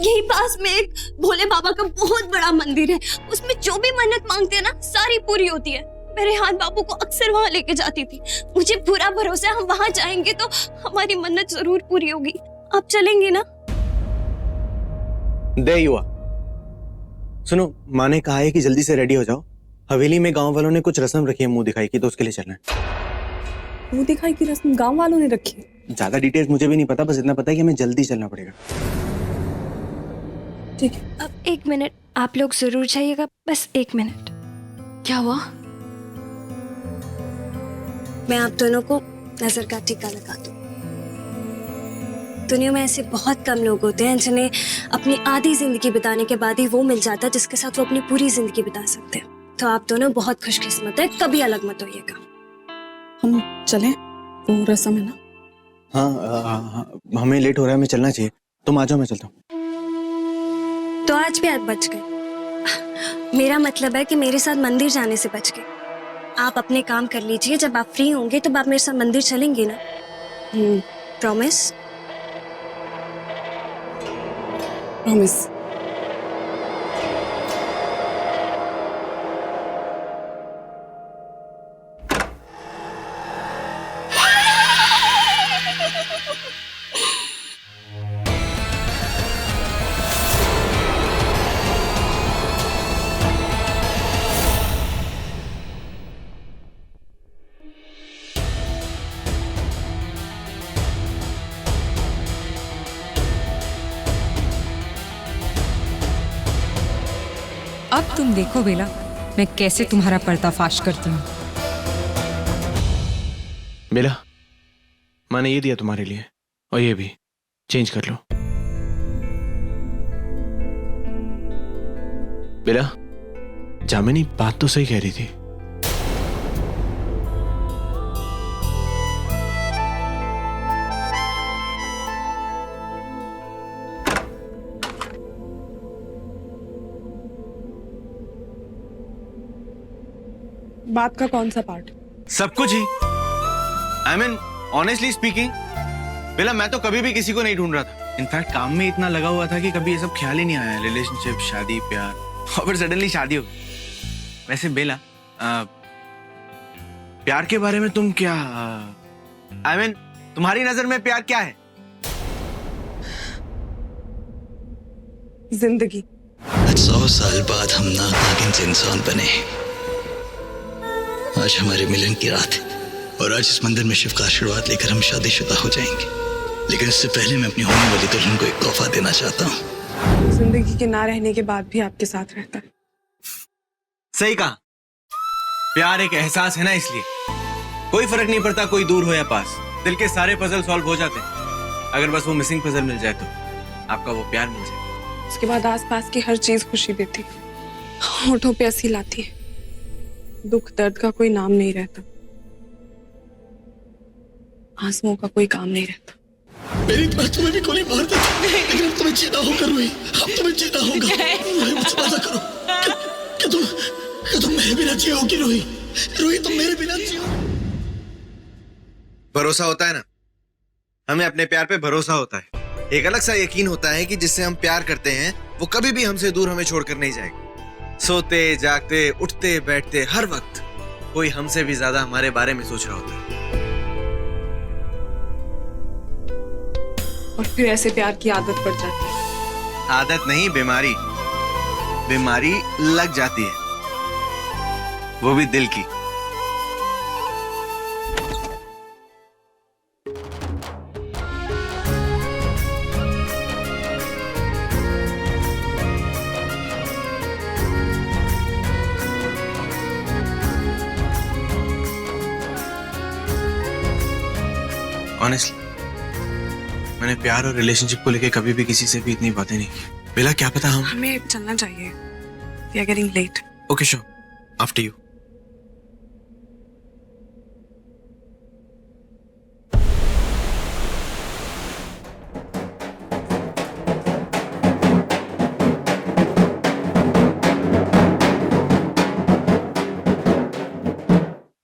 यही पास में एक भोले बाबा का बहुत बड़ा मंदिर है, उसमें जो भी मन्नत मांगते हैं ना सारी पूरी होती है। मैं रेहान बाबू को अक्सर वहां लेके जाती थी, मुझे पूरा भरोसा है हम वहां जाएंगे तो हमारी मन्नत जरूर पूरी होगी। आप चलेंगे ना? There you are. सुनो, माँ ने कहा है कि जल्दी से रेडी हो जाओ। हवेली में गांव वालों ने कुछ रस्म रखी है मुंह दिखाई की, तो उसके लिए चलना है। मुंह दिखाई की रस्म गांव वालों ने रखी है? ज्यादा डिटेल्स मुझे भी नहीं पता, बस इतना पता है कि हमें जल्दी चलना पड़ेगा। ठीक है। अब 1 मिनट, आप लोग जरूर जाइएगा, बस 1 मिनट। क्या हुआ? मैं आप दोनों को नजर का टीका लगा दूं। दुनिया में ऐसे बहुत कम लोग होते हैं जिन्हें अपनी आधी जिंदगी बिताने के बाद ही वो मिल जाता है जिसके साथ वो अपनी पूरी जिंदगी बिता सकते हैं। तो आप दोनों बहुत खुशकिस्मत है, कभी अलग मत होइएगा। हम चलें? वो रस्म है ना? हाँ, हमें लेट हो रहा है, हमें चलना चाहिए। तुम आ जाओ, मैं चलता हूँ। तो आज भी आप बच गए। मेरा मतलब है कि मेरे साथ मंदिर जाने से बच गए। आप अपने काम कर लीजिए, जब आप फ्री होंगे तब आप मेरे साथ मंदिर चलेंगे ना? प्रॉमिस? प्रॉमिस। अब तुम देखो बेला, मैं कैसे तुम्हारा पर्दाफाश करती हूँ। बेला, माँ ने ये दिया तुम्हारे लिए, और ये भी चेंज कर लो। बेला, जामिनी बात तो सही कह रही थी। बात का कौन सा पार्ट? सब कुछ ही। आई मीन ऑनेस्टली स्पीकिंग, बेला मैं तो कभी भी किसी को नहीं ढूंढ रहा था। इनफैक्ट काम में इतना लगा हुआ था कि कभी ये सब ख्याल ही नहीं आया, रिलेशनशिप, शादी, प्यार, और फिर सडनली शादी हो गई। वैसे बेला, प्यार के बारे में तुम क्या, आई मीन तुम्हारी नजर में प्यार क्या है? जिंदगी। 100 साल बाद हम नागिन से इंसान बने। आज हमारे मिलन की रात है और आज इस मंदिर में शिव का आशीर्वाद लेकर हम शादीशुदा हो जाएंगे। लेकिन इससे पहले मैं अपनी होने वाली दुल्हन को एक तोहफा देना चाहता हूँ। जिंदगी के ना रहने के बाद भी आपके साथ रहता है। सही कहा, प्यार एक एहसास है ना, इसलिए कोई फर्क नहीं पड़ता कोई दूर हो या पास, दिल के सारे पजल सॉल्व हो जाते हैं अगर बस वो मिसिंग पजल मिल जाए, तो आपका वो प्यार मिल जाए। उसके बाद आसपास की हर चीज खुशी देती, होठों पे हंसी लाती है, दुख दर्द का कोई नाम नहीं रहता, आंसुओं का कोई काम नहीं रहता। मेरी तरह तुम्हें भी गोली मार देती, लेकिन अब तुम्हें जीना होगा रूही, अब तुम्हें जीना होगा। मुझसे वादा करो कि तुम मेरे बिना जियोगी रूही, रूही तुम मेरे बिना जियोगी। भरोसा होता है ना, हमें अपने प्यार पे भरोसा होता है। एक अलग सा यकीन होता है कि जिससे हम प्यार करते हैं वो कभी भी हमसे दूर हमें छोड़कर नहीं जाएगा। सोते जागते उठते बैठते हर वक्त कोई हमसे भी ज्यादा हमारे बारे में सोच रहा होता है। और फिर ऐसे प्यार की आदत पड़ जाती है। आदत नहीं, बीमारी। बीमारी लग जाती है, वो भी दिल की। ऑनेस्टली मैंने प्यार और रिलेशनशिप को लेकर कभी भी किसी से भी इतनी बातें नहीं की। बेला, क्या पता हमें चलना चाहिए। We are getting late. Okay sure, after you.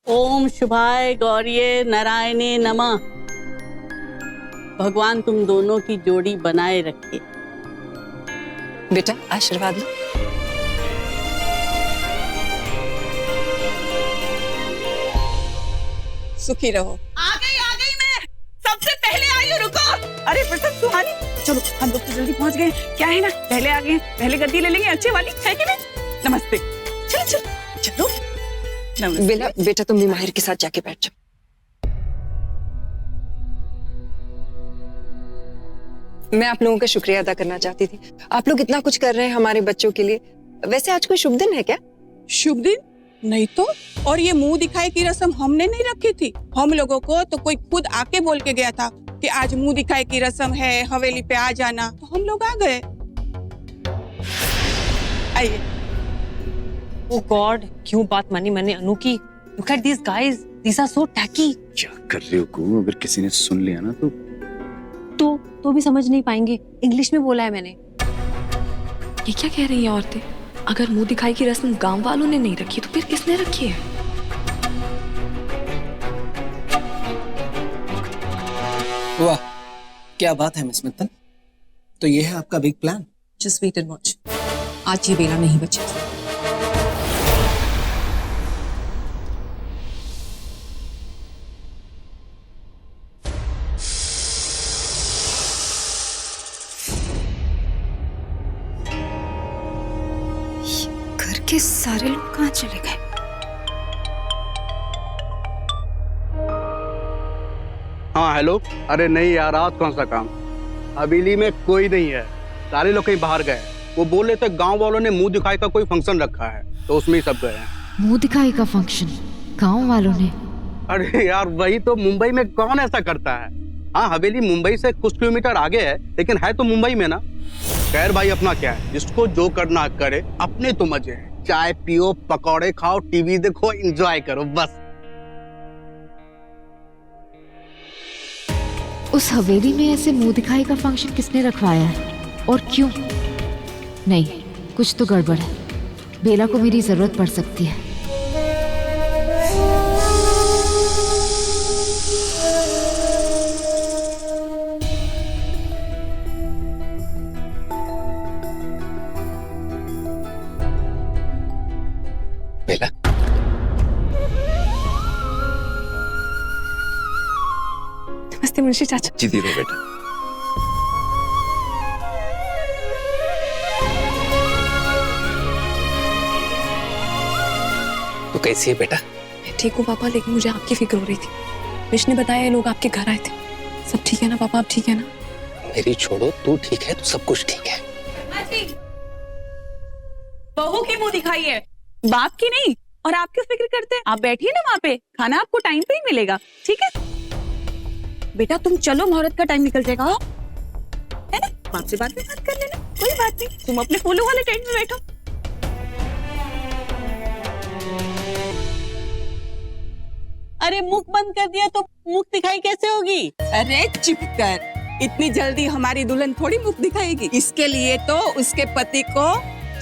ओम ओम शुभाय गौर्ये नारायणे नमः। भगवान तुम दोनों की जोड़ी बनाए रखे। बेटा आशीर्वाद लो। सुखी रहो। आ गई मैं सबसे पहले आई हूँ, रुको। अरे प्रताप तुम्हारी, चलो हम लोग तो जल्दी पहुंच गए। क्या है ना, पहले आ गए, पहले गद्दी ले लेंगे अच्छी वाली, है कि नहीं? नमस्ते। चलो चलो चलो। नमस्ते। बेला बेटा तुम भी माहिर के साथ जाके बैठ जाओ। मैं आप लोगों का शुक्रिया अदा करना चाहती थी। आप लोग इतना कुछ कर रहे हैं हमारे बच्चों के लिए। वैसे आज कोई शुभ दिन है क्या? शुभ दिन नहीं तो, और ये मुंह दिखाई की रस्म हमने नहीं रखी थी। हम लोगों को तो कोई खुद आके बोल के गया था कि आज मुंह दिखाई की रस्म है, हवेली पे आ जाना, तो हम लोग आ गए। आइए। ओ गॉड, क्यों बात मानी मैंने अनु की? Look at this guys, these are so tacky. क्या कर रहे हो गो? अगर किसी ने सुन लिया ना तो भी समझ नहीं पाएंगे। इंग्लिश में बोला है मैंने। ये क्या कह रही हैं औरतें? अगर मुंह दिखाई की रस्म गांव वालों ने नहीं रखी तो फिर किसने रखी है? वाह, क्या बात है मिस मित्तल। तो ये है आपका big plan? Just wait and watch. आज ये बेला नहीं बचेगी। घर के सारे लोग कहाँ चले गए? हाँ हेलो। अरे नहीं यार, आज कौन सा काम? हवेली में कोई नहीं है, सारे लोग कहीं बाहर गए। वो बोल रहे थे गांव वालों ने मुंह दिखाई का कोई फंक्शन रखा है, तो उसमें ही सब गए हैं। मुंह दिखाई का फंक्शन गांव वालों ने? अरे यार वही तो, मुंबई में कौन ऐसा करता है? हाँ हवेली मुंबई से कुछ किलोमीटर आगे है, लेकिन है तो मुंबई में ना। खैर भाई, अपना क्या है, जिसको जो करना करे, अपने तो मजे हैं। चाय पियो, पकौड़े खाओ, टीवी देखो, एंजॉय करो बस। उस हवेली में ऐसे मुंह दिखाई का फंक्शन किसने रखवाया है और क्यों? नहीं, कुछ तो गड़बड़ है। बेला को मेरी जरूरत पड़ सकती है। बेला, नमस्ते मुंशी चाचा। जीती रहो बेटा। तो कैसी है बेटा? ठीक हूँ पापा, लेकिन मुझे आपकी फिक्र हो रही थी। विश ने बताया ये लोग आपके घर आए थे। सब ठीक है ना पापा? आप ठीक है ना? मेरी छोड़ो, तू ठीक है तो सब कुछ ठीक है। बहू की मुंह दिखाई है, बाप की नहीं। और आप क्यों फिक्र करते हैं? आप बैठिए ना वहाँ पे, खाना आपको टाइम पे ही मिलेगा, ठीक है? बेटा तुम चलो, मुहूर्त का टाइम निकल जाएगा, है ना? बाप से बात कर लेना, कोई बात नहीं। तुम अपने फूलों वाले टेंट में बैठो। अरे मुख बंद कर दिया तो मुख दिखाई कैसे होगी? अरे चुप कर, इतनी जल्दी हमारी दुल्हन थोड़ी मुख दिखाएगी। इसके लिए तो उसके पति को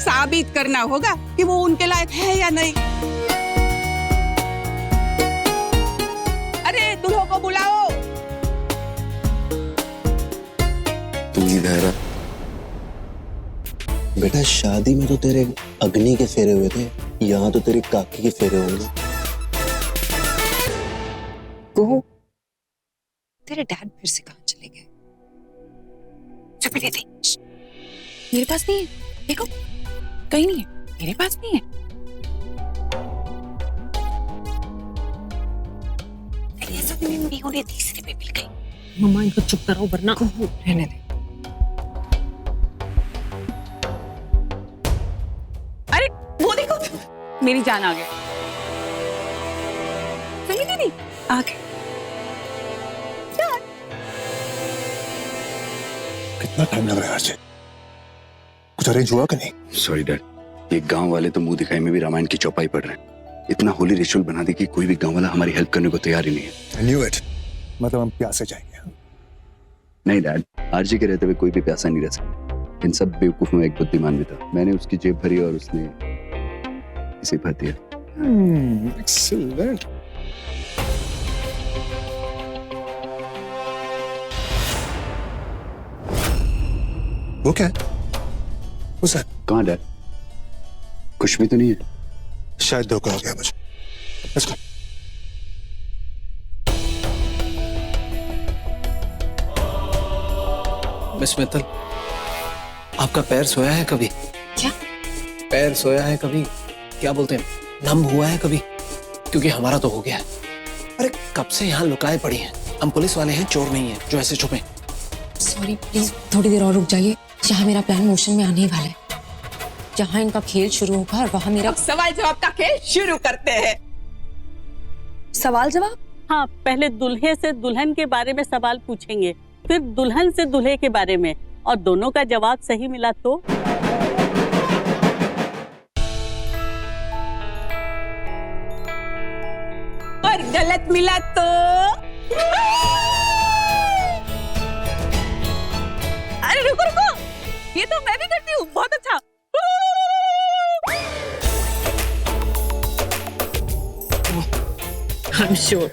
साबित करना होगा कि वो उनके लायक है या नहीं। अरे दूल्हों को बुलाओ। तू इधर बेटा, शादी में तो तेरे अग्नि के फेरे हुए थे, यहाँ तो तेरी काकी के फेरे होंगे। कुहू, तेरे डैड फिर से कहाँ चले गए? चुप रह दे। मेरे पास नहीं है, देखो कहीं नहीं है, मेरे पास नहीं है। ये सब नहीं होने तीसरे पे मिल गई। मम्मा इनको चुप कराओ वरना। रहने दे। अरे वो देखो, मेरी जान आ गई। संगी दीदी आ गए। कितना टाइम लग रहा है आज? कुछ अरेंज हुआ कि नहीं? सॉरी डैड, ये गांव वाले तो मुंह दिखाई में भी रामायण की चौपाई पढ़ रहे हैं। इतना होली रिचुअल बना दी कि कोई भी गांव वाला हमारी हेल्प करने को तैयार ही नहीं है। I knew it. मतलब हम प्यासे जाएंगे। नहीं डैड, आरजी के रहते हुए कोई भी प्यासा नहीं रह सकता। इन सब बेवकूफों में एक बुद्धिमान भी था। मैंने उसकी जेब भरी और उसने इसे भर दिया। Excellent. वो क्या है? उसे कहाँ डैड? कुछ भी तो नहीं है। शायद धोखा हो गया मुझे। Let's go. मिस मित्तल, आपका पैर सोया है कभी? क्या? पैर सोया है कभी? क्या बोलते हैं, नम हुआ है कभी? क्योंकि हमारा तो हो गया है। अरे कब से यहाँ लुकाए पड़ी हैं। हम पुलिस वाले हैं, चोर नहीं हैं जो ऐसे छुपे। सॉरी, प्लीज थोड़ी देर और रुक जाइए। यहाँ मेरा प्लान मोशन में आने ही वाला है। जहाँ इनका खेल शुरू होगा और वहाँ मेरा सवाल जवाब का खेल शुरू करते हैं। सवाल जवाब? हाँ, पहले दूल्हे से दुल्हन के बारे में सवाल पूछेंगे, फिर दुल्हन से दूल्हे के बारे में, और दोनों का जवाब सही मिला तो और गलत मिला तो अरे रुको रुको, ये तो मैं भी करती हूँ, बहुत अच्छा। I'm sure.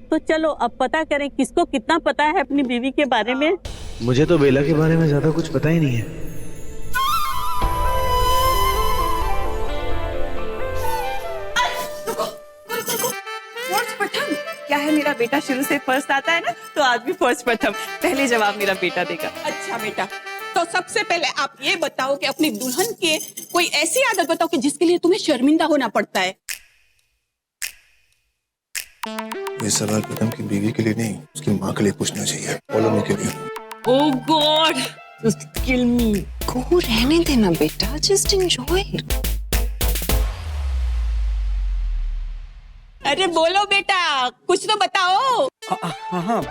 तो चलो अब पता करें किसको कितना पता है अपनी बीवी के बारे में। मुझे तो बेला के बारे में ज्यादा कुछ पता ही नहीं है। फर्स्ट प्रथम क्या है, मेरा बेटा शुरू से फर्स्ट आता है ना, तो आज भी फर्स्ट प्रथम। पहले जवाब मेरा बेटा देगा। अच्छा बेटा, तो सबसे पहले आप ये बताओ कि अपनी दुल्हन के कोई ऐसी आदत बताओ कि जिसके लिए तुम्हें शर्मिंदा होना पड़ता है। ये सवाल प्रथम की बीवी के लिए नहीं, उसकी माँ के लिए पूछना चाहिए। फॉलो मी के लिए। Oh God, just kill me. को रहने देना बेटा, just enjoy it. अरे बोलो बेटा, कुछ तो बताओ। हाँ,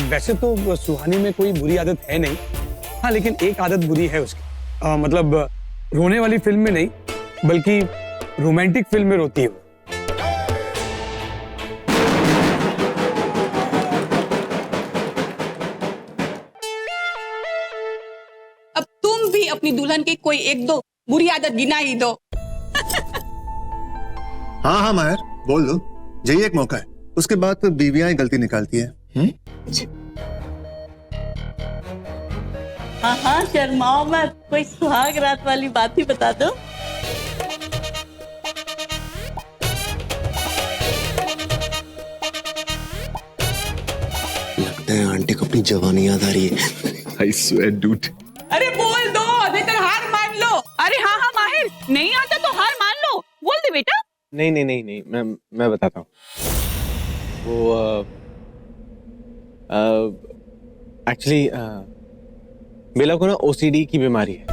वैसे तो सुहानी में कोई बुरी आदत है नहीं। हाँ, लेकिन एक आदत बुरी है उसकी। मतलब रोने वाली फिल्म में नहीं, बल्कि रोमांटिक फिल्म में रोती है वो। अब तुम भी अपनी दुल्हन की कोई एक दो बुरी आदत गिना ही दो। हाँ हाँ मायर, बोल दो, यही एक मौका है। उसके बाद तो बीवियां गलती निकालती है। हाँ हाँ, शर्माओ मत, कोई सुहाग रात वाली बात ही बता दो। लगता है आंटी को अपनी जवानी याद आ रही है। I swear, dude. अरे बोल दो, नहीं तो हार मान लो। अरे हाँ हाँ माहिर, नहीं आता तो हार मान लो। बोल दे बेटा। नहीं, मैं बताता हूँ। वो एक्चुअली बेला को ना OCD की बीमारी है।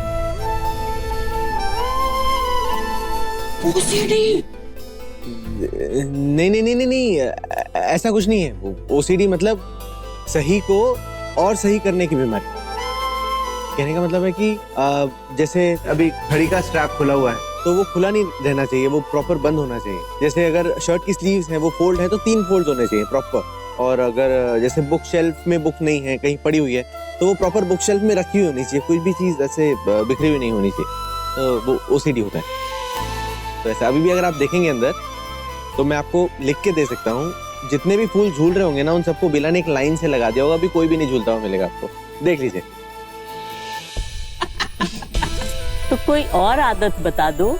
OCD? नहीं, ऐसा कुछ नहीं है। वो OCD मतलब सही को और सही करने की बीमारी। कहने का मतलब है कि जैसे अभी घड़ी का स्ट्रैप खुला हुआ है तो वो खुला नहीं रहना चाहिए, वो प्रॉपर बंद होना चाहिए। जैसे अगर शर्ट की स्लीव्स हैं वो फोल्ड है तो 3 फोल्ड होने चाहिए प्रॉपर। और अगर जैसे बुक शेल्फ में बुक नहीं है, कहीं पड़ी हुई है, तो वो प्रॉपर बुक शेल्फ में रखी हुई होनी चाहिए, कोई भी चीज ऐसे बिखरी हुई नहीं होनी चाहिए। तो वो OCD होता है। तो ऐसे अभी भी अगर आप देखेंगे अंदर तो मैं आपको लिख के दे सकता हूँ, जितने भी फूल झूल रहे होंगे ना उन सबको बेला ने एक लाइन से लगा दिया होगा। अभी कोई भी नहीं झूलता हुआ मिलेगा आपको, देख लीजिए। तो कोई और आदत बता दो।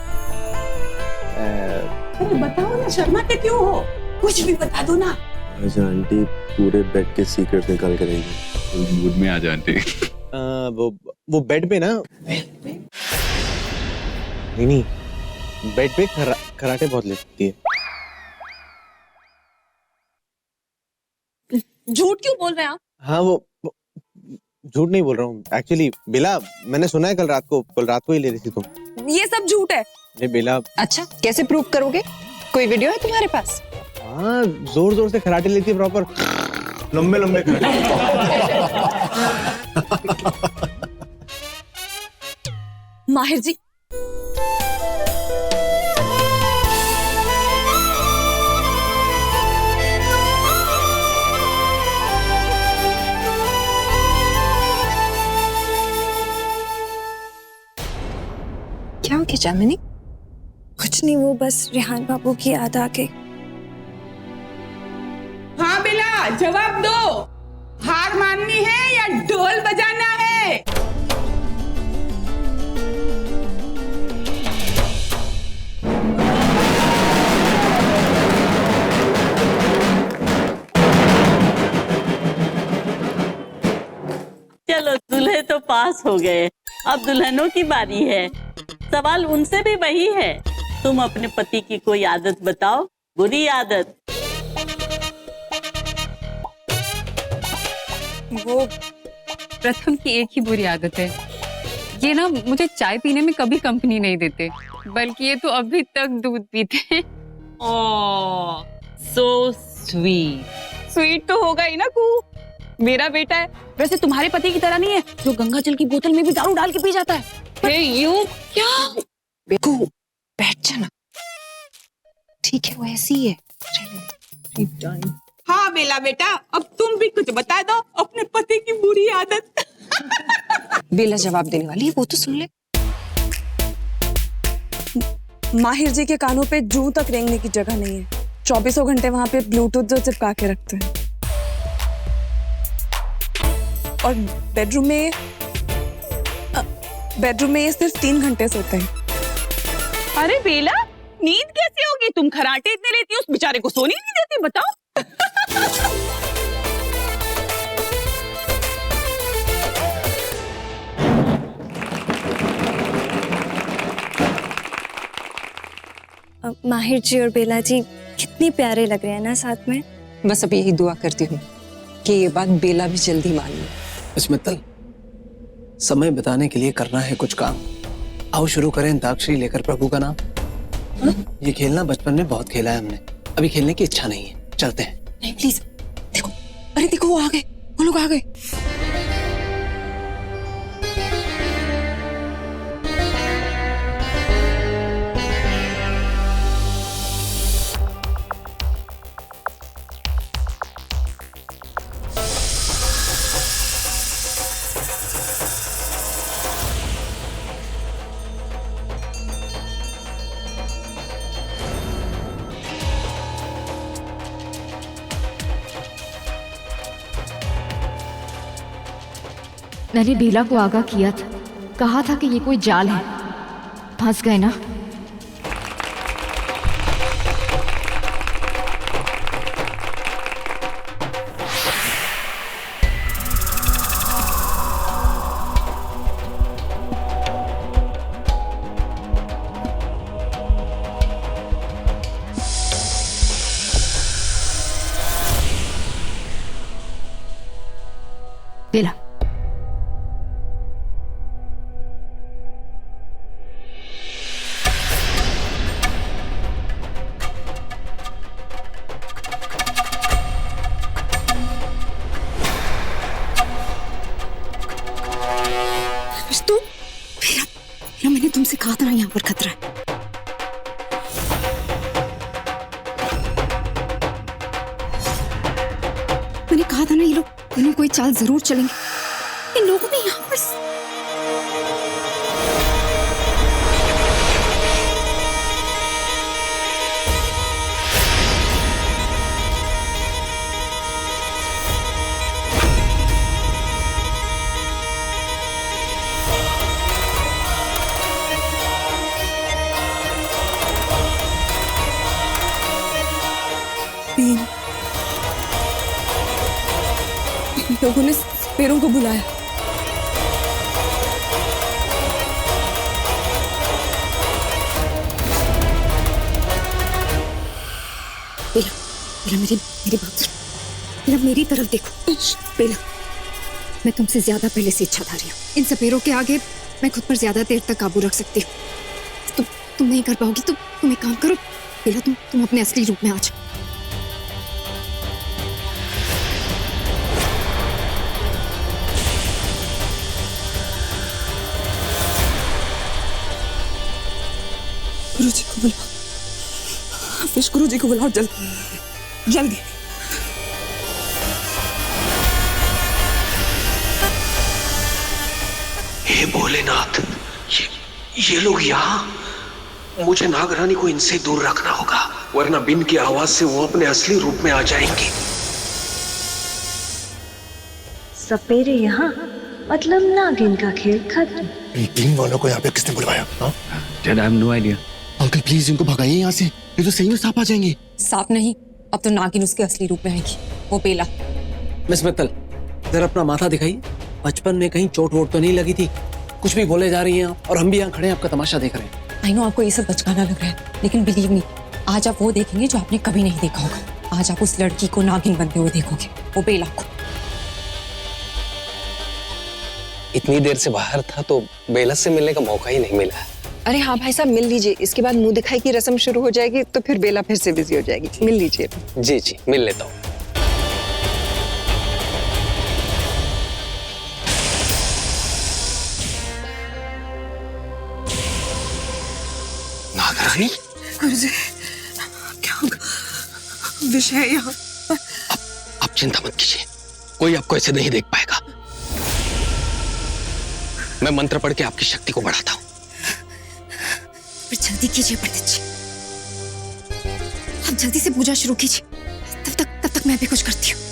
बताओ ना, शर्माते क्यों हो? कुछ भी बता दो ना। आज आंटी पूरे बेड के सीक्रेट निकाल कर देंगी। मूड में आ जा आंटी। वो बेड पे ना, नहीं बेड पे खराटे बहुत लेती है। झूठ क्यों बोल रहे हैं आप? हाँ, वो झूठ नहीं बोल रहा हूँ एक्चुअली। बेला, मैंने सुना है कल रात को ही ले रही थी तुम। ये सब झूठ है। नहीं बेला। अच्छा, कैसे प्रूव करोगे? कोई वीडियो है तुम्हारे पास? हाँ, जोर जोर से खराटे लेती है, प्रॉपर लंबे खराटे। माहिर जी, क्या हो गया जामिनी? कुछ नहीं, वो बस रेहान बाबू की याद आ गई। हाँ बेला, जवाब दो, हार माननी है या ढोल बजाना है? चलो दूल्हे तो पास हो गए, अब दुल्हनों की बारी है। सवाल उनसे भी वही है, तुम अपने पति की कोई आदत बताओ, बुरी आदत। वो प्रथम की एक ही बुरी आदत है, ये ना मुझे चाय पीने में कभी कंपनी नहीं देते, बल्कि ये तो अभी तक दूध पीते हैं। ओह, सो स्वीट। स्वीट तो होगा ही ना कू, मेरा बेटा है। वैसे तुम्हारे पति की तरह नहीं है जो गंगा जल की बोतल में भी दारू डाल के पी जाता है। हे यू क्या? बेकू बैठ जाना, ठीक है वो ऐसी ही है। हाँ बेला बेटा, अब तुम भी कुछ बता दो अपने पति की बुरी आदत। बेला जवाब देने वाली है, वो तो सुन ले। माहिर जी के कानों पे जूं तक रेंगने की जगह नहीं है, 24 घंटे वहां पे ब्लूटूथ जो चिपका के रखते हैं। और बेडरूम में ये सिर्फ 3 घंटे सोते हैं। अरे बेला, नींद कैसे होगी? तुम खराटे इतने लेती हो, उस बेचारे को सोने नहीं देती, बताओ। माहिर जी और बेला जी कितनी प्यारे लग रहे हैं ना साथ में। बस अब यही दुआ करती हूँ कि ये बात बेला भी जल्दी मान ले। बस मित्तल, समय बिताने के लिए करना है कुछ काम। आओ शुरू करें अंताक्षरी लेकर प्रभु का नाम। ये खेलना बचपन में बहुत खेला है हमने, अभी खेलने की इच्छा नहीं है, चलते हैं। नहीं प्लीज, देखो, अरे देखो वो आ गए, वो लोग आ गए। मैंने बेला को आगाह किया था, कहा था कि ये कोई जाल है। फंस गए ना। बेला, मैंने तुमसे कहा था ना यहाँ पर खतरा है। मैंने कहा था ना ये लोग कोई चाल जरूर चलेंगे। इन लोगों ने यहाँ पर लोगों ने पैरों को बुलाया। बेला, बेला मेरी बात सुन। बेला मेरी तरफ देखो। बेला, मैं तुमसे ज्यादा पहले से इच्छाधारी हूँ। इन सपेरों के आगे मैं खुद पर ज्यादा देर तक काबू रख सकती हूँ। तुम नहीं कर पाओगी तो तुम एक काम करो बेला, तुम अपने असली रूप में आ जाओ। गुरुजी को बुलाओ, हाफिज गुरुजी को बुलाओ जल्दी जल्दी। हे भोलेनाथ, ये लोग यहाँ, मुझे नागरानी को इनसे दूर रखना होगा, वरना बिन की आवाज से वो अपने असली रूप में आ जाएंगी। सपेरे यहाँ मतलब नागिन का खेल खत्म। टीम वालों को यहाँ पे किसने बुलवाया? Dad, I have no idea. Uncle please इनको भगाइए यहाँ से, ये तो सही में सांप आ जाएंगे। सांप नहीं, अब तो नागिन उसके असली रूप में आएगी, वो बेला। मिस मित्तल, जरा अपना माथा दिखाइए। बचपन में कहीं चोट वोट तो नहीं लगी थी? कुछ भी बोले जा रही हैं आप, और हम भी यहाँ खड़े हैं आपका तमाशा देख रहे हैं। आई नो आपको ये सब बचकाना लग रहा है, लेकिन बिलीव मी, आज आप वो देखेंगे जो आपने कभी नहीं देखा होगा। आज आप उस लड़की को नागिन बनते हुए देखोगे, वो बेला को। इतनी देर से बाहर था तो बेला से मिलने का मौका ही नहीं मिला। अरे हाँ भाई साहब, मिल लीजिए, इसके बाद मुंह दिखाई की रस्म शुरू हो जाएगी तो फिर बेला फिर से बिजी हो जाएगी। मिल लीजिए। जी जी, मिल लेता हूँ। नागरानी, गुरुजी, क्या विषय है यहाँ? आप चिंता मत कीजिए, कोई आपको ऐसे नहीं देख पाएगा। मैं मंत्र पढ़ के आपकी शक्ति को बढ़ाता हूँ। जल्दी कीजिए पंडित जी, आप जल्दी से पूजा शुरू कीजिए। तब तक मैं भी कुछ करती हूँ।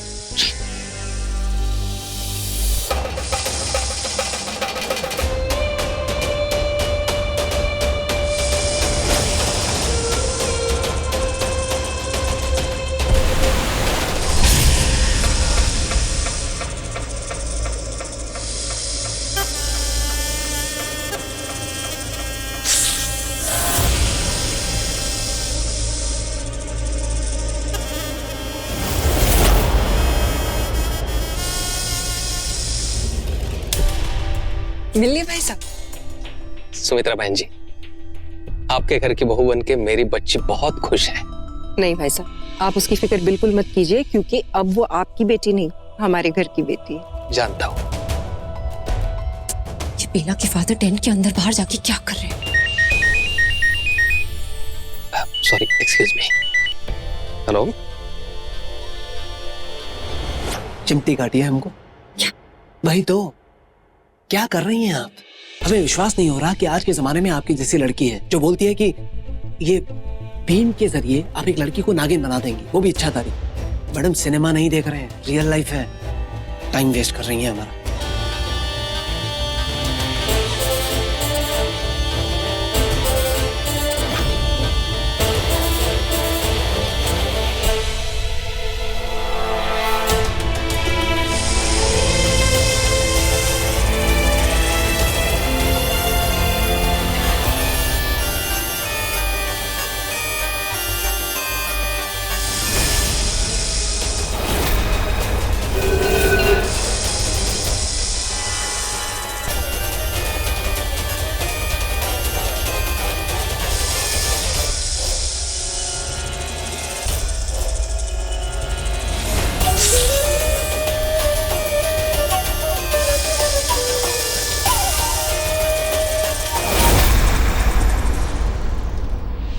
मिल लिए भाई साहब? सुमित्रा बहन जी, आपके घर की बहू बन के मेरी बच्ची बहुत खुश है। नहीं भाई साहब, आप उसकी फिक्र बिल्कुल मत कीजिए, क्योंकि अब वो आपकी बेटी नहीं, हमारे घर की बेटी है। जानता हूँ। ये बेला के फादर टेंट के अंदर बाहर जाके क्या कर रहे हैं? Sorry, excuse me. हेलो, चिमटी काटी है हमको? वही तो, क्या कर रही हैं आप? हमें विश्वास नहीं हो रहा कि आज के जमाने में आपकी जैसी लड़की है जो बोलती है कि ये भीम के जरिए आप एक लड़की को नागिन बना देंगी, वो भी इच्छा तारी। मैडम, सिनेमा नहीं देख रहे हैं, रियल लाइफ है। टाइम वेस्ट कर रही हैं हमारा।